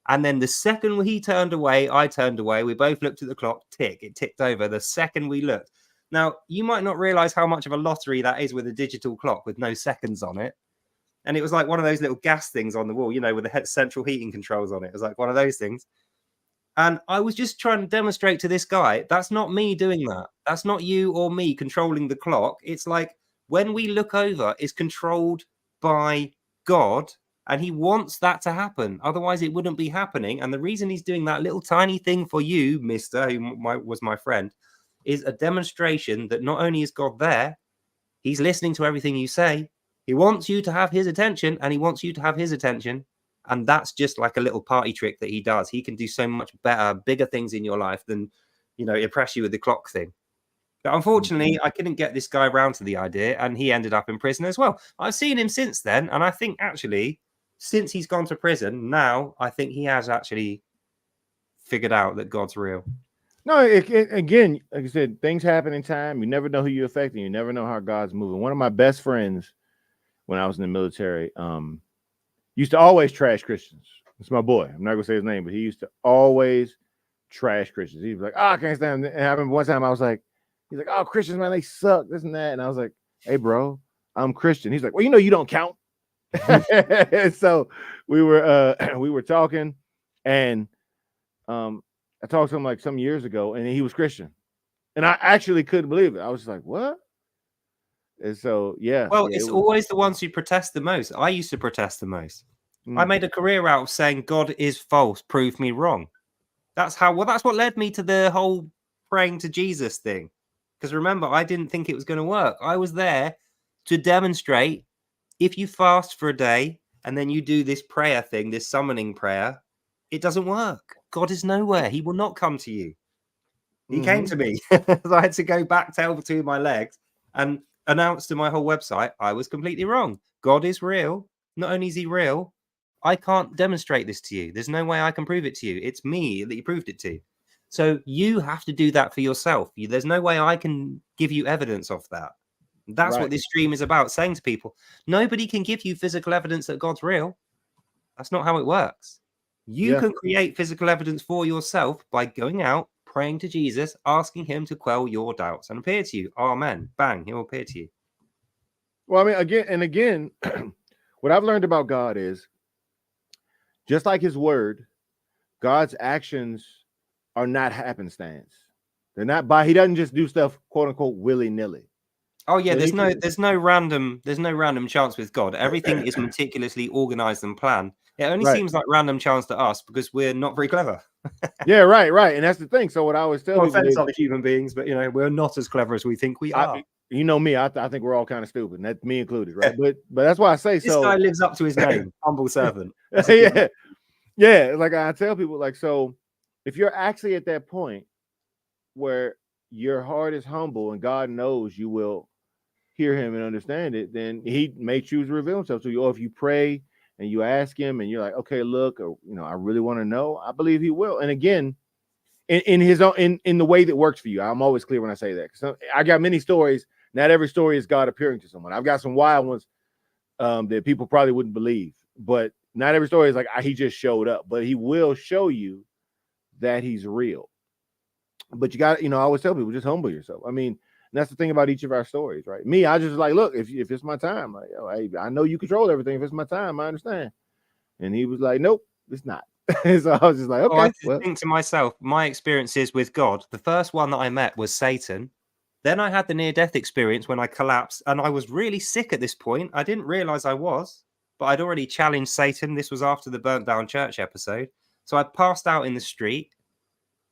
And then the second he turned away, I turned away. We both looked at the clock, tick. It ticked over the second we looked. Now, you might not realize how much of a lottery that is with a digital clock with no seconds on it. And it was like one of those little gas things on the wall, you know, with the central heating controls on it. It was like one of those things. And I was just trying to demonstrate to this guy, that's not me doing that. That's not you or me controlling the clock. It's like when we look over, it's controlled by God, and he wants that to happen. Otherwise, it wouldn't be happening. And the reason he's doing that little tiny thing for you, mister, who was my friend, is a demonstration that not only is God there, he's listening to everything you say. He wants you to have his attention, and he wants you to have his attention. And that's just like a little party trick that he does. He can do so much better, bigger things in your life than, you know, impress you with the clock thing. But unfortunately, I couldn't get this guy around to the idea, and he ended up in prison as well. I've seen him since then, and I think actually, since he's gone to prison, now I think he has actually figured out that God's real. No, again, like I said, things happen in time. You never know who you're affecting. You never know how God's moving. One of my best friends when I was in the military used to always trash Christians. It's my boy. I'm not going to say his name, but he used to always trash Christians. He was like, oh, I can't stand them. And I remember one time I was like, he's like, oh, Christians, man, they suck, this and that. And I was like, hey, bro, I'm Christian. He's like, well, you know, you don't count. So we were talking, and I talked to him like some years ago, and he was Christian, and I actually couldn't believe it. I was like, what? And so, yeah. Well, it's always the ones who protest the most. I used to protest the most. I made a career out of saying God is false, prove me wrong. That's what led me to the whole praying to Jesus thing. Because remember, I didn't think it was going to work. I was there to demonstrate, if you fast for a day and then you do this prayer thing, this summoning prayer, it doesn't work. God is nowhere. He will not come to you. He came to me. So I had to go back, tail between my legs, and announce to my whole website I was completely wrong. God is real. Not only is he real, I can't demonstrate this to you. There's no way I can prove it to you. It's me that you proved it to. So you have to do that for yourself. There's no way I can give you evidence of that. That's what this stream is about, saying to people, nobody can give you physical evidence that God's real. That's not how it works. You can create physical evidence for yourself by going out, praying to Jesus, asking him to quell your doubts and appear to you. Amen. Bang, he'll appear to you. Well, I mean, again, what I've learned about God is, just like his word, God's actions are not happenstance. They're not he doesn't just do stuff, quote unquote, willy-nilly. Oh yeah, there's no random chance with God. Everything is meticulously organized and planned. It only seems like random chance to us because we're not very clever. Yeah, right. And that's the thing. So what I always tell no people offense other human beings, but we're not as clever as we think we are. You know me, I think we're all kind of stupid, and that's me included, right? But that's why I say this guy lives up to his name, humble servant. Yeah. Like I tell people, like, so if you're actually at that point where your heart is humble and God knows you will hear him and understand it, then he may choose to reveal himself to you. Or if you pray and you ask him and you're like, okay, look, or, I really want to know, I believe he will. And again, in his own, in the way that works for you. I'm always clear when I say that. So I got many stories. Not every story is God appearing to someone. I've got some wild ones that people probably wouldn't believe, but not every story is like he just showed up, but he will show you that he's real. But you got, I always tell people, just humble yourself. I mean, that's the thing about each of our stories, right? Me, I just like, look, if it's my time, like, hey, I know you control everything. If it's my time, I understand. And he was like, nope, it's not. So I was just like, okay. I think to myself, my experiences with God, the first one that I met was Satan. Then I had the near-death experience when I collapsed, and I was really sick at this point. I didn't realize I was, but I'd already challenged Satan. This was after the burnt down church episode. So I passed out in the street,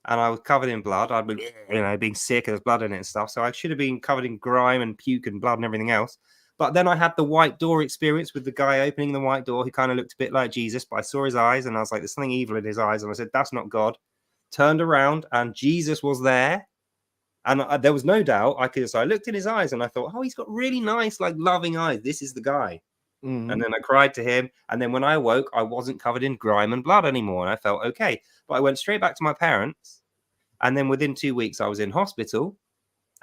and I was covered in blood. I'd been, being sick, there's blood in it and stuff. So I should have been covered in grime and puke and blood and everything else. But then I had the white door experience with the guy opening the white door. He kind of looked a bit like Jesus, but I saw his eyes, and I was like, there's something evil in his eyes. And I said, that's not God. Turned around, and Jesus was there. And there was no doubt. So I looked in his eyes, and I thought, oh, he's got really nice, like, loving eyes. This is the guy. Mm-hmm. And then I cried to him. And then when I awoke, I wasn't covered in grime and blood anymore. And I felt okay. But I went straight back to my parents. And then within 2 weeks, I was in hospital.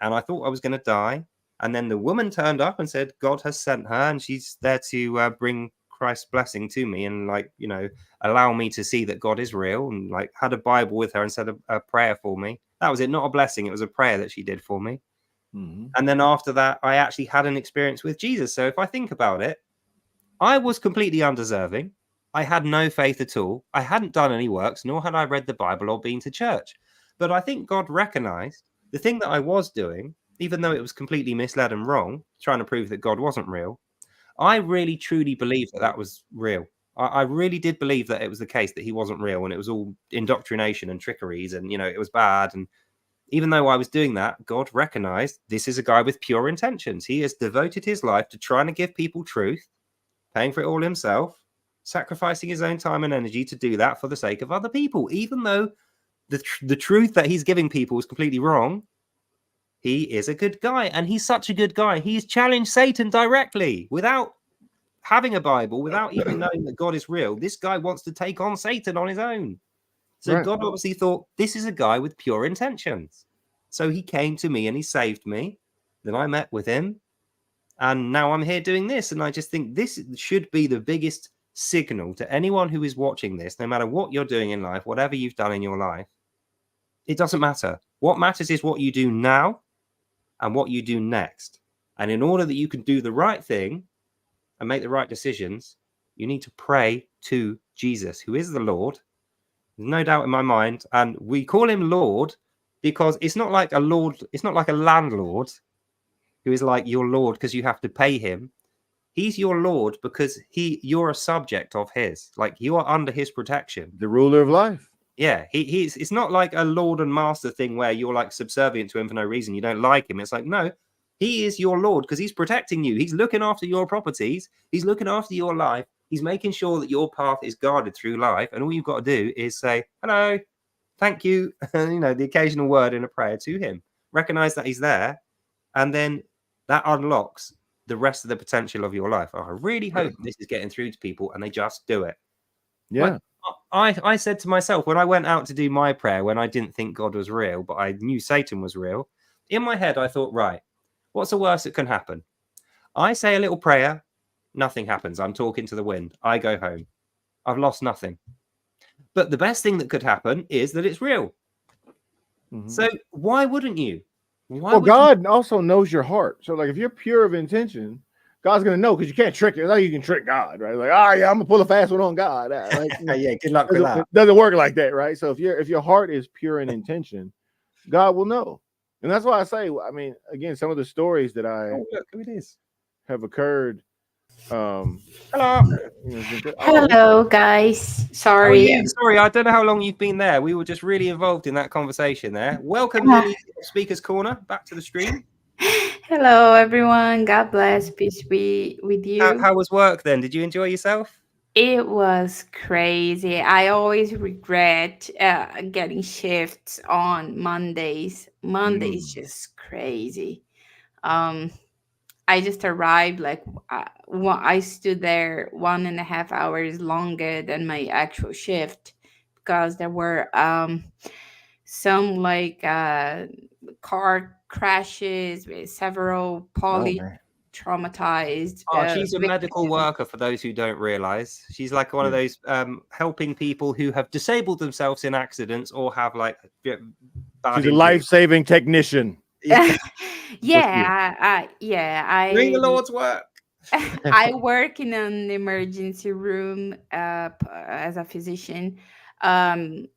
And I thought I was going to die. And then the woman turned up and said, God has sent her. And she's there to bring Christ's blessing to me. And, allow me to see that God is real. And, had a Bible with her and said a prayer for me. That was it. Not a blessing. It was a prayer that she did for me. Mm-hmm. And then after that, I actually had an experience with Jesus. So if I think about it, I was completely undeserving. I had no faith at all. I hadn't done any works, nor had I read the Bible or been to church. But I think God recognized the thing that I was doing, even though it was completely misled and wrong, trying to prove that God wasn't real. I really, truly believed that was real. I really did believe that it was the case that he wasn't real, and it was all indoctrination and trickeries, and, it was bad. And even though I was doing that, God recognized this is a guy with pure intentions. He has devoted his life to trying to give people truth, paying for it all himself, sacrificing his own time and energy to do that for the sake of other people. Even though the truth that he's giving people is completely wrong, he is a good guy. And he's such a good guy. He's challenged Satan directly without having a Bible, without even knowing that God is real. This guy wants to take on Satan on his own. So right. God obviously thought, this is a guy with pure intentions. So he came to me and he saved me. Then I met with him. And now I'm here doing this. And I just think this should be the biggest signal to anyone who is watching this, no matter what you're doing in life, whatever you've done in your life. It doesn't matter. What matters is what you do now and what you do next. And in order that you can do the right thing and make the right decisions, you need to pray to Jesus, who is the Lord. There's no doubt in my mind. And we call him Lord because it's not like a Lord. It's not like a landlord who is like your Lord because you have to pay him. He's your Lord because you're a subject of his. Like, you are under his protection. The ruler of life. Yeah, it's not like a Lord and master thing where you're like subservient to him for no reason. You don't like him. It's like, no, he is your Lord because he's protecting you. He's looking after your properties. He's looking after your life. He's making sure that your path is guarded through life. And all you've got to do is say, hello, thank you. The occasional word in a prayer to him. Recognize that he's there. And then that unlocks the rest of the potential of your life. I really hope this is getting through to people and they just do it. Yeah. I said to myself when I went out to do my prayer, when I didn't think God was real, but I knew Satan was real, in my head, I thought, right, what's the worst that can happen? I say a little prayer, nothing happens. I'm talking to the wind. I go home. I've lost nothing. But the best thing that could happen is that it's real. Mhm. So why wouldn't you? Why Well, would God also knows your heart. So, like, if you're pure of intention, God's gonna know because you can't trick it. It's like you can trick God, right? Like, yeah, I'm gonna pull a fast one on God. Like, yeah, good luck with that. It doesn't work like that, right? So, if your heart is pure in intention, God will know. And that's why I say, I mean, again, some of the stories that look who it is. have occurred. Hello. Hello, guys. Sorry. Sorry, I don't know how long you've been there. We were just really involved in that conversation there. Welcome, Lily, Speaker's Corner, back to the stream. Hello, everyone. God bless. Peace be with you. How was work then? Did you enjoy yourself? It was crazy. I always regret getting shifts on Mondays. Mondays just crazy. I just arrived like I stood there 1.5 hours longer than my actual shift because there were some like car crashes with several traumatized. She's a medical worker, for those who don't realize. She's like one of those helping people who have disabled themselves in accidents or have like she's a life-saving technician. I doing the Lord's work. I work in an emergency room as a physician, it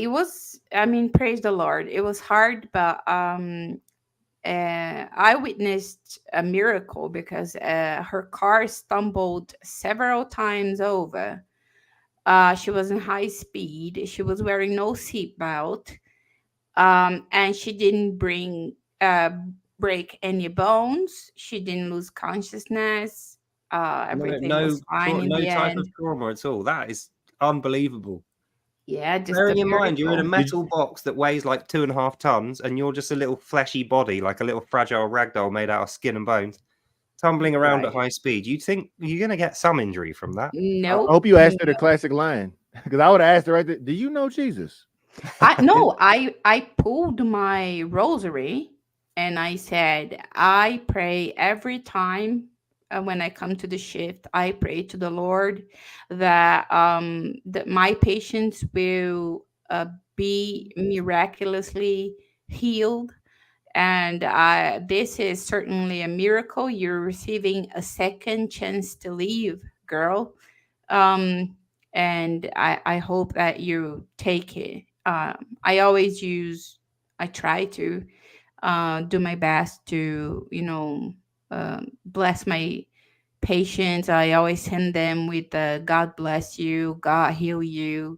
was, I mean, praise the Lord, it was hard, but I witnessed a miracle because her car stumbled several times over. She was in high speed, she was wearing no seatbelt, and she didn't break any bones. She didn't lose consciousness. Everything was fine in the type end. of trauma at all. That is unbelievable. Yeah, just bearing in mind you're in a metal box that weighs like 2.5 tons, and you're just a little fleshy body, like a little fragile ragdoll made out of skin and bones, tumbling around at high speed. You'd think you're going to get some injury from that. No, I hope you asked her the classic line, because I would have asked her right there, do you know Jesus? I pulled my rosary and I said, I pray every time when I come to the shift. I pray to the Lord that that my patients will be miraculously healed, and this is certainly a miracle. You're receiving a second chance to live, girl, and I hope that you take it. I try to do my best to, bless my patients. I always send them with God bless you, God heal you,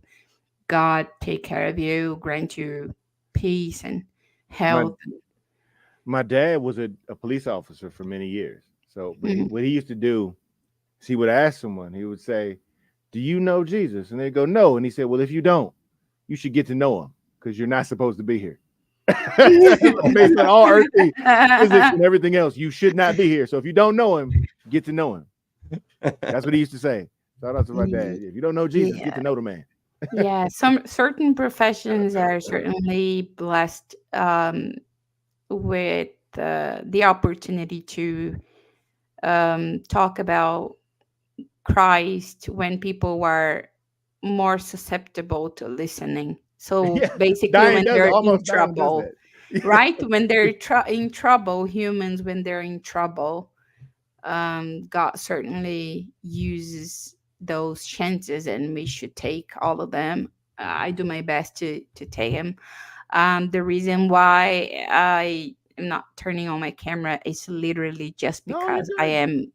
God take care of you, grant you peace and health. My dad was a police officer for many years. So what he used to do is he would ask someone, he would say, do you know Jesus? And they'd go, no. And he said, well, if you don't, you should get to know him because you're not supposed to be here. Based on all earthly physics and everything else, you should not be here. So if you don't know him, get to know him. That's what he used to say. Shout out to my dad. If you don't know Jesus, get to know the man. Yeah, some certain professions are certainly blessed with the opportunity to talk about Christ when people were more susceptible to listening. So basically, when they're in trouble, right? When they're in trouble, humans, when they're in trouble, God certainly uses those chances, and we should take all of them. I do my best to take them. The reason why I am not turning on my camera is literally just because I am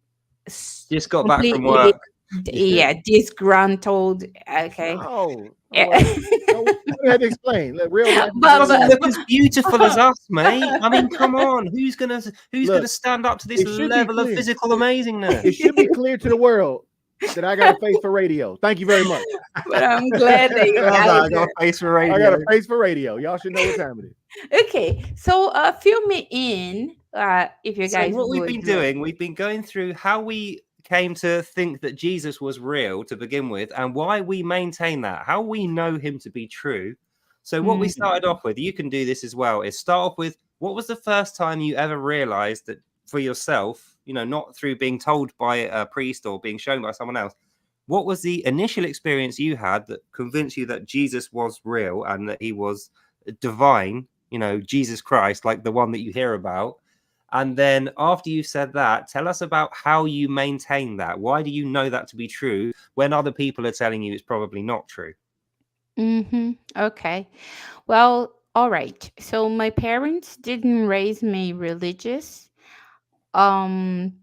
just got back from work. Disgruntled. Okay. Oh, we had to explain. Real life doesn't look as beautiful as us, mate. I mean, come on. Who's gonna stand up to this level of physical amazingness? It should be clear to the world that I got a face for radio. Thank you very much. But I'm glad that you I got a face for radio. I got a face for radio. Y'all should know what time it is. Okay, so fill me in if you guys. So what we've been doing, we've been going through how we came to think that Jesus was real to begin with, and why we maintain that, how we know him to be true. So what we Mm. started off with, you can do this as well, is start off with, what was the first time you ever realized that for yourself, not through being told by a priest or being shown by someone else, what was the initial experience you had that convinced you that Jesus was real and that he was divine, Jesus Christ, like the one that you hear about? And then after you said that, tell us about how you maintain that. Why do you know that to be true when other people are telling you it's probably not true? Okay. Well, all right. So my parents didn't raise me religious. Um,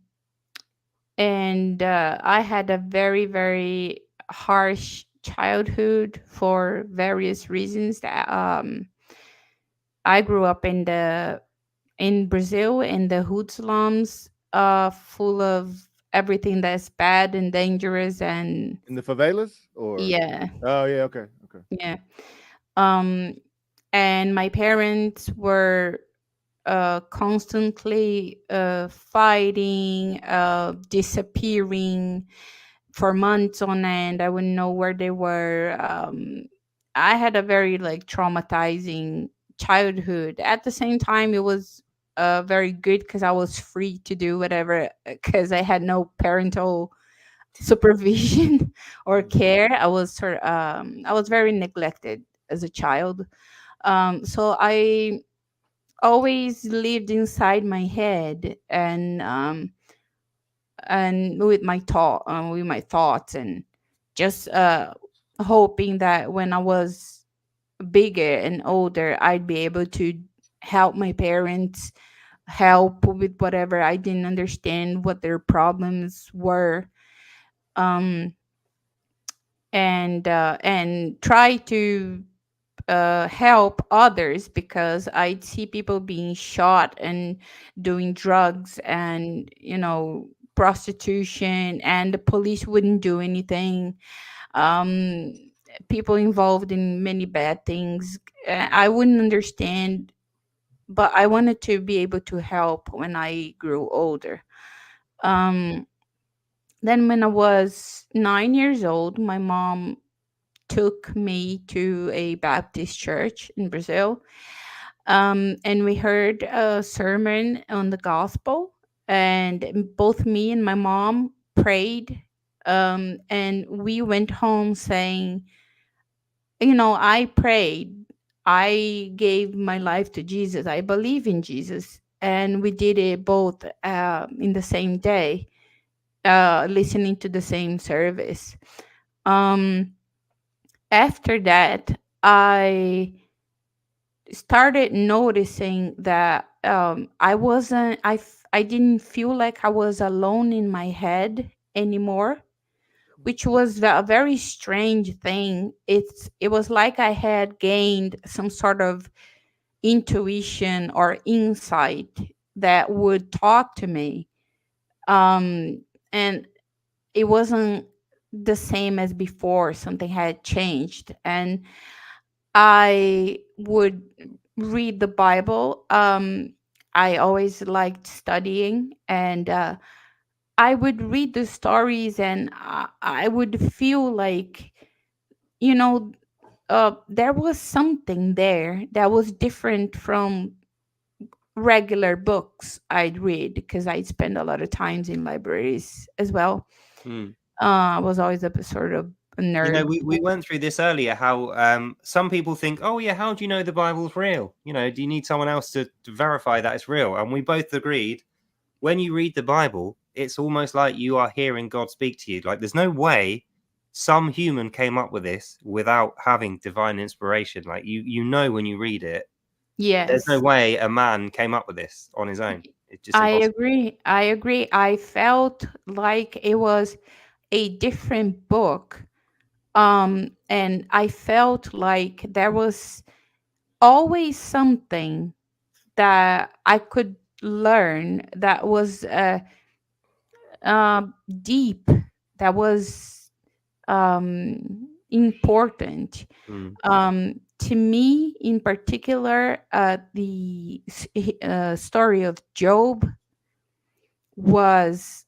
and I had a very, very harsh childhood for various reasons. That I grew up in Brazil in the hood slums, full of everything that's bad and dangerous, and In the favelas, or yeah, oh yeah, okay, okay. yeah. Um, and my parents were constantly fighting, disappearing for months on end. I wouldn't know where they were. I had a very like traumatizing childhood. At the same time, it was very good because I was free to do whatever because I had no parental supervision or Mhm. care. I was very neglected as a child. So I always lived inside my head and with my thoughts, and just hoping that when I was bigger and older I'd be able to help my parents, help with whatever I didn't understand what their problems were, um and try to help others, because I'd see people being shot and doing drugs and, prostitution, and the police wouldn't do anything. Um, People involved in many bad things. I wouldn't understand, but I wanted to be able to help when I grew older. Um, then, when I was 9 years old, my mom took me to a Baptist church in Brazil. And we heard a sermon on the gospel, and both me and my mom prayed. And we went home saying, I prayed, I gave my life to Jesus, I believe in Jesus. And we did it both in the same day, listening to the same service. Um, After that, I started noticing that I didn't feel like I was alone in my head anymore, which was a very strange thing. It was like I had gained some sort of intuition or insight that would talk to me. And it wasn't the same as before. Something had changed, and I would read the Bible. I always liked studying, and I would read the stories, and I would feel like, you know, there was something there that was different from regular books I'd read, because I'd spend a lot of times in libraries as well. Mm. I was always a sort of a nerd. We went through this earlier, how some people think, oh yeah, how do you know the Bible's real? Do you need someone else to verify that it's real? And we both agreed, when you read the Bible, it's almost like you are hearing God speak to you. Like, there's no way some human came up with this without having divine inspiration. Like, when you read it, there's no Yes. way a man came up with this on his own. It's just I impossible. agree. I agree. I felt like it was a different book. And I felt like there was always something that I could learn that was uh, deep, that was important. Mm. To me, in particular, the story of Job was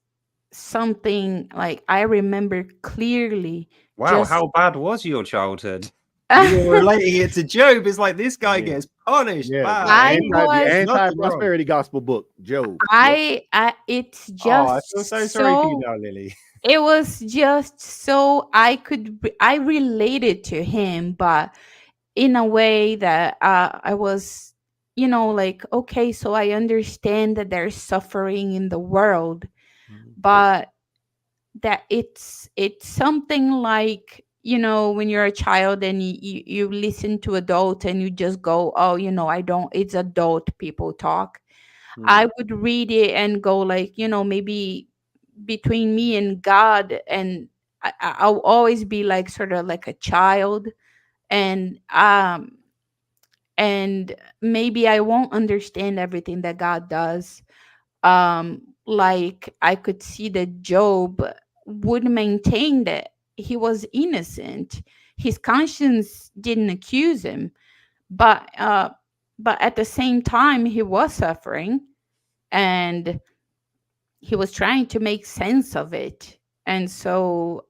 something like I remember clearly. Wow, Just how bad was your childhood? You were relating it to Job. It's like this guy Yeah. gets punished. Yeah, Bad. I the was anti-prosperity gospel book, Job. I it's Oh, I just feel so sorry for you so now, Lily. it was just so I related to him, but in a way that I was, like, okay, so I understand that there's suffering in the world, but that it's something like, when you're a child and you listen to adult and you just go, oh, I don't, it's adult people talk. I would read it and go like, maybe between me and God, and I'll always be like sort of like a child, and and maybe I won't understand everything that God does. Like I could see that Job would maintain that he was innocent. His conscience didn't accuse him, but at the same time he was suffering, and he was trying to make sense of it. And so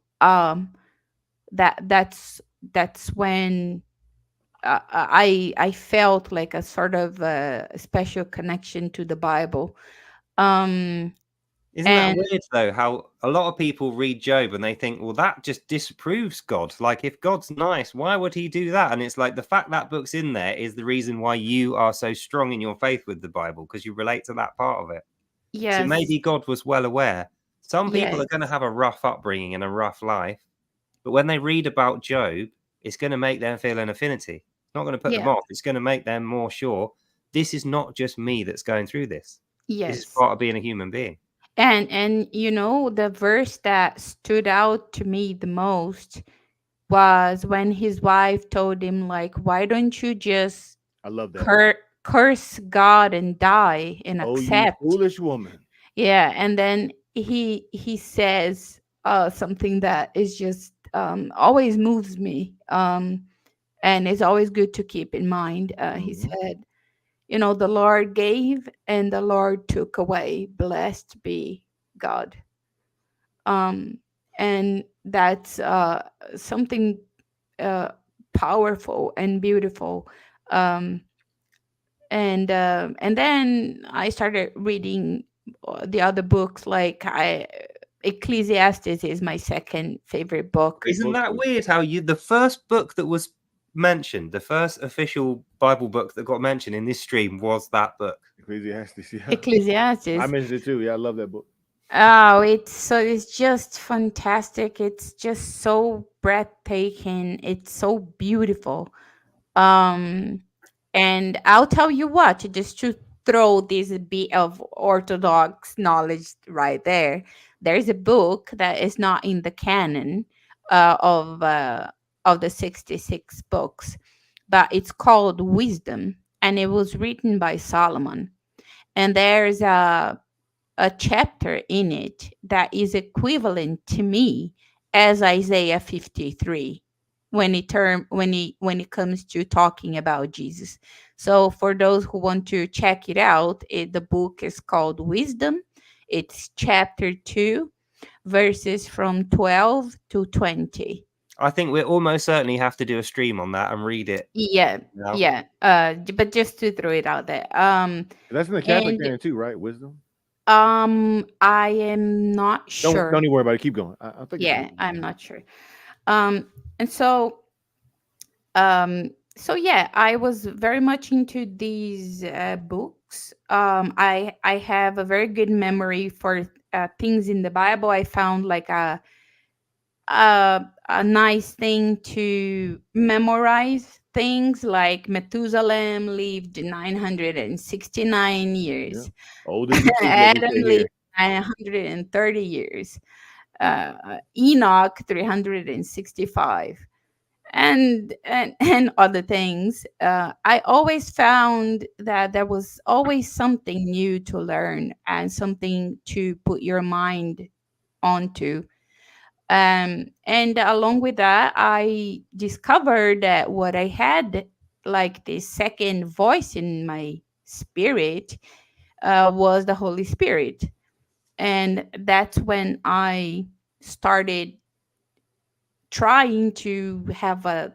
that's when I felt like a sort of a special connection to the Bible. Um, Isn't that and weird though? How a lot of people read Job and they think, well, that just disproves God. Like, if God's nice, why would he do that? And it's like the fact that book's in there is the reason why you are so strong in your faith with the Bible, because you relate to that part of it. So yes, maybe God was well aware. Some people yes, are going to have a rough upbringing and a rough life, but when they read about Job, it's going to make them feel an affinity. It's not going to put them yeah, off. It's going to make them more sure this is not just me that's going through this. This is yes. part of being a human being. And the verse that stood out to me the most was when his wife told him, like, why don't you just I love that. curse God and die and Oh, you accept? foolish woman. Yeah, and then he says something that is just always moves me, and it's always good to keep in mind. He Mhm. said, the Lord gave and the Lord took away. Blessed be God. Um, and that's something uh, powerful and beautiful. Um, and then I started reading the other books. Like Ecclesiastes is my second favorite book. Great Isn't book that too. weird how the first book that was mentioned, the first official Bible book that got mentioned in this stream was that book? Ecclesiastes. Yeah, I Ecclesiastes. mentioned it too. Yeah, I love that book. Oh, it's just fantastic. It's just so breathtaking. It's so beautiful. Um, and I'll tell you what, just to throw this bit of orthodox knowledge right there, there's a book that is not in the canon of the 66 books, but it's called Wisdom, and it was written by Solomon. And there's a chapter in it that is equivalent to me as Isaiah 53 when it comes to talking about Jesus. So for those who want to check it out, the book is called Wisdom. It's chapter 2, verses from 12 to 20. I think we almost certainly have to do a stream on that and read it. Yeah, Now. yeah. But just to throw it out there. That's in the Catholic And canon too, right? Wisdom. I am not sure. Don't even worry about it. Keep going. I think it's Yeah, wisdom. I'm not sure. And so yeah, I was very much into these books. I have a very good memory for things in the Bible. I found like a nice thing to memorize things, like Methuselah lived 969 Yeah. years. Oldest living, as we Adam say lived here. 930 years. Enoch 365, and other things. I always found that there was always something new to learn and something to put your mind onto. And along with that, I discovered that what I had, like this second voice in my spirit, was the Holy Spirit. And that's when I started trying to have a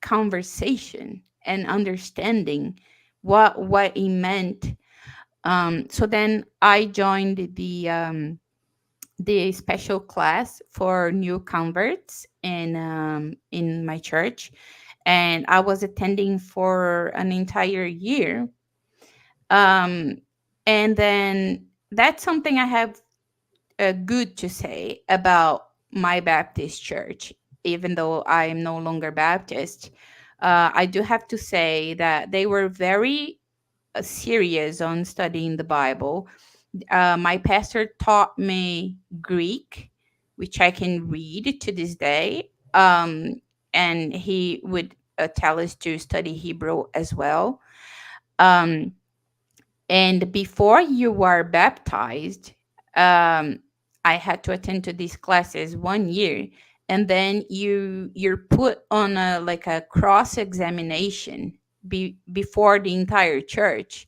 conversation and understanding what it meant. So then I joined the special class for new converts in my church, and I was attending for an entire year. Um, and then that's something I have good to say about my Baptist church, even though I am no longer Baptist. I do have to say that they were very serious on studying the Bible. My pastor taught me Greek, which I can read to this day. And he would tell us to study Hebrew as well. Um, and before you were baptized, um, I had to attend to these classes 1 year, and then you're put on a like a cross examination before the entire church,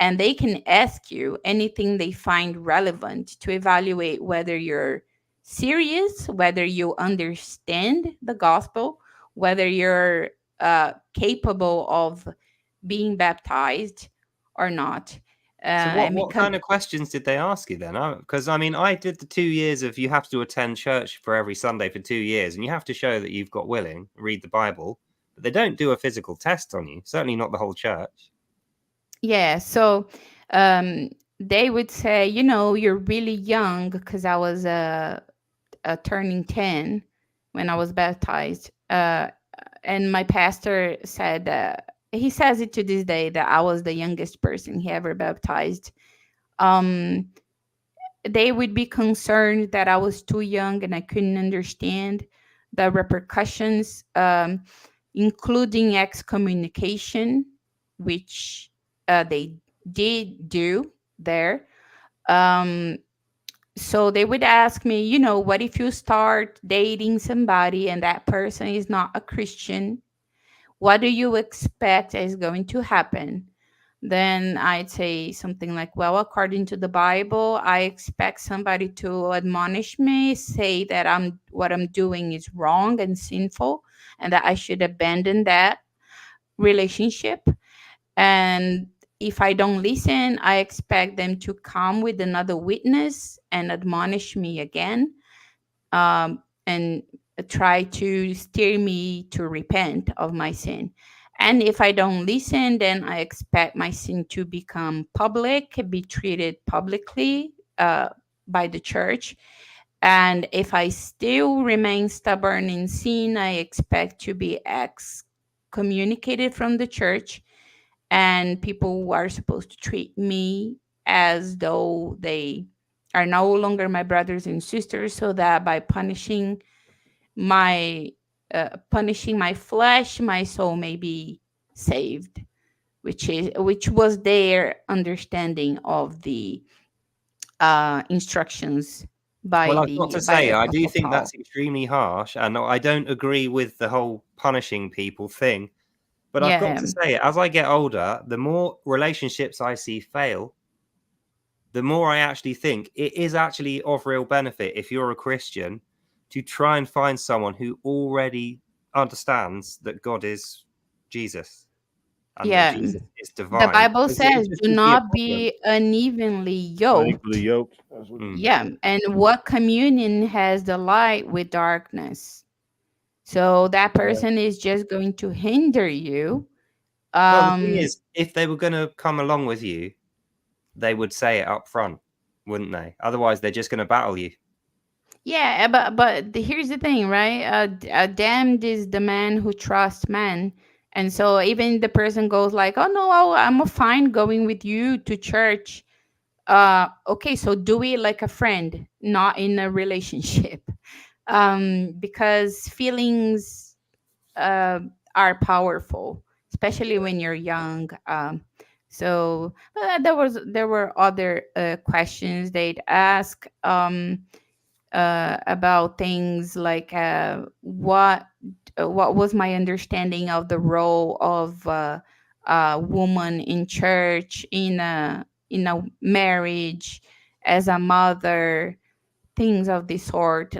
and they can ask you anything they find relevant to evaluate whether you're serious, whether you understand the gospel, whether you're capable of being baptized or not. So And what because kind of questions did they ask you then? Because I mean, I did the 2 years of you have to attend church for every Sunday for 2 years, and you have to show that you've got willing, read the Bible, but they don't do a physical test on you. Certainly not the whole church. yeah, so um, they would say, you're really young, because I was turning 10 when I was baptized. And my pastor said, he says it to this day, that I was the youngest person he ever baptized. Um, they would be concerned that I was too young and I couldn't understand the repercussions, including excommunication, which they did do there. Um, so they would ask me, what if you start dating somebody and that person is not a Christian? What do you expect is going to happen? Then I'd say something like, well, according to the Bible, I expect somebody to admonish me, say that what I'm doing is wrong and sinful, and that I should abandon that relationship. And if I don't listen, I expect them to come with another witness and admonish me again, and try to steer me to repent of my sin. And if I don't listen, then I expect my sin to become public, be treated publicly by the church. And if I still remain stubborn in sin, I expect to be excommunicated from the church, and people are supposed to treat me as though they are no longer my brothers and sisters, so that by my punishing my flesh, my soul may be saved, which was their understanding of the instructions Well, I've got to by the say, I do Apostle think Paul. that's extremely harsh, and I don't agree with the whole punishing people thing. But I've got Yeah, to say, as I get older, the more relationships I see fail, the more I actually think it is actually of real benefit if you're a Christian to try and find someone who already understands that God is Jesus and that yeah. Jesus is The divine. Bible Because it says, just "Do would be a not problem. be unevenly Unequally yoked." yoked. That's what Mm. Yeah, and what communion has the light with darkness? So that yeah. person is just going to hinder you. Well, the thing Um, is, if they were going to come along with you, they would say it up front, wouldn't they? Otherwise, they're just going to battle you. yeah, but here's the thing, right? Damned is the man who trusts man, and so even the person goes like, "Oh no, I'm fine going with you to church." Okay, so do it like a friend, not in a relationship, because feelings uh, are powerful, especially when you're young. So there were other questions they'd ask. About things like what was my understanding of the role of a woman in church, in a marriage, as a mother, things of this sort,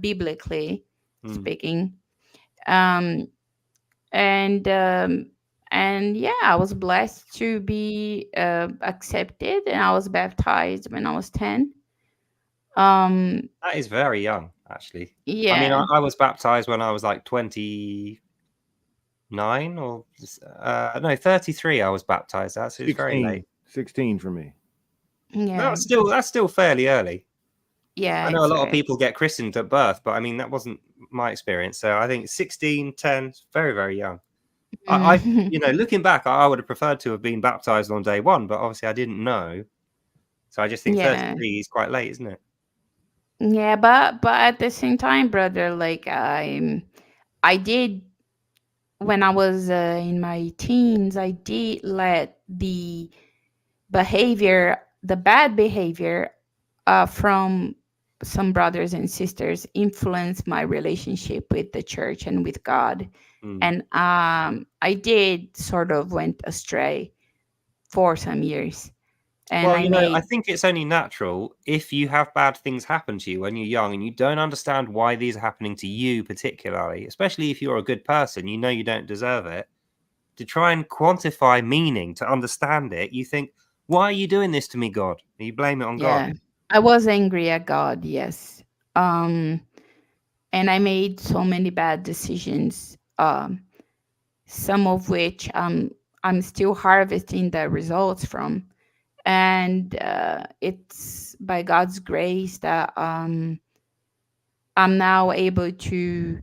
biblically speaking. Um, and yeah, I was blessed to be accepted, and I was baptized when I was 10. That is very young, actually. I mean, Yeah. I was baptized when I was like 29 or no, 33. I was baptized. It's very 16, late. 16 for me. Yeah. That's still fairly early. Yeah, I know a it's lot of right. people get christened at birth, but I mean that wasn't my experience. So I think 16, 10 is very, very young. I Mhm. looking back, I would have preferred to have been baptized on day one, but obviously I didn't know. So I just think Yeah. 33 is quite late, isn't it? Yeah, but at the same time, brother, like I did, when I was in my teens, I did let the bad behavior from some brothers and sisters influence my relationship with the church and with God. Mm. And I did sort of went astray for some years. And Well, I I made, think it's only natural if you have bad things happen to you when you're young and you don't understand why these are happening to you particularly, especially if you're a good person, you don't deserve it, to try and quantify meaning, to understand it, you think, why are you doing this to me, God? And you blame it on God. yeah, I was angry at God, yes. Um, and I made so many bad decisions, some of which I'm still harvesting the results from. And it's by God's grace that I'm now able to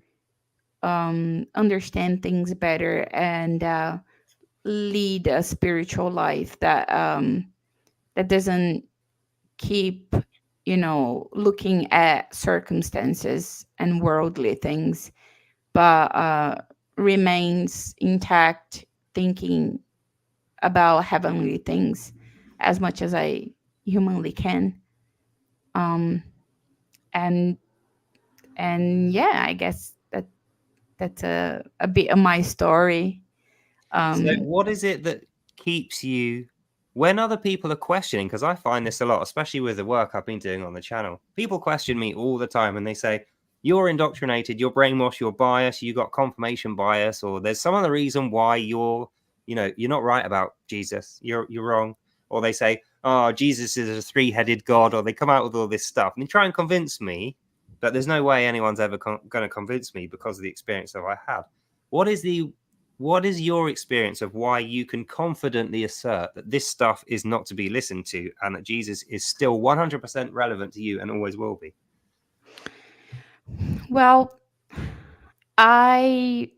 understand things better and lead a spiritual life that doesn't keep, looking at circumstances and worldly things, but remains intact, thinking about heavenly things as much as I humanly can. Um, and yeah, I guess that's a bit of my story. So, Um, what is it that keeps you when other people are questioning? Because I find this a lot, especially with the work I've been doing on the channel. People question me all the time and they say, you're indoctrinated, you're brainwashed, you're biased, you got confirmation bias, or there's some other reason why you're not right about Jesus. You're wrong. Or they say, oh, Jesus is a three-headed God, or they come out with all this stuff and they try and convince me, but there's no way anyone's ever going to convince me because of the experience that I had. What is your experience of why you can confidently assert that this stuff is not to be listened to and that Jesus is still 100% relevant to you and always will be? well, I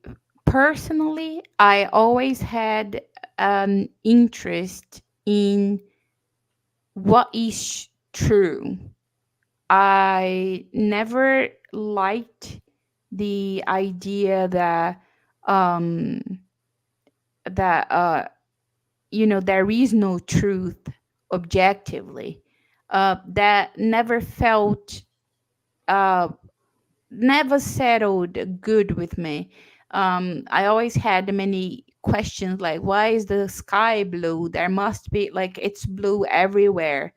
personally, I always had an interest in what is true. I never liked the idea that um that there is no truth objectively. That never felt uh never settled good with me. I always had many questions like, why is the sky blue? There must be, like, it's blue everywhere,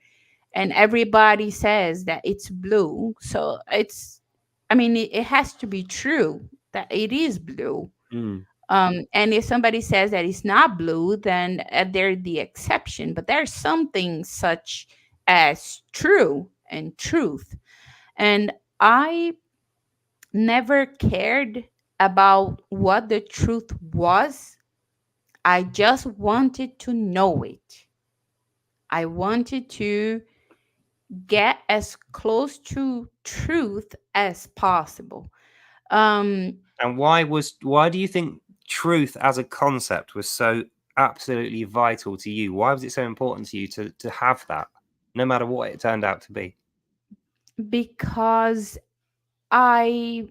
and everybody says that it's blue. So I mean, it has to be true that it is blue. Mm. And if somebody says that it's not blue, then they're the exception. But there's something such as true and truth. And I never cared about what the truth was. I just wanted to know it. I wanted to get as close to truth as possible. Um, And why do you think truth as a concept was so absolutely vital to you? Why was it so important to you to have that, no matter what it turned out to be? because I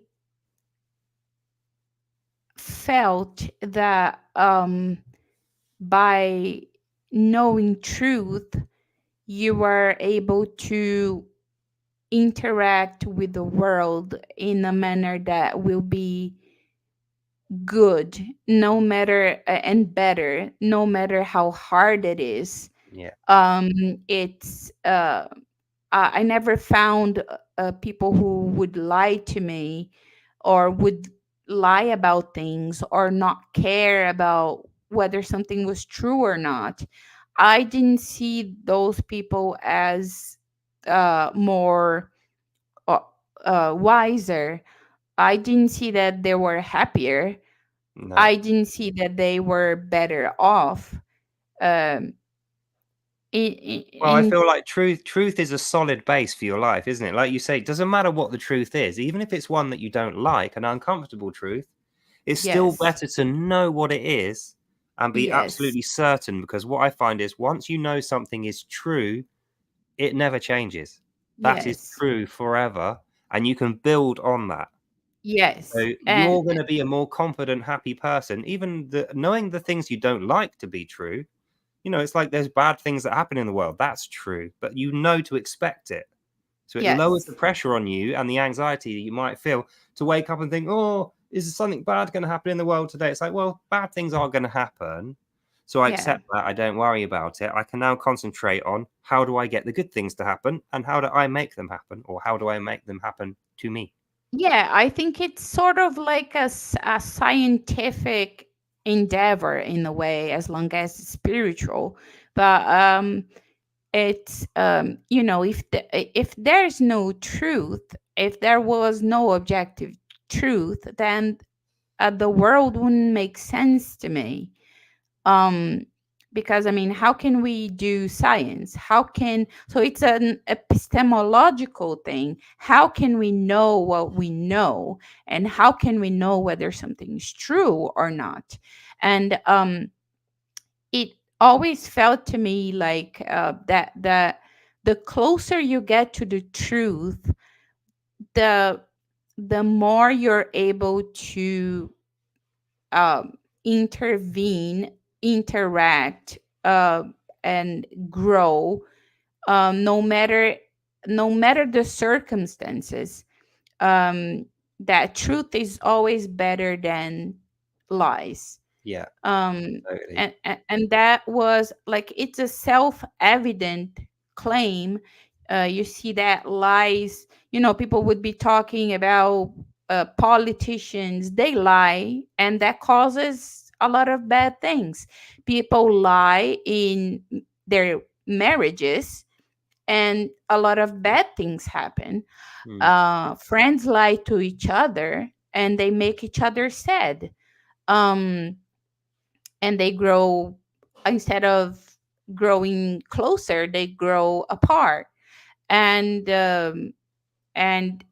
felt that by knowing truth, you were able to interact with the world in a manner that will be good, no matter and better, no matter how hard it is. Yeah. um it's I never found people who would lie to me or would lie about things or not care about whether something was true or not. I didn't see those people as more uh, wiser. I didn't see that they were happier. No. I didn't see that they were better off. Um, Well, I in feel like truth is a solid base for your life, isn't it? Like you say, it doesn't matter what the truth is, even if it's one that you don't like, an uncomfortable truth, it's still yes, better to know what it is and be yes, absolutely certain, because what I find is once you know something is true, it never changes. That is yes, true forever, and you can build on that. yes, So and you're going to be a more confident, happy person, even knowing the things you don't like to be true. It's like there's bad things that happen in the world. That's true, but you know to expect it. So it lowers the yes, pressure on you and the anxiety that you might feel to wake up and think, oh, is something bad going to happen in the world today? It's like, well, bad things are going to happen. So I yeah. accept that. I don't worry about it. I can now concentrate on how do I get the good things to happen and how do I make them happen, or how do I make them happen to me? Yeah, I think it's sort of like a scientific endeavor in a way, as long as it's spiritual. But it's if there's no truth, if there was no objective truth, then the world wouldn't make sense to me. um because I mean, how can we do science? How can So it's an epistemological thing. How can we know what we know, and how can we know whether something is true or not? And it always felt to me like that the closer you get to the truth, the the more you're able to intervene, interact, uh, and grow, no matter the circumstances. Um, that truth is always better than lies. Yeah, um totally. and that was like, it's a self-evident claim. You see that lies, people would be talking about politicians, they lie, and that causes a lot of bad things. People lie in their marriages, and a lot of bad things happen. Mm, Friends lie to each other, and they make each other sad. um and they grow, instead of growing closer, they grow apart. And um, and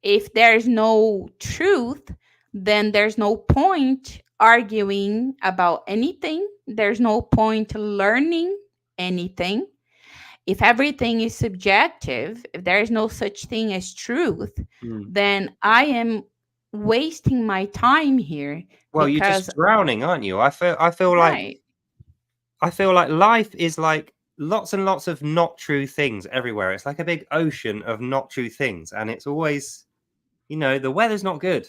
if there's no truth, then there's no point arguing about anything, there's no point learning anything. If everything is subjective, if there is no such thing as truth, mm. then I am wasting my time here. Well, you're Because just drowning, aren't you? right, I feel like life is like lots and lots of not true things everywhere. It's like a big ocean of not true things. And it's always, the weather's not good.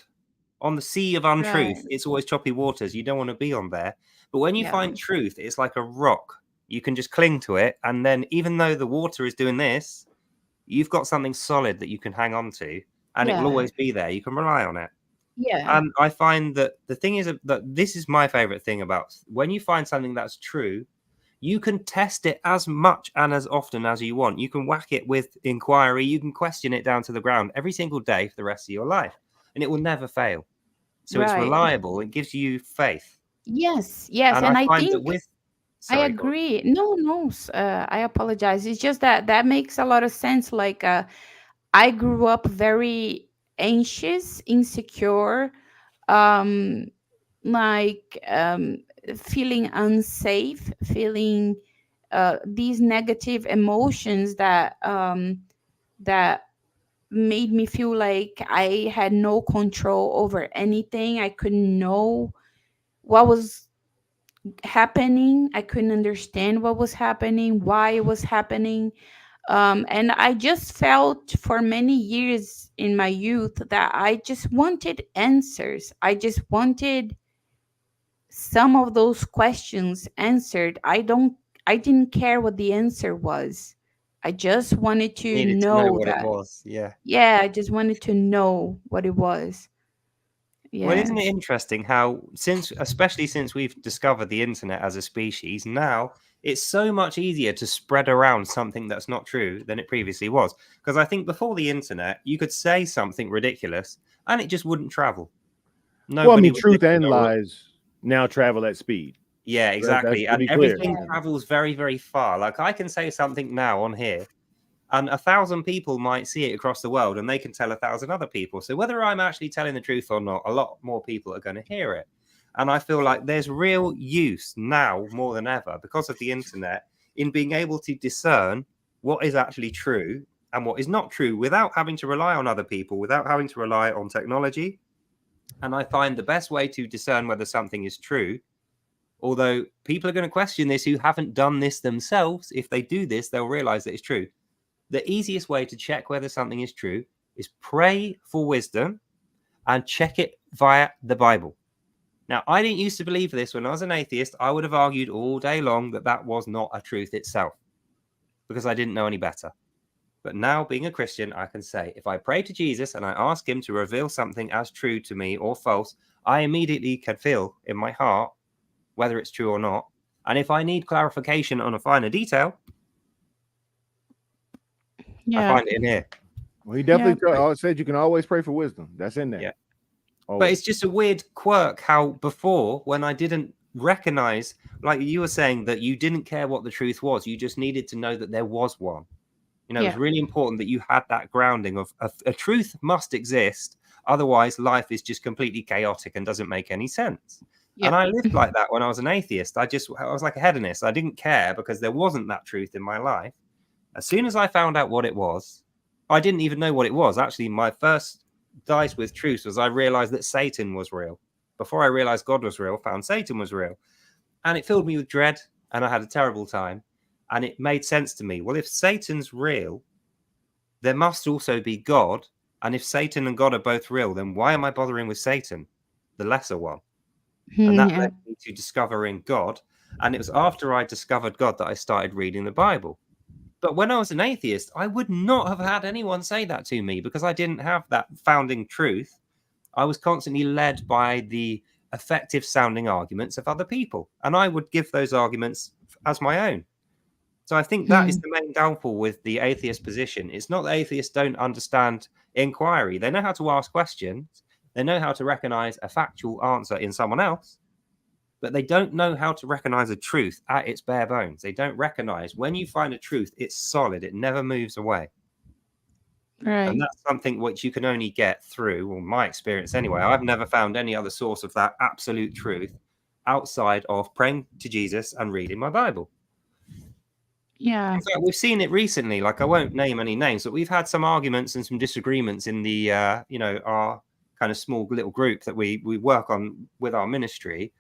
On the sea of untruth, right, it's always choppy waters. You don't want to be on there. But when you yeah, find truth, it's like a rock. You can just cling to it. And then even though the water is doing this, you've got something solid that you can hang on to. And it will yeah, always be there. You can rely on it. yeah, And I find that the thing is that this is my favorite thing about when you find something that's true, you can test it as much and as often as you want. You can whack it with inquiry. You can question it down to the ground every single day for the rest of your life, and it will never fail. So it's right. reliable. It gives you faith. Yes, yes, And I and I find that think with, I sorry, go on. agree. No, no, I apologize. It's just that that makes a lot of sense. Like, I grew up very anxious, insecure, um, like feeling unsafe, feeling these negative emotions that made me feel like I had no control over anything. I couldn't know what was happening. I couldn't understand what was happening, why it was happening. And I just felt for many years in my youth that I just wanted answers. I just wanted some of those questions answered. I didn't care what the answer was. I just wanted to Needed to know know what it that. was. Yeah. Yeah, I just wanted to know what it was. Well, isn't it Yes. interesting how, especially since we've discovered the internet as a species, now it's so much easier to spread around something that's not true than it previously was. Because I think before the internet, you could say something ridiculous and it just wouldn't travel. Well, I Nobody mean, would truth listen and or lies now travel at speed. yeah, That's exactly. to And be clear. everything Yeah. travels very, very far. Like I can say something now on here, and 1,000 people might see it across the world, and they can tell 1,000 other people. So whether I'm actually telling the truth or not, a lot more people are going to hear it. And I feel like there's real use now more than ever because of the internet in being able to discern what is actually true and what is not true without having to rely on other people, without having to rely on technology. And I find the best way to discern whether something is true, although people are going to question this who haven't done this themselves, if they do this, they'll realize that it's true. The easiest way to check whether something is true is pray for wisdom and check it via the Bible. Now, I didn't used to believe this when I was an atheist. I would have argued all day long that that was not a truth itself because I didn't know any better. But now, being a Christian, I can say if I pray to Jesus and I ask him to reveal something as true to me or false, I immediately can feel in my heart whether it's true or not. And if I need clarification on a finer detail, I Yeah. find it in here. Well, he definitely said you can always pray for wisdom. That's in there. Yeah. Always. But it's just a weird quirk how before, when I didn't recognize, like you were saying, that you didn't care what the truth was, you just needed to know that there was one. You know, it was really important that you had that grounding of a truth must exist. Otherwise, life is just completely chaotic and doesn't make any sense. Yeah. And I lived like that when I was an atheist. I was like a hedonist. I didn't care because there wasn't that truth in my life. As soon as I found out what it was, I didn't even know what it was. Actually, my first dice with truth was I realized that Satan was real. Before I realized God was real, found Satan was real. And it filled me with dread and I had a terrible time. And it made sense to me. Well, if Satan's real, there must also be God. And if Satan and God are both real, then why am I bothering with Satan, the lesser one? And that led me to discovering God. And it was after I discovered God that I started reading the Bible. But when I was an atheist, I would not have had anyone say that to me because I didn't have that founding truth. I was constantly led by the effective sounding arguments of other people. And I would give those arguments as my own. So I think that is the main downfall with the atheist position. It's not that atheists don't understand inquiry. They know how to ask questions. They know how to recognize a factual answer in someone else. But they don't know how to recognize a truth at its bare bones. They don't recognize when you find a truth, it's solid. It never moves away. Right. And that's something which you can only get through, or my experience anyway. I've never found any other source of that absolute truth outside of praying to Jesus and reading my Bible. Yeah. In fact, we've seen it recently. Like I won't name any names, but we've had some arguments and some disagreements in the, our kind of small little group that we work on with our ministry.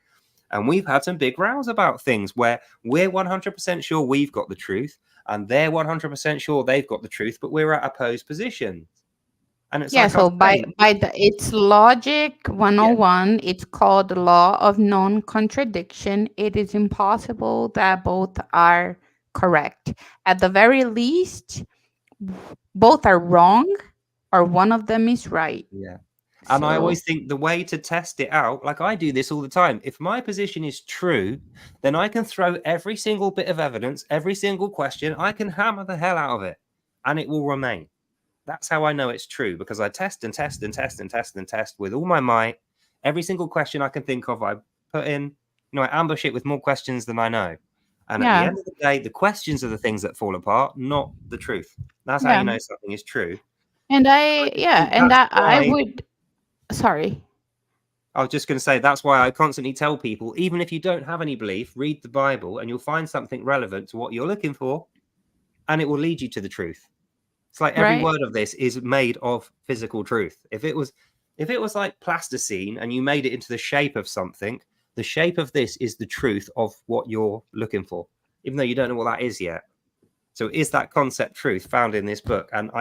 And we've had some big rows about things where we're 100% sure we've got the truth and they're 100% sure they've got the truth, but we're at opposed positions. And it's so it's logic 101. It's called the law of non-contradiction. It is impossible that both are correct. At the very least, both are wrong or one of them is right. Yeah. And I always think the way to test it out, like I do this all the time, if my position is true, then I can throw every single bit of evidence, every single question, I can hammer the hell out of it and it will remain. That's how I know it's true, because I test and test and test and test and test with all my might. Every single question I can think of, I put in, I ambush it with more questions than I know. And at the end of the day, the questions are the things that fall apart, not the truth. That's how you know something is true. And I would, sorry. I was just going to say, that's why I constantly tell people, even if you don't have any belief, read the Bible and you'll find something relevant to what you're looking for, and it will lead you to the truth. It's like every word of this is made of physical truth. If it was like plasticine and you made it into the shape of something, the shape of this is the truth of what you're looking for, even though you don't know what that is yet. So is that concept truth found in this book? And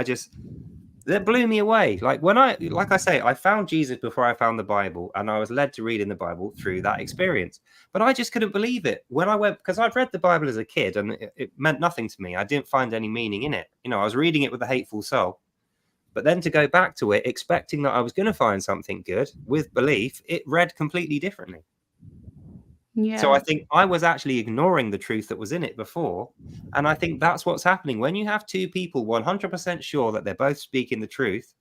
that blew me away. Like I say, I found Jesus before I found the Bible, and I was led to read in the Bible through that experience. But I just couldn't believe it when I went, because I'd read the Bible as a kid and it meant nothing to me. I didn't find any meaning in it. You know, I was reading it with a hateful soul. But then to go back to it, expecting that I was going to find something good with belief, it read completely differently. Yeah. So I think I was actually ignoring the truth that was in it before. And I think that's what's happening. When you have two people 100% sure that they're both speaking the truth,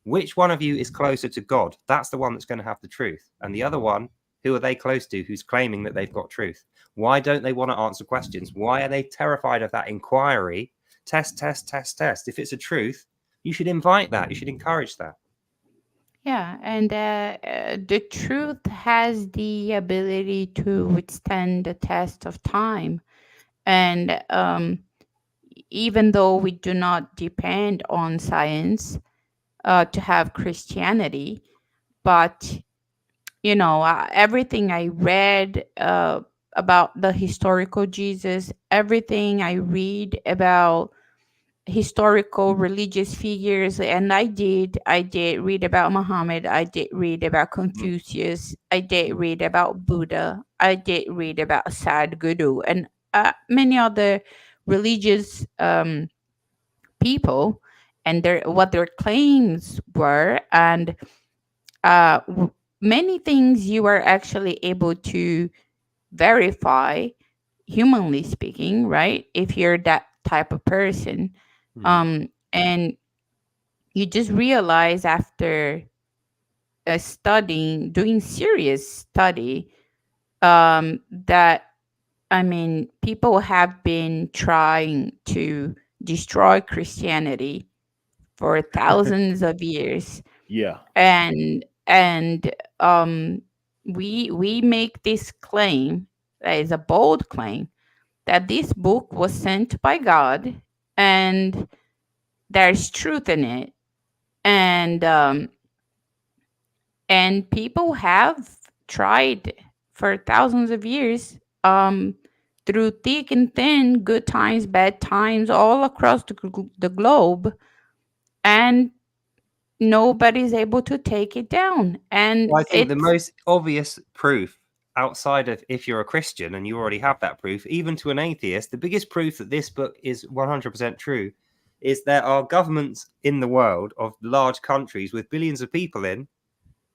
which one of you is closer to God? That's the one that's going to have the truth. And the other one, who are they close to, who's claiming that they've got truth? Why don't they want to answer questions? Why are they terrified of that inquiry? Test, test, test, test. If it's a truth, you should invite that. You should encourage that. Yeah, and the truth has the ability to withstand the test of time. And even though we do not depend on science to have Christianity, but you know, everything I read about the historical Jesus, everything I read about historical religious figures, and I did read about Muhammad, I did read about Confucius, I did read about Buddha, I did read about Sadhguru, and many other religious people, and what their claims were, and many things you are actually able to verify, humanly speaking, right? If you're that type of person. And you just realize after doing serious study, that, I mean, people have been trying to destroy Christianity for thousands of years. Yeah. And we make this claim, that is a bold claim, that this book was sent by God and there's truth in it, and people have tried for thousands of years, through thick and thin, good times, bad times, all across the globe, and nobody's able to take it down. And well, I think the most obvious proof, outside of if you're a Christian and you already have that proof, even to an atheist, the biggest proof that this book is 100% true is there are governments in the world of large countries with billions of people in,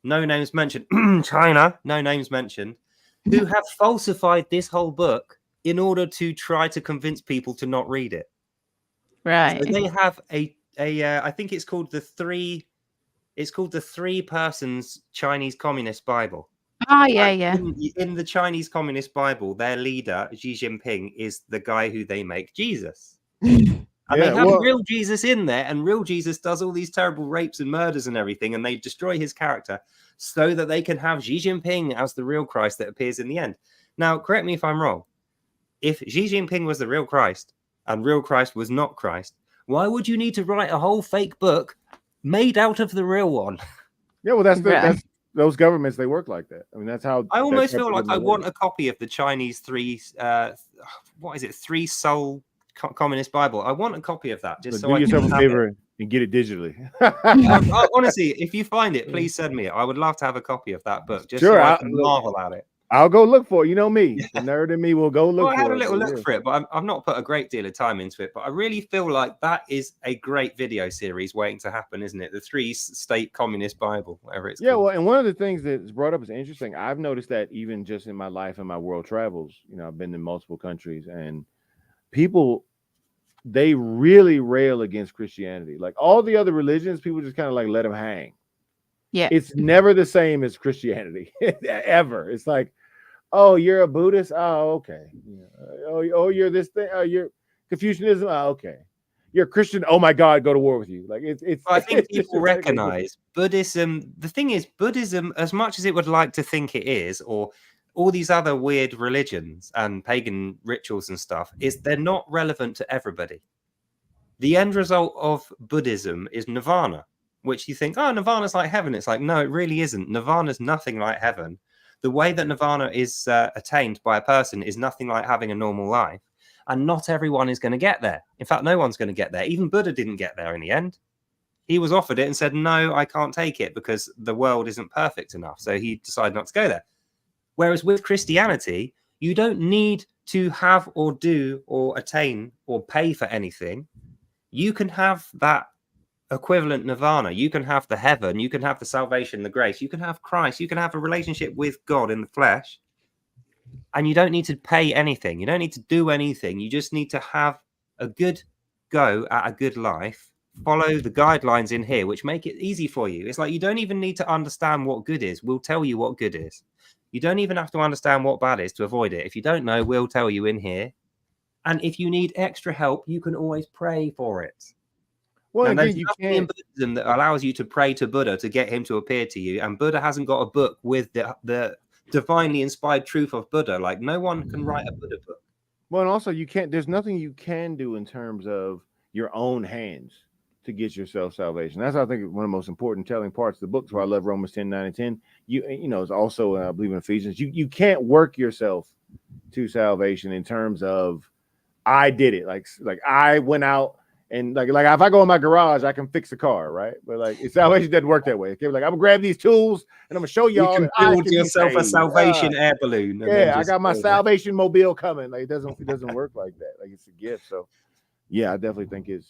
no names mentioned, China, no names mentioned, who have falsified this whole book in order to try to convince people to not read it. Right. So they have I think it's called the three persons Chinese Communist Bible. Oh, yeah, yeah. In the Chinese Communist Bible, their leader, Xi Jinping, is the guy who they make Jesus. And they have real Jesus in there, and real Jesus does all these terrible rapes and murders and everything, and they destroy his character so that they can have Xi Jinping as the real Christ that appears in the end. Now, correct me if I'm wrong. If Xi Jinping was the real Christ and real Christ was not Christ, why would you need to write a whole fake book made out of the real one? Yeah, well, that's those governments, they work like that. I mean, that's how I almost feel like I want a copy of the Chinese three soul Communist Bible. I want a copy of that, just so do yourself a favor and get it digitally. Honestly, if you find it, please send me it. I would love to have a copy of that book, just so I can marvel at it. I'll go look for it. You know me, the nerd in me will go look for it. I had a little look for it, but I've not put a great deal of time into it. But I really feel like that is a great video series waiting to happen, isn't it? The Three State Communist Bible, whatever it's called. Well, and one of the things that's brought up is interesting. I've noticed that even just in my life and my world travels, you know, I've been in multiple countries, and people, they really rail against Christianity. Like all the other religions, people just kind of like let them hang. Yeah, it's never the same as Christianity ever. It's like, oh, you're a Buddhist. Oh, okay. Oh, you're this thing. Oh, you're Confucianism. Oh, okay. You're a Christian. Oh my God, go to war with you. Like it's. I think people recognize Buddhism. The thing is, Buddhism, as much as it would like to think it is, or all these other weird religions and pagan rituals and stuff, is they're not relevant to everybody. The end result of Buddhism is nirvana, which you think, oh, nirvana's like heaven. It's like, no, it really isn't. Nirvana's nothing like heaven. The way that nirvana is attained by a person is nothing like having a normal life. And not everyone is going to get there. In fact, no one's going to get there. Even Buddha didn't get there in the end. he was offered it and said, no, I can't take it because the world isn't perfect enough. So he decided not to go there. Whereas with Christianity, you don't need to have or do or attain or pay for anything. You can have that equivalent nirvana. You can have the heaven. You can have the salvation, the grace. You can have Christ. You can have a relationship with God in the flesh. And you don't need to pay anything. You don't need to do anything. You just need to have a good go at a good life. Follow the guidelines in here, which make it easy for you. It's like you don't even need to understand what good is. We'll tell you what good is. You don't even have to understand what bad is to avoid it. If you don't know, we'll tell you in here. And if you need extra help, you can always pray for it. Well, and again, there's nothing in Buddhism that allows you to pray to Buddha to get him to appear to you. And Buddha hasn't got a book with the divinely inspired truth of Buddha. Like no one can write a Buddha book. Well, and also you can't. There's nothing you can do in terms of your own hands to get yourself salvation. That's, I think, one of the most important telling parts of the book. That's why I love Romans 10, 9, and 10. You know, it's also I believe in Ephesians. You can't work yourself to salvation in terms of I did it. Like I went out. And like if I go in my garage, I can fix a car, right? But like salvation doesn't work that way. Okay, like I'm gonna grab these tools and I'm gonna show y'all. You can build yourself a salvation air balloon. Yeah, I got my salvation mobile coming. Like it doesn't work like that. Like it's a gift. So yeah, I definitely think it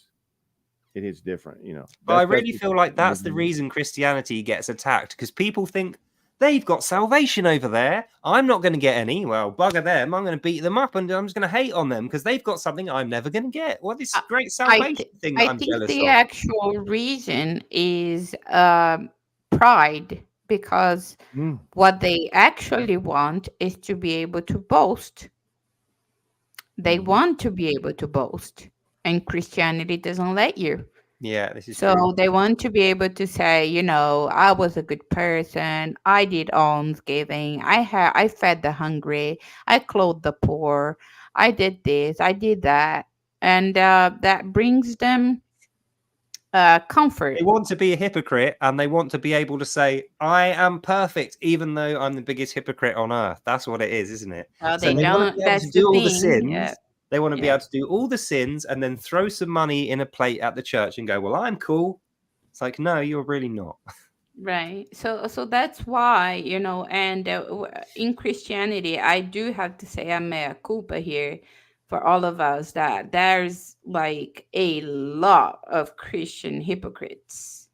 is different. You know, but I really feel like that's the reason Christianity gets attacked, because people think they've got salvation over there. I'm not going to get any. Well, bugger them. I'm going to beat them up and I'm just going to hate on them because they've got something I'm never going to get. Well, this great salvation thing that I'm jealous of. I think the actual reason is pride, because what they actually want is to be able to boast. They want to be able to boast, and Christianity doesn't let you. Yeah, this is so true. They want to be able to say, you know, I was a good person. I did almsgiving. I fed the hungry. I clothed the poor. I did this. I did that, and that brings them comfort. They want to be a hypocrite, and they want to be able to say, "I am perfect," even though I'm the biggest hypocrite on earth. That's what it is, isn't it? They don't. That's the all thing. the sins. They want to be able to do all the sins and then throw some money in a plate at the church and go, well, I'm cool. It's like, no, you're really not. Right. So that's why, you know, and in Christianity, I do have to say a mea culpa here for all of us, that there's like a lot of Christian hypocrites.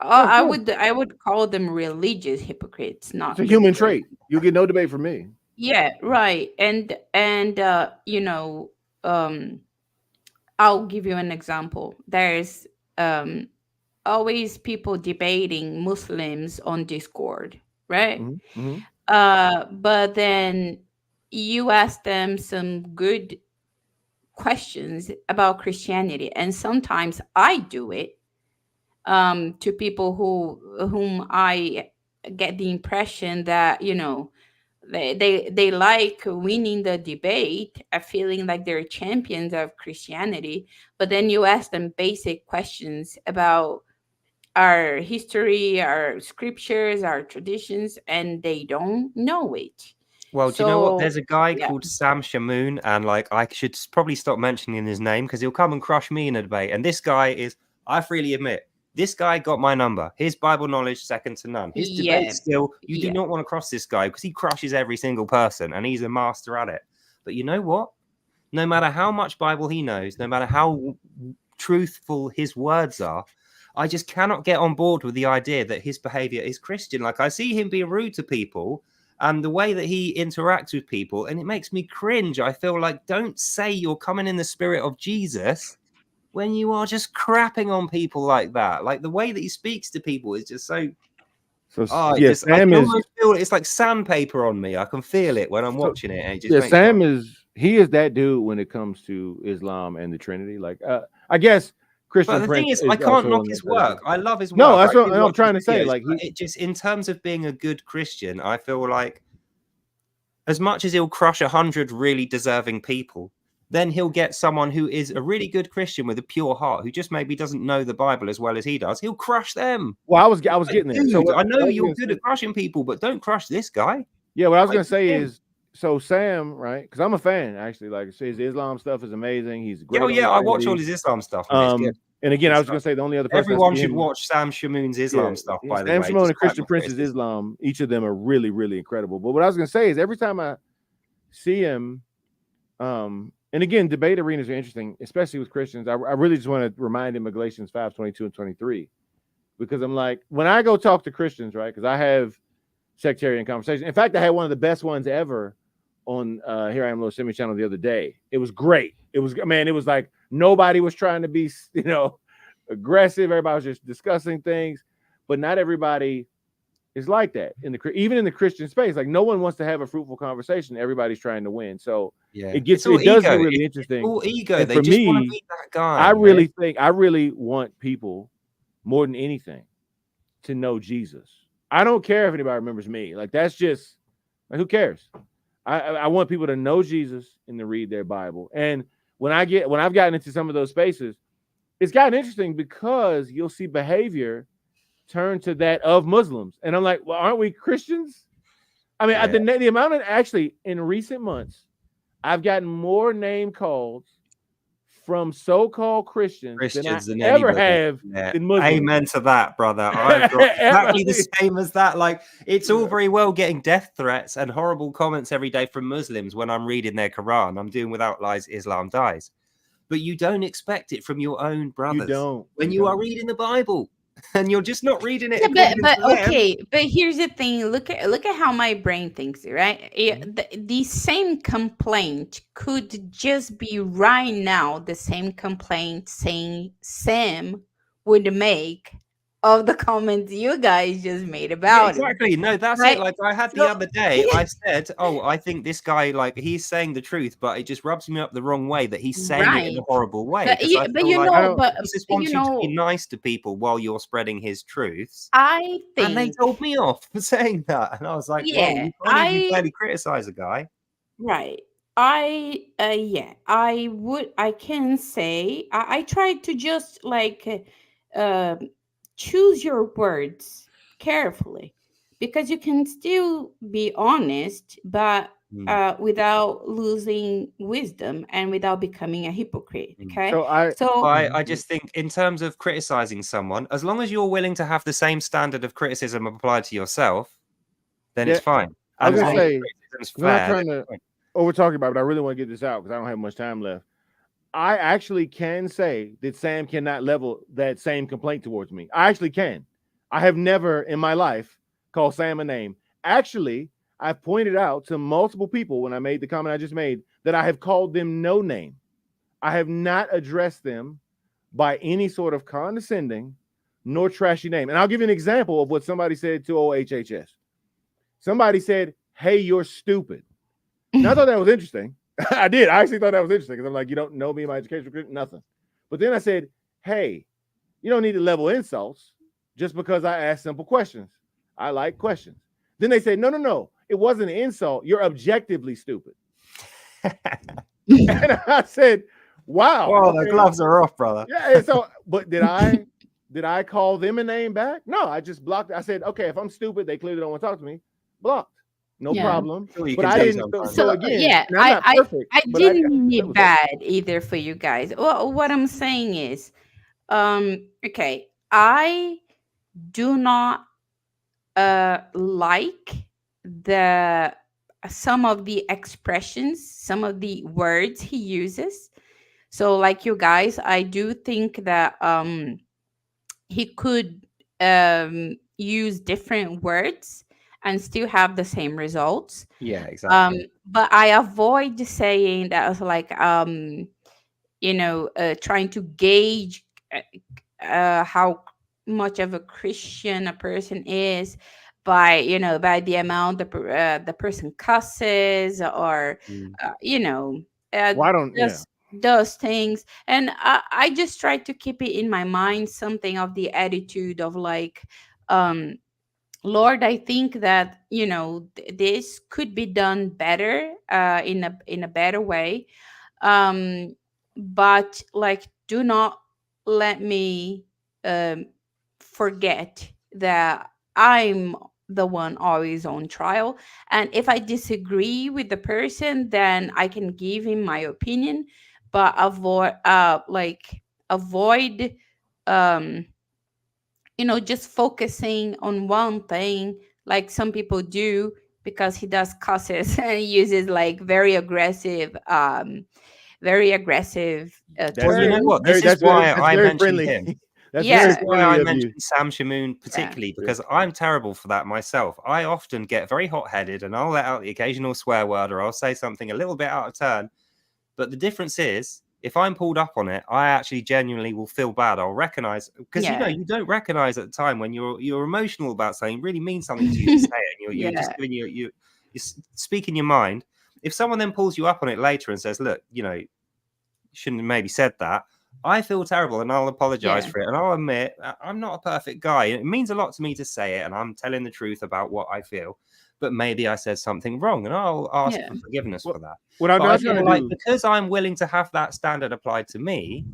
I would call them religious hypocrites, not. It's a human trait. You'll get no debate from me. Yeah, right. And you know, I'll give you an example. There's always people debating Muslims on Discord, right? Mm-hmm. But then you ask them some good questions about Christianity, and sometimes I do it to people whom I get the impression that, you know, they like winning the debate, feeling like they're champions of Christianity. But then you ask them basic questions about our history, our scriptures, our traditions, and they don't know it. Well, do you know what? There's a guy called Sam Shamoon, and like I should probably stop mentioning his name because he'll come and crush me in a debate. And this guy is, I freely admit, this guy got my number. His Bible knowledge second to none. His debate skill, you do not want to cross this guy because he crushes every single person and he's a master at it. But you know what? No matter how much Bible he knows, no matter how truthful his words are, I just cannot get on board with the idea that his behavior is Christian. Like I see him being rude to people and the way that he interacts with people, and it makes me cringe. I feel like, don't say you're coming in the spirit of Jesus when you are just crapping on people like that. Like the way that he speaks to people is just so. I feel it's like sandpaper on me. I can feel it when I'm watching it. And it just Sam is that dude when it comes to Islam and the Trinity. Like, I guess Christian. But the thing is, I can't knock his work. I love his work. No, that's what I'm trying to say. Like, it just in terms of being a good Christian, I feel like as much as he'll crush 100 really deserving people, then he'll get someone who is a really good Christian with a pure heart, who just maybe doesn't know the Bible as well as he does. He'll crush them. Well, I was getting there. So I know you're good at crushing people, but don't crush this guy. Yeah, what I was going to say is, so Sam, right? Because I'm a fan, actually. Like, his Islam stuff is amazing. He's great. Oh yeah, I watch all his Islam stuff. And again, I was Exactly. going to say the only other person Everyone I see should him, watch Sam Shamoon's Islam stuff, by the Sam way. Shimon just and Christian quite Prince's criticism. Islam, each of them are really, really incredible. But what I was going to say is every time I see him, and again, debate arenas are interesting, especially with Christians. I really just want to remind him of Galatians 5:22 and 23, because I'm like, when I go talk to Christians, right? Because I have sectarian conversations. In fact, I had one of the best ones ever on Here I Am Little Simi channel the other day. It was great. It was, man, it was like nobody was trying to be, aggressive. Everybody was just discussing things, but not everybody is like that even in the Christian space. Like no one wants to have a fruitful conversation. Everybody's trying to win. So it does get really interesting. All ego. And they for just me, want to be that guy. I really want people more than anything to know Jesus. I don't care if anybody remembers me. Like that's just like, who cares? I want people to know Jesus and to read their Bible. And when I've gotten into some of those spaces, it's gotten interesting because you'll see behavior turn to that of Muslims. And I'm like, well, aren't we Christians? I mean, the amount of actually in recent months, I've gotten more name calls from so-called Christians than I ever have in Muslims. Amen to that, brother. I've got exactly the same as that. Like, it's all very well getting death threats and horrible comments every day from Muslims when I'm reading their Quran. I'm doing Without Lies, Islam Dies. But you don't expect it from your own brothers. You don't. When you are reading the Bible. And you're just not reading it. Yeah, but here's the thing. Look at how my brain thinks, right? The same complaint could just be right now the same complaint saying Sam would make of the comments you guys just made about exactly. No, that's right? It. Like I had the other day, I said, "Oh, I think this guy, like, he's saying the truth, but it just rubs me up the wrong way that he's saying it in a horrible way." But Jesus wants you to be know, nice to people while you're spreading his truths. I think, and they told me off for saying that, and I was like, "Yeah, well, you can't even fairly criticize a guy." Right. I can say I tried to just like choose your words carefully, because you can still be honest, but without losing wisdom and without becoming a hypocrite. Okay. So I just think in terms of criticizing someone, as long as you're willing to have the same standard of criticism applied to yourself, then it's fine. I was gonna say, I'm not trying to over talking about it, but I really want to get this out because I don't have much time left. I actually can say that Sam cannot level that same complaint towards me. I actually can. I have never in my life called Sam a name. Actually, I pointed out to multiple people when I made the comment I just made that I have called them no name. I have not addressed them by any sort of condescending nor trashy name. And I'll give you an example of what somebody said to OHHS. Somebody said, "Hey, you're stupid." And I thought that was interesting. I did. I actually thought that was interesting because I'm like, you don't know me, my education, nothing. But then I said, "Hey, you don't need to level insults just because I ask simple questions. I like questions." Then they said, no, it wasn't an insult. You're objectively stupid. And I said, wow. Well, the gloves are off, brother. Yeah. So, but did I call them a name back? No, I just blocked it. I said, okay, if I'm stupid, they clearly don't want to talk to me. Blocked. No problem. But I didn't. So again, I didn't mean it bad either for you guys. Well, what I'm saying is, okay, I do not like some of the expressions, some of the words he uses. So, like you guys, I do think that he could use different words and still have the same results. Yeah, exactly. But I avoid saying that was like trying to gauge how much of a Christian a person is by the amount the person cusses or does things. And I just try to keep it in my mind something of the attitude of like, Lord, I think that this could be done better in a better way, but like do not let me forget that I'm the one always on trial. And if I disagree with the person, then I can give him my opinion, but avoid just focusing on one thing like some people do, because he does cusses and uses like very aggressive Well, you know terms. what? This is why I very mentioned friendly. him. That's Yeah. very This is why friendly I of you. mentioned Sam Shamoon particularly, because I'm terrible for that myself. I often get very hot-headed and I'll let out the occasional swear word or I'll say something a little bit out of turn. But the difference is, if I'm pulled up on it, I actually genuinely will feel bad. I'll recognize, because you don't recognize at the time when you're emotional about something, really means something to you to say it. And you're just giving you're speaking your mind. If someone then pulls you up on it later and says, look, you shouldn't have maybe said that, I feel terrible and I'll apologize for it. And I'll admit I'm not a perfect guy. It means a lot to me to say it, and I'm telling the truth about what I feel. But maybe I said something wrong, and I'll ask for forgiveness for that. What I'm not trying to do, because I'm willing to have that standard applied to me,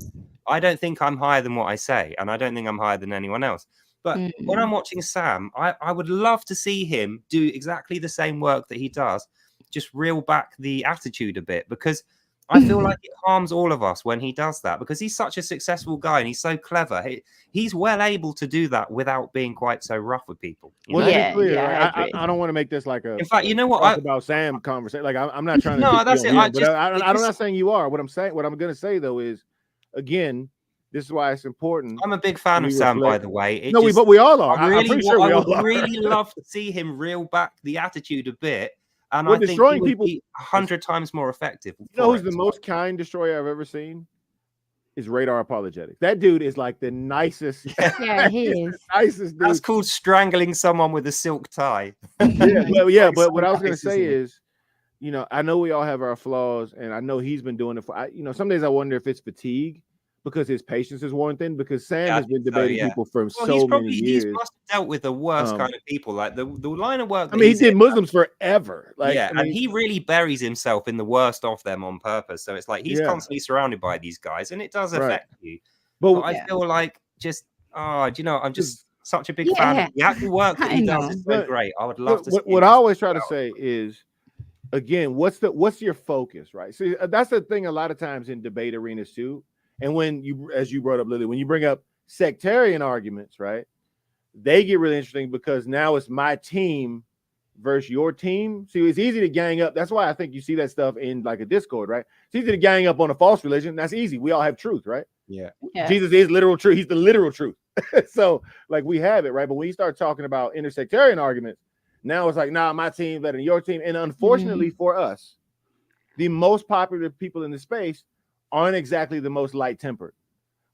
I don't think I'm higher than what I say, and I don't think I'm higher than anyone else. But when I'm watching Sam, I would love to see him do exactly the same work that he does, just reel back the attitude a bit, because I feel like it harms all of us when he does that, because he's such a successful guy and he's so clever. He's well able to do that without being quite so rough with people. Well, to be clear, I don't want to make this like a. In fact, you know what? About Sam conversation. Like I'm not trying to. No, that's it. I'm not saying you are. What I'm going to say though is, again, this is why it's important. I'm a big fan of Sam, by the way. But we all are. I would really love to see him reel back the attitude a bit. And well, I think destroying he would people be 100 times more effective. You know who's the most kind destroyer I've ever seen? Is Radar Apologetics. That dude is like the nicest. Yeah, he is. Nicest dude. That's called strangling someone with a silk tie. But what I was going to say is, I know we all have our flaws, and I know he's been doing it for. Some days I wonder if it's fatigue, because his patience is worn thin, because Sam has been debating people for many years. He's must have dealt with the worst kind of people, like the line of work. I mean, he did Muslims forever. And he really buries himself in the worst of them on purpose. So it's like he's constantly surrounded by these guys, and it does affect you. But I feel like I'm just such a big fan of the actual work that he does is so great. I would love to see what I always try to say is, again, what's your focus, right? See, that's the thing a lot of times in debate arenas too. And when as you brought up, Lily, when you bring up sectarian arguments, right, they get really interesting, because now it's my team versus your team. See, it's easy to gang up. That's why I think you see that stuff in like a Discord, right? It's easy to gang up on a false religion. That's easy. We all have truth, right? Yeah. Jesus is literal truth. He's the literal truth. So like we have it, right? But when you start talking about intersectarian arguments, now it's like, nah, my team better than your team. And unfortunately for us, the most popular people in the space aren't exactly the most light-tempered.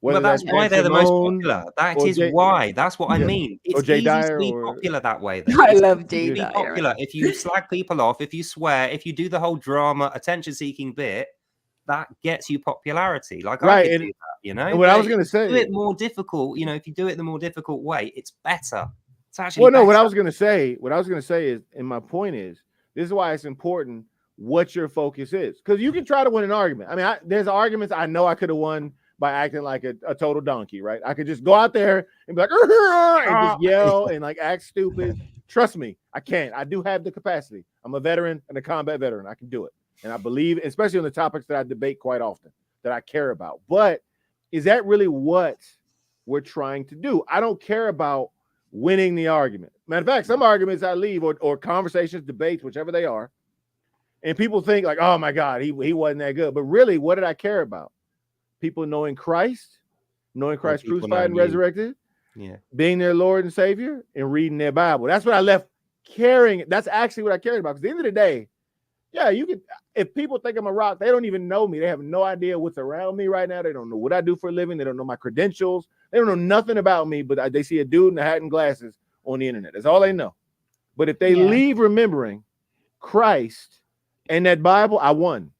Well, that's why they're the most popular. That is why. That's what I mean. It's easy to be popular that way. I love Jay Dyer. Popular. If you slag people off, if you swear, if you do the whole drama, attention-seeking bit, that gets you popularity. Like I could do that, And what I was going to say, do it more difficult. If you do it the more difficult way, it's better. It's actually what I was going to say is, and my point is, this is why it's important what your focus is, because you can try to win an argument. I mean, there's arguments I know I could have won by acting like a total donkey, right? I could just go out there and be like, and just yell and like act stupid. Trust me, I can't. I do have the capacity. I'm a veteran and a combat veteran. I can do it. And I believe, especially on the topics that I debate quite often, that I care about. But is that really what we're trying to do? I don't care about winning the argument. Matter of fact, some arguments I leave, or conversations, debates, whichever they are, and people think like, oh my God, he wasn't that good. But really, what did I care about? People knowing Christ crucified and resurrected, being their Lord and Savior, and reading their Bible. That's what I left caring. That's actually what I cared about. Because at the end of the day, you can. If people think I'm a rock, they don't even know me. They have no idea what's around me right now. They don't know what I do for a living. They don't know my credentials. They don't know nothing about me. But they see a dude in a hat and glasses on the internet. That's all they know. But if they leave remembering Christ and that Bible, I won.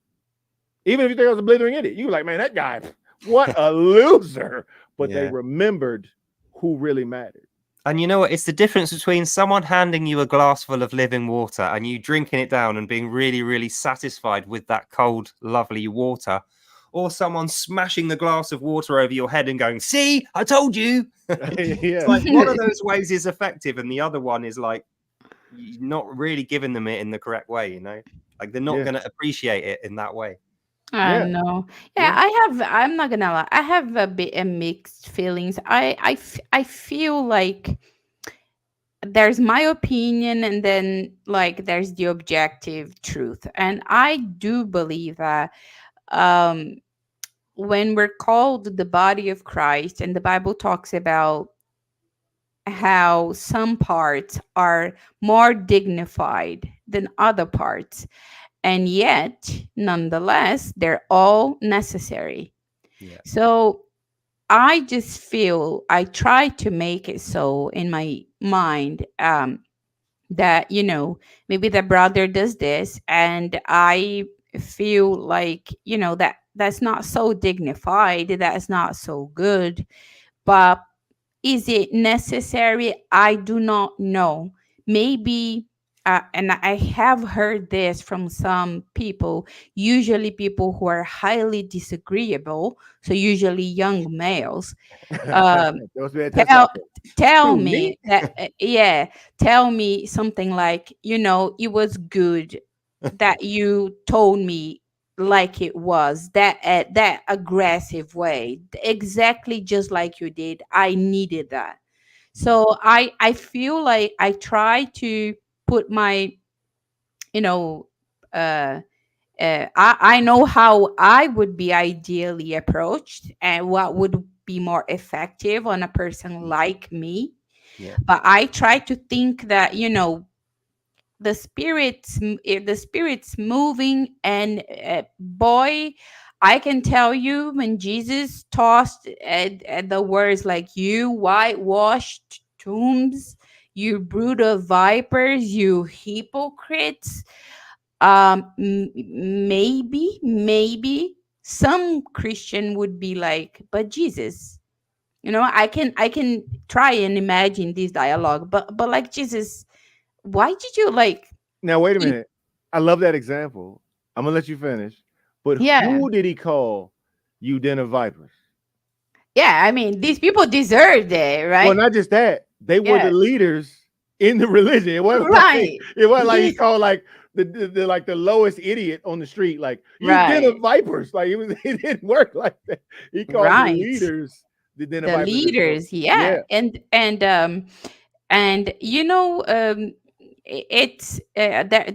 Even if you think I was a blithering idiot, you were like, man, that guy, what a loser. But they remembered who really mattered. And you know what? It's the difference between someone handing you a glass full of living water and you drinking it down and being really, really satisfied with that cold, lovely water, or someone smashing the glass of water over your head and going, see, I told you. It's like one of those ways is effective and the other one is like not really giving them it in the correct way, Like they're not going to appreciate it in that way. I Yeah, know. Yeah, yeah. I'm not gonna lie. I have a bit of mixed feelings. I feel like there's my opinion and then like there's the objective truth. And I do believe that um when we're called the body of Christ, and the Bible talks about how some parts are more dignified than other parts, and yet nonetheless they're all necessary. Yeah. So I just feel I try to make it so in my mind, that maybe the brother does this and I feel like that that's not so dignified, that's not so good. But is it necessary? I do not know. Maybe, and I have heard this from some people, usually people who are highly disagreeable, so usually young males. Um, Those be a test tell option. tell Who, me me? that, yeah, tell me something like, it was good that you told me like it was, that aggressive way, exactly just like you did. I needed that. So I feel like I try to put my, you know uh I know how I would be ideally approached and what would be more effective on a person like me. Yeah. But I try to think that, if the spirit's moving. And boy, I can tell you, when Jesus tossed at the words like, "You whitewashed tombs, you brood of vipers, you hypocrites," maybe some Christian would be like, "But Jesus," I can try and imagine this dialogue, but like, Jesus, why did you like Now wait a keep? minute. I love that example. I'm gonna let you finish. But Yeah, who did he call you den of vipers? yeah, I mean, these people deserved it, Well, right? not just that, they were Yeah, the leaders in the religion. right. It wasn't like he He's called like the like the lowest idiot on the street, like you den right, of vipers. Like it didn't work like that. He called the right. leaders the den of The vipers. And so leaders, yeah. yeah. And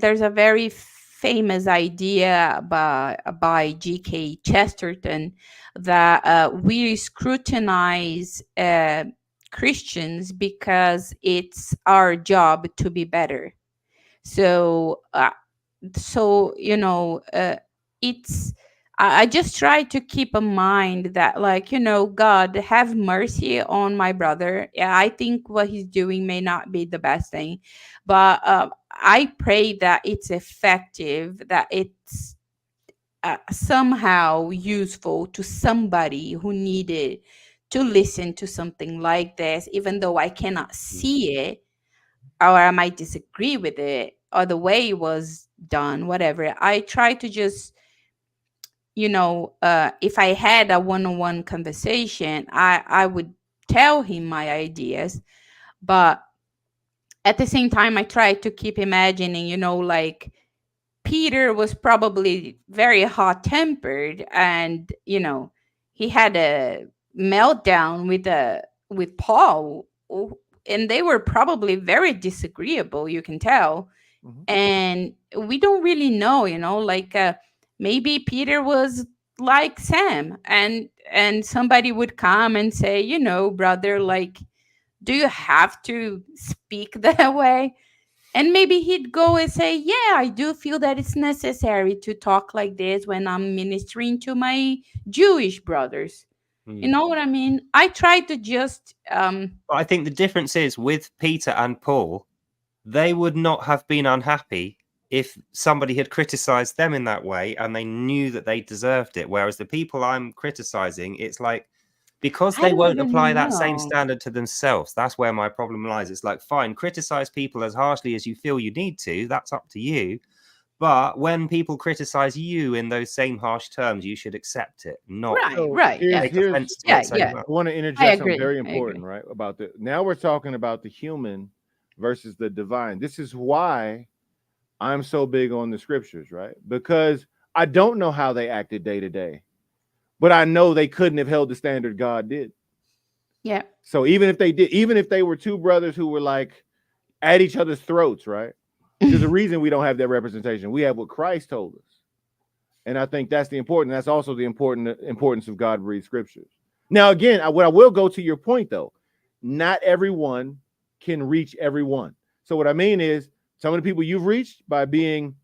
there's a very famous idea by G.K. Chesterton, that we scrutinize Christians because it's our job to be better. So it's I just try to keep in mind that, like, God, have mercy on my brother. Yeah, I think what he's doing may not be the best thing, but I pray that it's effective, that it's somehow useful to somebody who needed to listen to something like this, even though I cannot Mm. see it, or I might disagree with it, or the way it was done, whatever. I try to just, if I had a one-on-one conversation, I would tell him my ideas. But at the same time, I try to keep imagining, like, Peter was probably very hot tempered, and he had a meltdown with Paul, and they were probably very disagreeable, you can tell. Mhm. And we don't really know, like, maybe Peter was like Sam, and somebody would come and say, "Brother, like, do you have to speak that way?" And maybe he'd go and say, "Yeah, I do feel that it's necessary to talk like this when I'm ministering to my Jewish brothers." You Mm. know what I mean? I try to just But I think the difference is with Peter and Paul, they would not have been unhappy if somebody had criticized them in that way and they knew that they deserved it. Whereas the people I'm criticizing, it's like, because I they don't won't even apply that same know. standard to themselves, that's where my problem lies. It's like, fine, criticize people as harshly as you feel you need to, that's up to you. But when people criticize you in those same harsh terms, you should accept it, not Right, So right. Yeah. take offense to Yeah, it so yeah. much. I want to I interject something agree. very I agree. important, right? About the now we're talking about the human versus the divine. This is why I'm so big on the scriptures, right? Because I don't know how they acted day to day, but I know they couldn't have held the standard God did. Yeah. So even if they did, even if they were two brothers who were like at each other's throats, right? There's a reason we don't have that representation. We have what Christ told us. And I think that's the important. That's also the importance of God-breathed scriptures. Now, again, what I will go to your point, though, not everyone can reach everyone. So what I mean is some of the people you've reached by being,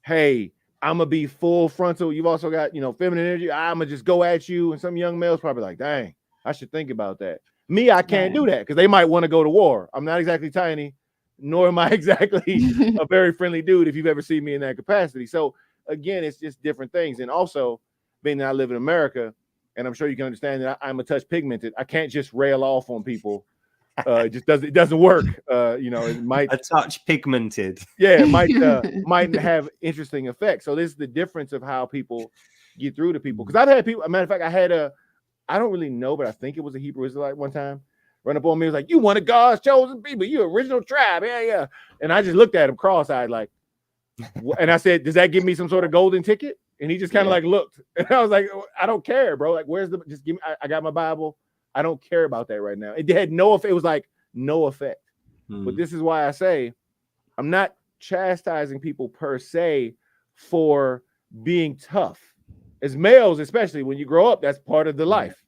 hey, I'm going to be full frontal. You've also got, feminine energy. I'm going to just go at you. And some young males probably like, dang, I should think about that. Me, I can't do that because they might want to go to war. I'm not exactly tiny, nor am I exactly a very friendly dude if you've ever seen me in that capacity. So again, it's just different things. And also, being that I live in America, and I'm sure you can understand that I'm a touch pigmented, I can't just rail off on people. It doesn't work. It might a touch pigmented. Yeah, it might have interesting effects. So this is the difference of how people get through to people. Because I've had people, as a matter of fact, I don't really know, but I think it was a Hebrew Israelite one time run up on me, was like, "You one of God's chosen people, you original tribe." Yeah. And I just looked at him cross-eyed, like, and I said, "Does that give me some sort of golden ticket?" And he just kind of like looked, and I was like, "I don't care, bro. Like, just give me, I got my Bible. I don't care about that right now." It had no effect. It was like no effect. But this is why I say I'm not chastising people per se for being tough. As males, especially when you grow up, that's part of the life.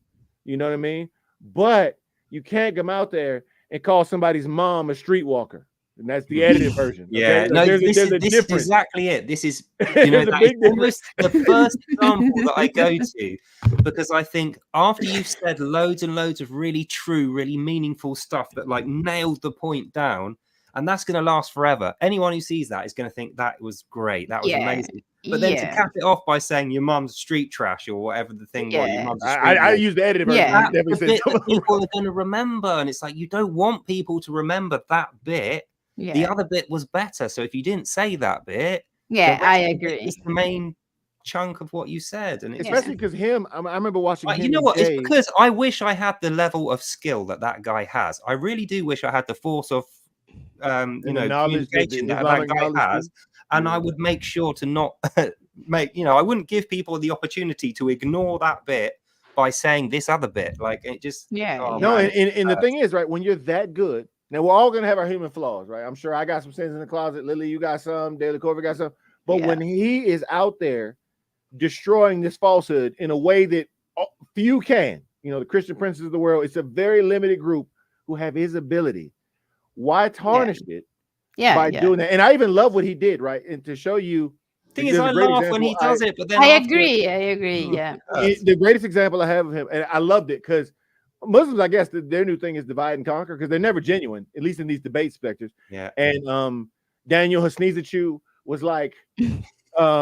You know what I mean? But you can't come out there and call somebody's mom a streetwalker. And that's the edited version. Yeah, okay? no, There's this a is difference. exactly it. This is, that is almost the first example that I go to, because I think after you've said loads and loads of really true, really meaningful stuff that like nailed the point down, and that's going to last forever. Anyone who sees that is going to think that was great. That was amazing. But then to cap it off by saying your mum's street trash or whatever the thing was, your mum's a street I use the edited version. That's the bit that people are going to remember. And it's like, you don't want people to remember that bit. Yeah. The other bit was better. So if you didn't say that bit, I agree. It's the main chunk of what you said. And especially because I remember watching him. You know what? It's because I wish I had the level of skill that guy has. I really do wish I had the force of communication that guy has. And I would make sure to not I wouldn't give people the opportunity to ignore that bit by saying this other bit. Like it just and the thing is, right, when you're that good, now we're all gonna have our human flaws, right? I'm sure I got some sins in the closet. Lily, you got some, Daily Corvid got some. But when he is out there destroying this falsehood in a way that few can, the Christian princes of the world, it's a very limited group who have his ability. Why tarnish it? By doing that. And I even love what he did, right? And to show you, thing is, I laugh when he does it, but then I agree. Yeah. The greatest example I have of him, and I loved it because Muslims, I guess, their new thing is divide and conquer because they're never genuine, at least in these debate specters. Yeah. And Daniel Hasneezachu was like, Jay. Oh,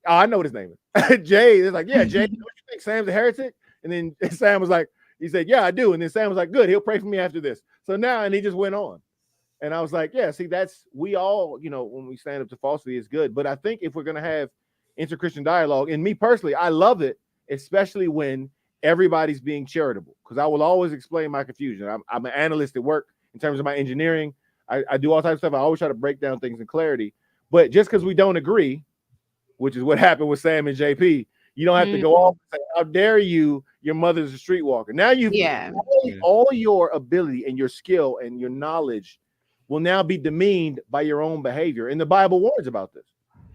I know what his name is. Jay is like, Jay, what you think? Sam's a heretic? And then Sam was like, he said, yeah, I do. And then Sam was like, good, he'll pray for me after this. So now, and he just went on. And I was like, see, we all, when we stand up to falsity is good. But I think if we're going to have inter-Christian dialogue, and me personally, I love it, especially when everybody's being charitable, because I will always explain my confusion. I'm an analyst at work in terms of my engineering. I do all types of stuff. I always try to break down things in clarity. But just because we don't agree, which is what happened with Sam and JP, you don't have to go off and say, how dare you, your mother's a streetwalker. Now you've all your ability and your skill and your knowledge will now be demeaned by your own behavior. And the Bible warns about this.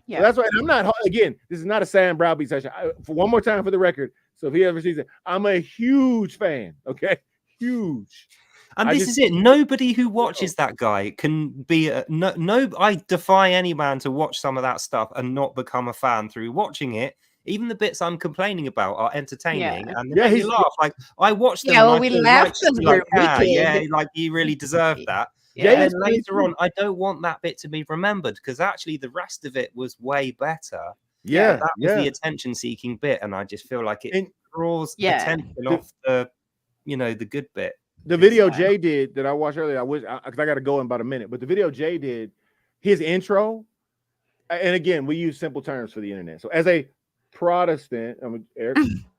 Yeah. So that's why I'm not, again, this is not a Sam Browbeat session. For one more time for the record, so if he ever sees it, I'm a huge fan, okay? Huge. And this is it. Nobody who watches that guy can be I defy any man to watch some of that stuff and not become a fan through watching it. Even the bits I'm complaining about are entertaining and they make me laugh. Like I watched them. Yeah, we laughed because we're wicked. Like you really deserve that. Yeah, and later on, I don't want that bit to be remembered because actually the rest of it was way better. Yeah, that was the attention-seeking bit, and I just feel like it draws attention off the good bit. The video Jay did that I watched earlier, because I got to go in about a minute, but the video Jay did, his intro, and again, we use simple terms for the internet. So as a Protestant, Eric,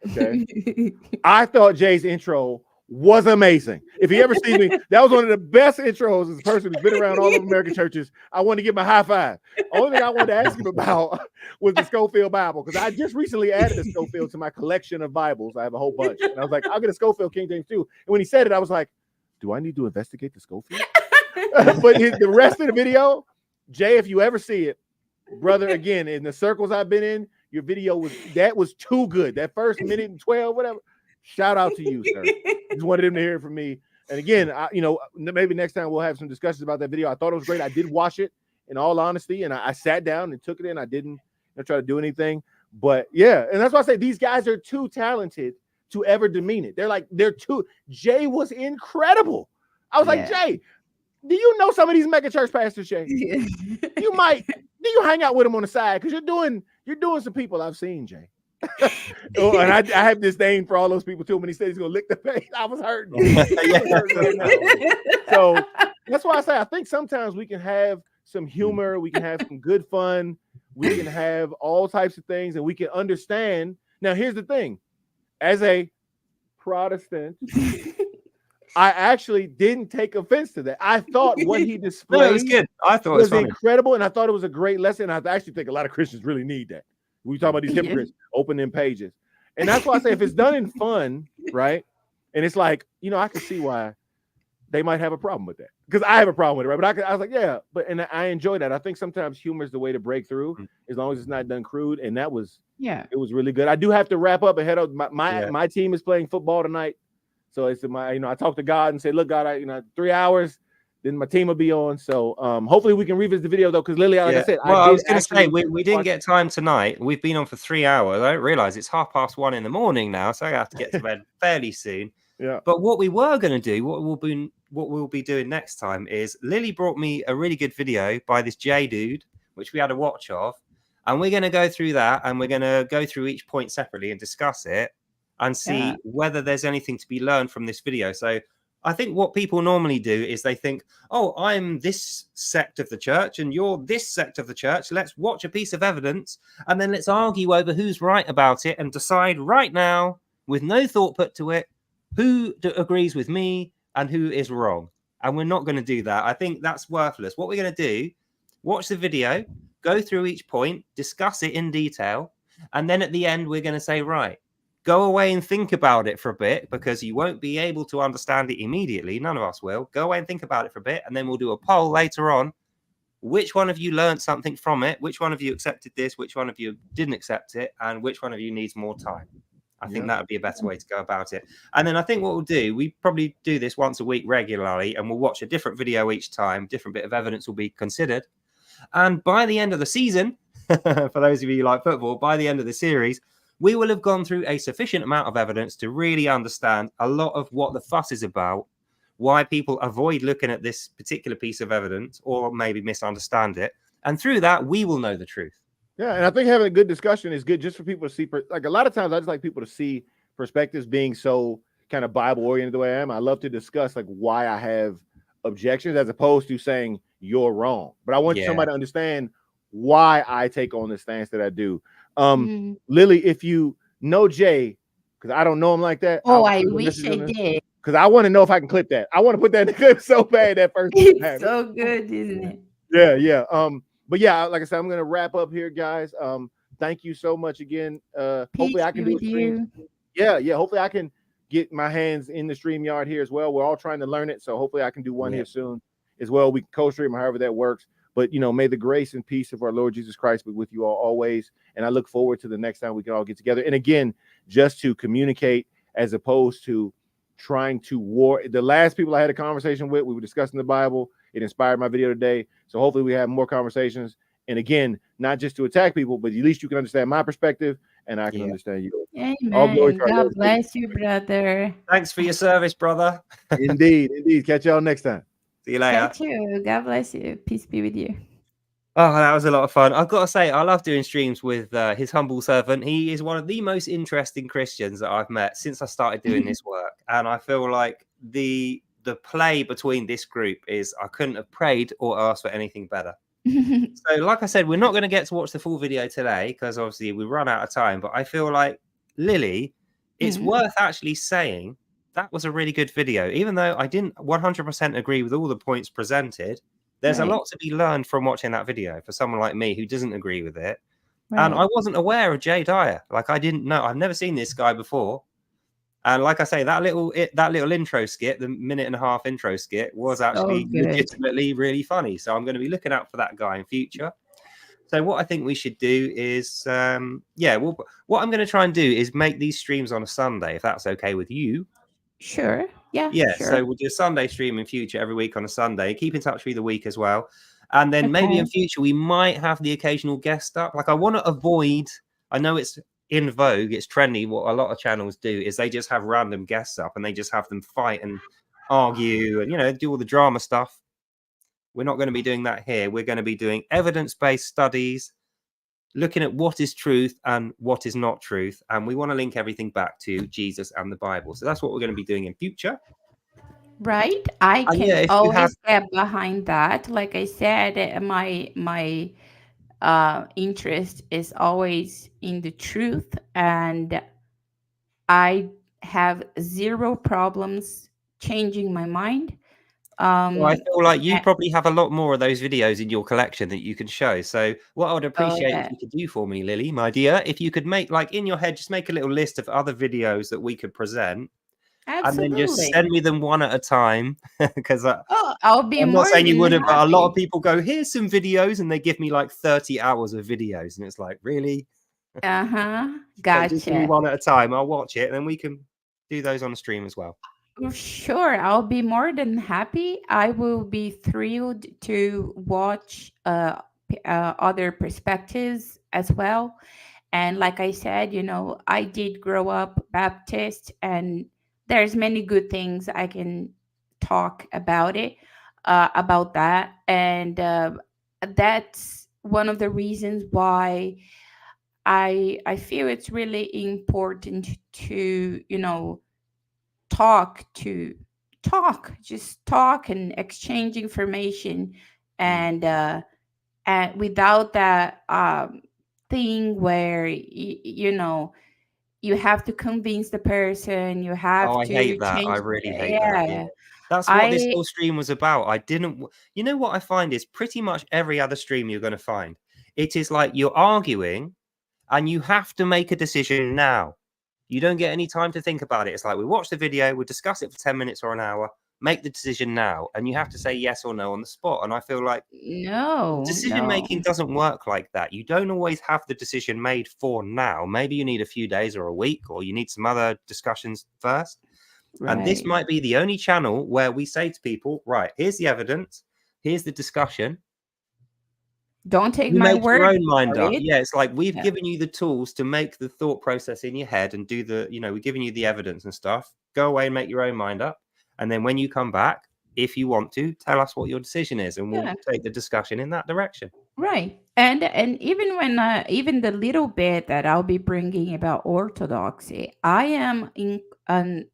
okay, I thought Jay's intro was amazing. If he ever sees me, that was one of the best intros as a person who's been around all of American churches. I want to give him a high five. Only thing I wanted to ask him about was the Schofield Bible, because I just recently added a Schofield to my collection of Bibles. I have a whole bunch. And I was like, I'll get a Schofield King James too. And when he said it, I was like, do I need to investigate the Schofield? But the rest of the video, Jay, if you ever see it, brother, again, in the circles I've been in, your video was too good. That first minute and 12, whatever. Shout out to you, sir. Just wanted him to hear it from me. And again, maybe next time we'll have some discussions about that video. I thought it was great. I did watch it in all honesty, and I sat down and took it in. I didn't try to do anything, but yeah. And that's why I say these guys are too talented to ever demean it. They're too. Jay was incredible. I was like, Jay, do you know some of these mega church pastors, Jay? Do you hang out with them on the side? Because you're doing some people I've seen, Jay. Oh, and I have this name for all those people too. When he said he's gonna lick the face, I was hurting. So that's why I say I think sometimes we can have some humor, we can have some good fun, we can have all types of things, and we can understand. Now, here's the thing: as a Protestant, I actually didn't take offense to that. I thought what he displayed it was good. I thought was it was incredible, and I thought it was a great lesson. I actually think a lot of Christians really need that. We talk about these hypocrites, open them pages. And that's why I say if it's done in fun, right? And it's like, I can see why they might have a problem with that. Because I have a problem with it, right? But I was like, yeah, and I enjoy that. I think sometimes humor is the way to break through, as long as it's not done crude. And that was, it was really good. I do have to wrap up ahead of my team is playing football tonight. So it's I talked to God and said, look, God, 3 hours. Then my team will be on. So hopefully we can revisit the video though, because Lily, like I said, I was going to say we didn't get time tonight. We've been on for 3 hours. I don't realize it's 1:30 in the morning now, so I have to get to bed fairly soon. Yeah. But what we were going to do, what we'll be doing next time is Lily brought me a really good video by this J dude, which we had a watch of, and we're going to go through that, and we're going to go through each point separately and discuss it and see whether there's anything to be learned from this video. So I think what people normally do is they think, oh, I'm this sect of the church and you're this sect of the church. Let's watch a piece of evidence and then let's argue over who's right about it and decide right now, with no thought put to it, who agrees with me and who is wrong. And we're not going to do that. I think that's worthless. What we're going to do, watch the video, go through each point, discuss it in detail, and then at the end, we're going to say, right, go away and think about it for a bit, because you won't be able to understand it immediately. None of us will. Go away and think about it for a bit, and then we'll do a poll later on. Which one of you learned something from it? Which one of you accepted this? Which one of you didn't accept it? And which one of you needs more time? I think that would be a better way to go about it. And then I think what we'll do, we probably do this once a week regularly, and we'll watch a different video each time. Different bit of evidence will be considered. And by the end of the season, for those of you who like football, by the end of the series, we will have gone through a sufficient amount of evidence to really understand a lot of what the fuss is about, why people avoid looking at this particular piece of evidence or maybe misunderstand it. And through that, we will know the truth. Yeah, and I think having a good discussion is good just for people to see. Like a lot of times, I just like people to see perspectives being so kind of Bible-oriented the way I am. I love to discuss like why I have objections as opposed to saying you're wrong. But I want somebody to understand why I take on the stance that I do. Lily, if you know Jay, because I don't know him like that. Oh, I wish I did. Because I want to know if I can clip that. I want to put that in the clip so bad that first. It's so good, isn't it? Yeah, yeah. But yeah, like I said, I'm gonna wrap up here, guys. Thank you so much again. Hopefully I can do a stream. Yeah, hopefully I can get my hands in the StreamYard here as well. We're all trying to learn it, so hopefully I can do one here soon as well. We can co-stream however that works. But may the grace and peace of our Lord Jesus Christ be with you all always. And I look forward to the next time we can all get together. And again, just to communicate as opposed to trying to war. The last people I had a conversation with, we were discussing the Bible. It inspired my video today. So hopefully we have more conversations. And again, not just to attack people, but at least you can understand my perspective and I can understand you. Amen. God bless you, brother. Thanks for your service, brother. Indeed. Catch y'all next time. See you later. Catch you. God bless you. Peace be with you. Oh, that was a lot of fun. I've got to say, I love doing streams with Hishumbleservant. He is one of the most interesting Christians that I've met since I started doing this work. And I feel like the play between this group is I couldn't have prayed or asked for anything better. So like I said, we're not going to get to watch the full video today because obviously we run out of time. But I feel like, Lily, it's worth actually saying that was a really good video. Even though I didn't 100% agree with all the points presented, there's a Right. lot to be learned from watching that video for someone like me who doesn't agree with it. And Right. I wasn't aware of Jay Dyer. Like, I didn't know. I've never seen this guy before. And like I say, that little intro skit, the 1.5-minute intro skit, was So actually good. legitimately really funny. So I'm going to be looking out for that guy in future. So what I think we should do is, what I'm going to try and do is make these streams on a Sunday, if that's okay with you. Sure. Yeah. Yeah. Sure. So we'll do a Sunday stream in future every week on a Sunday. Keep in touch through the week as well. And then maybe in future we might have the occasional guest up. Like, I want to avoid. I know it's in vogue, it's trendy. What a lot of channels do is they just have random guests up and they just have them fight and argue and do all the drama stuff. We're not going to be doing that here. We're going to be doing evidence-based studies, looking at what is truth and what is not truth, and we want to link everything back to Jesus and the Bible. So that's what we're going to be doing in future. Right. I And can always get behind that. Like I said, my interest is always in the truth, and I have zero problems changing my mind. Well, I feel like you probably have a lot more of those videos in your collection that you can show. So what I would appreciate if you could do for me, Lily, my dear, if you could make, like, in your head, just make a little list of other videos that we could present. Absolutely. And then just send me them one at a time. Because I'll be I'm more not saying you than wouldn't, but a lot of happy. people go, here's some videos, and they give me like 30 hours of videos. And it's like, really? Gotcha. Just give me one at a time. I'll watch it, and then we can do those on the stream as well. Sure, I'll be more than happy. I will be thrilled to watch other perspectives as well. And like I said, I did grow up Baptist, and there's many good things I can talk about about that. And that's one of the reasons why I feel it's really important to, just talk and exchange information, and without that thing where you have to convince the person, you have I to hate that. I change. really hate that. Yeah. That's what this whole stream was about. You know what I find is pretty much every other stream you're going to find. It is like you're arguing and you have to make a decision now. You don't get any time to think about it. It's like, we watch the video, we discuss it for 10 minutes or an hour, make the decision now, and you have to say yes or no on the spot. And I feel like decision making doesn't work like that. You don't always have the decision made for now. Maybe you need a few days or a week, or you need some other discussions first. Right. And this might be the only channel where we say to people, right, here's the evidence, here's the discussion. Don't take my word. Your own mind up. Yeah, it's like we've given you the tools to make the thought process in your head and do the, we're giving you the evidence and stuff. Go away and make your own mind up. And then when you come back, if you want to, tell us what your decision is, and we'll take the discussion in that direction. Right. And even when even the little bit that I'll be bringing about orthodoxy, I am an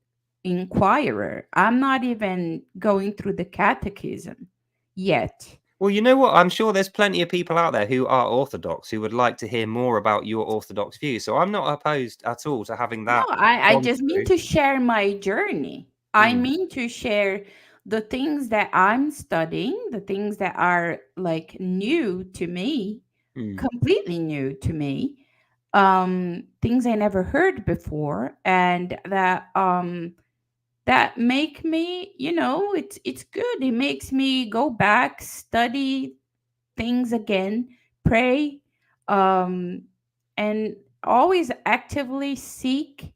inquirer. I'm not even going through the catechism yet. Well, you know what? I'm sure there's plenty of people out there who are Orthodox who would like to hear more about your Orthodox view. So I'm not opposed at all to having that. No, I just mean to share my journey. I mean to share the things that I'm studying, the things that are like new to me, completely new to me, things I never heard before, and that make me, it's good. It makes me go back, study things again, pray, and always actively seek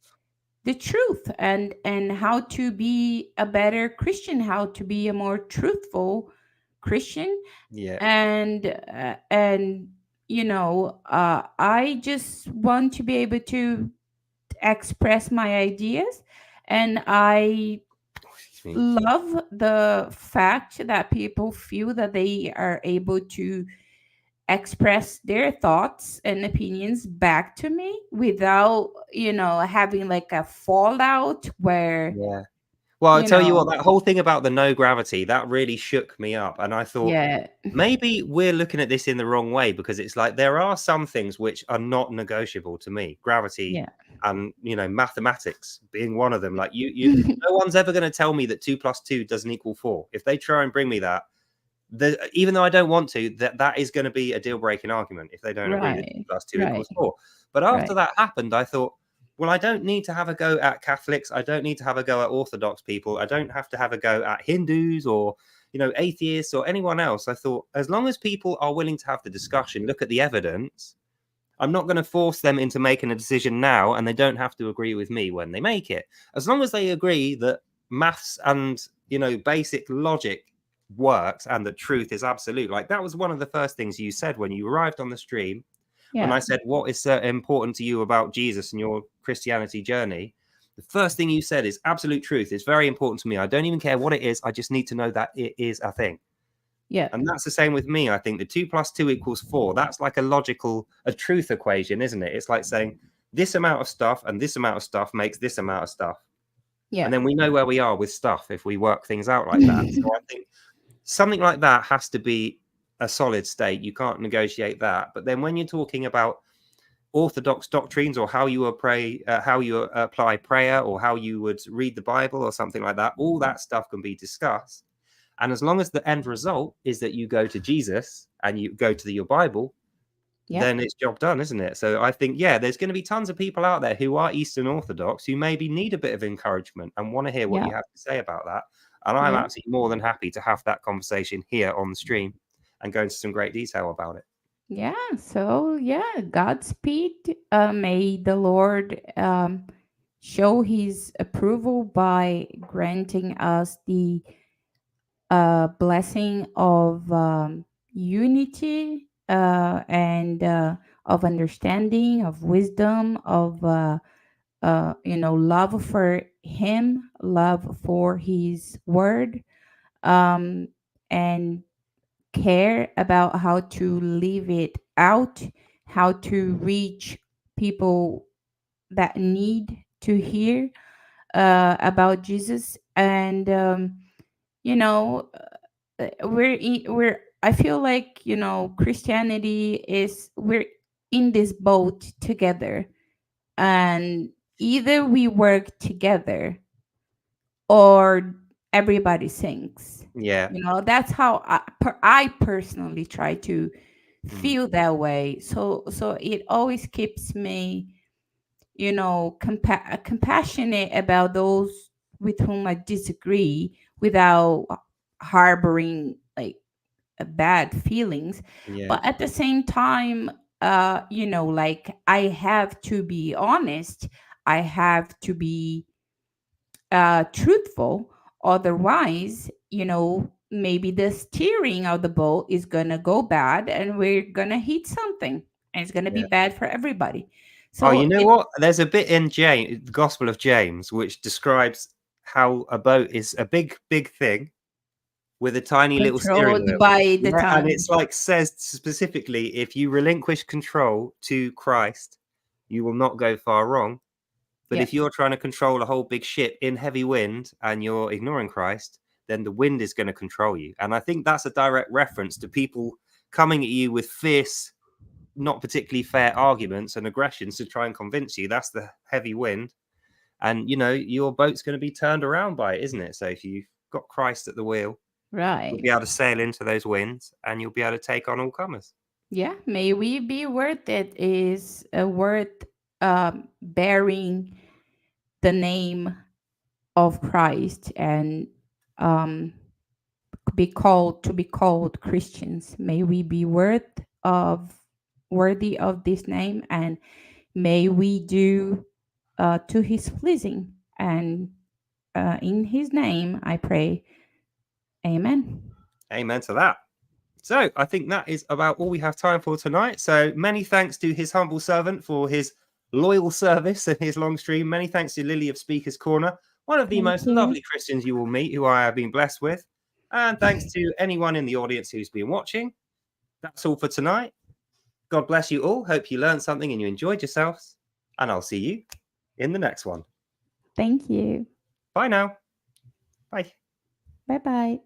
the truth and how to be a better Christian, how to be a more truthful Christian. Yeah. And I just want to be able to express my ideas, and I love the fact that people feel that they are able to express their thoughts and opinions back to me without having like a fallout where well, I'll tell you what, that whole thing about the no gravity, that really shook me up. And I thought, maybe we're looking at this in the wrong way, because it's like there are some things which are not negotiable to me. Gravity, and mathematics being one of them. Like you no one's ever going to tell me that 2 + 2 doesn't equal 4. If they try and bring me that, even though I don't want to, that is going to be a deal-breaking argument if they don't agree that 2 + 2 equals 4. But after that happened, I thought, well, I don't need to have a go at Catholics. I don't need to have a go at Orthodox people. I don't have to have a go at Hindus or atheists or anyone else. I thought, as long as people are willing to have the discussion, look at the evidence, I'm not going to force them into making a decision now, and they don't have to agree with me when they make it. As long as they agree that maths and basic logic works and that truth is absolute. Like, that was one of the first things you said when you arrived on the stream. When I said, what is important to you about Jesus and your Christianity journey? The first thing you said is absolute truth. It's very important to me. I don't even care what it is. I just need to know that it is a thing. Yeah. And that's the same with me. I think the 2 + 2 = 4. That's like a truth equation, isn't it? It's like saying this amount of stuff and this amount of stuff makes this amount of stuff. Yeah. And then we know where we are with stuff if we work things out like that. So I think something like that has to be a solid state. You can't negotiate that. But then when you're talking about orthodox doctrines or how you apply prayer or how you would read the Bible or something like that, all that stuff can be discussed. And as long as the end result is that you go to Jesus and you go to your Bible, then it's job done, isn't it? So I think, there's going to be tons of people out there who are Eastern Orthodox who maybe need a bit of encouragement and want to hear what you have to say about that. And I'm absolutely more than happy to have that conversation here on the stream and go into some great detail about it. Yeah. So, Godspeed. May the Lord show his approval by granting us the blessing of unity and of understanding, of wisdom, of love for him, love for his word, and care about how to live it out, how to reach people that need to hear about Jesus. And we're I feel like Christianity we're in this boat together, and either we work together or everybody sinks. That's how I personally try to feel that way. So it always keeps me compassionate about those with whom I disagree without harboring like bad feelings. But at the same time, like, I have to be honest, I have to be truthful. Otherwise, maybe the steering of the boat is gonna go bad and we're gonna hit something, and it's gonna be bad for everybody. So you know what? There's a bit in the Gospel of James which describes how a boat is a big thing with a tiny little steering wheel. By the time. And it's like says specifically, if you relinquish control to Christ, you will not go far wrong. But if you're trying to control a whole big ship in heavy wind and you're ignoring Christ, then the wind is going to control you. And I think that's a direct reference to people coming at you with fierce, not particularly fair arguments and aggressions to try and convince you. That's the heavy wind. And, your boat's going to be turned around by it, isn't it? So if you've got Christ at the wheel, you'll be able to sail into those winds and you'll be able to take on all comers. Yeah, may we be worth it is worth bearing the name of Christ and be called Christians. May we be worthy of this name, and may we do to his pleasing. And in his name I pray. Amen. Amen to that. So I think that is about all we have time for tonight. So many thanks to Hishumbleservant for his loyal service and his long stream. Many thanks to Lily of Speaker's Corner, one of the most lovely Christians you will meet, who I have been blessed with. And thanks to anyone in the audience who's been watching. That's all for tonight. God bless you all. Hope you learned something and you enjoyed yourselves. And I'll see you in the next one. Thank you. Bye now. Bye. Bye-bye.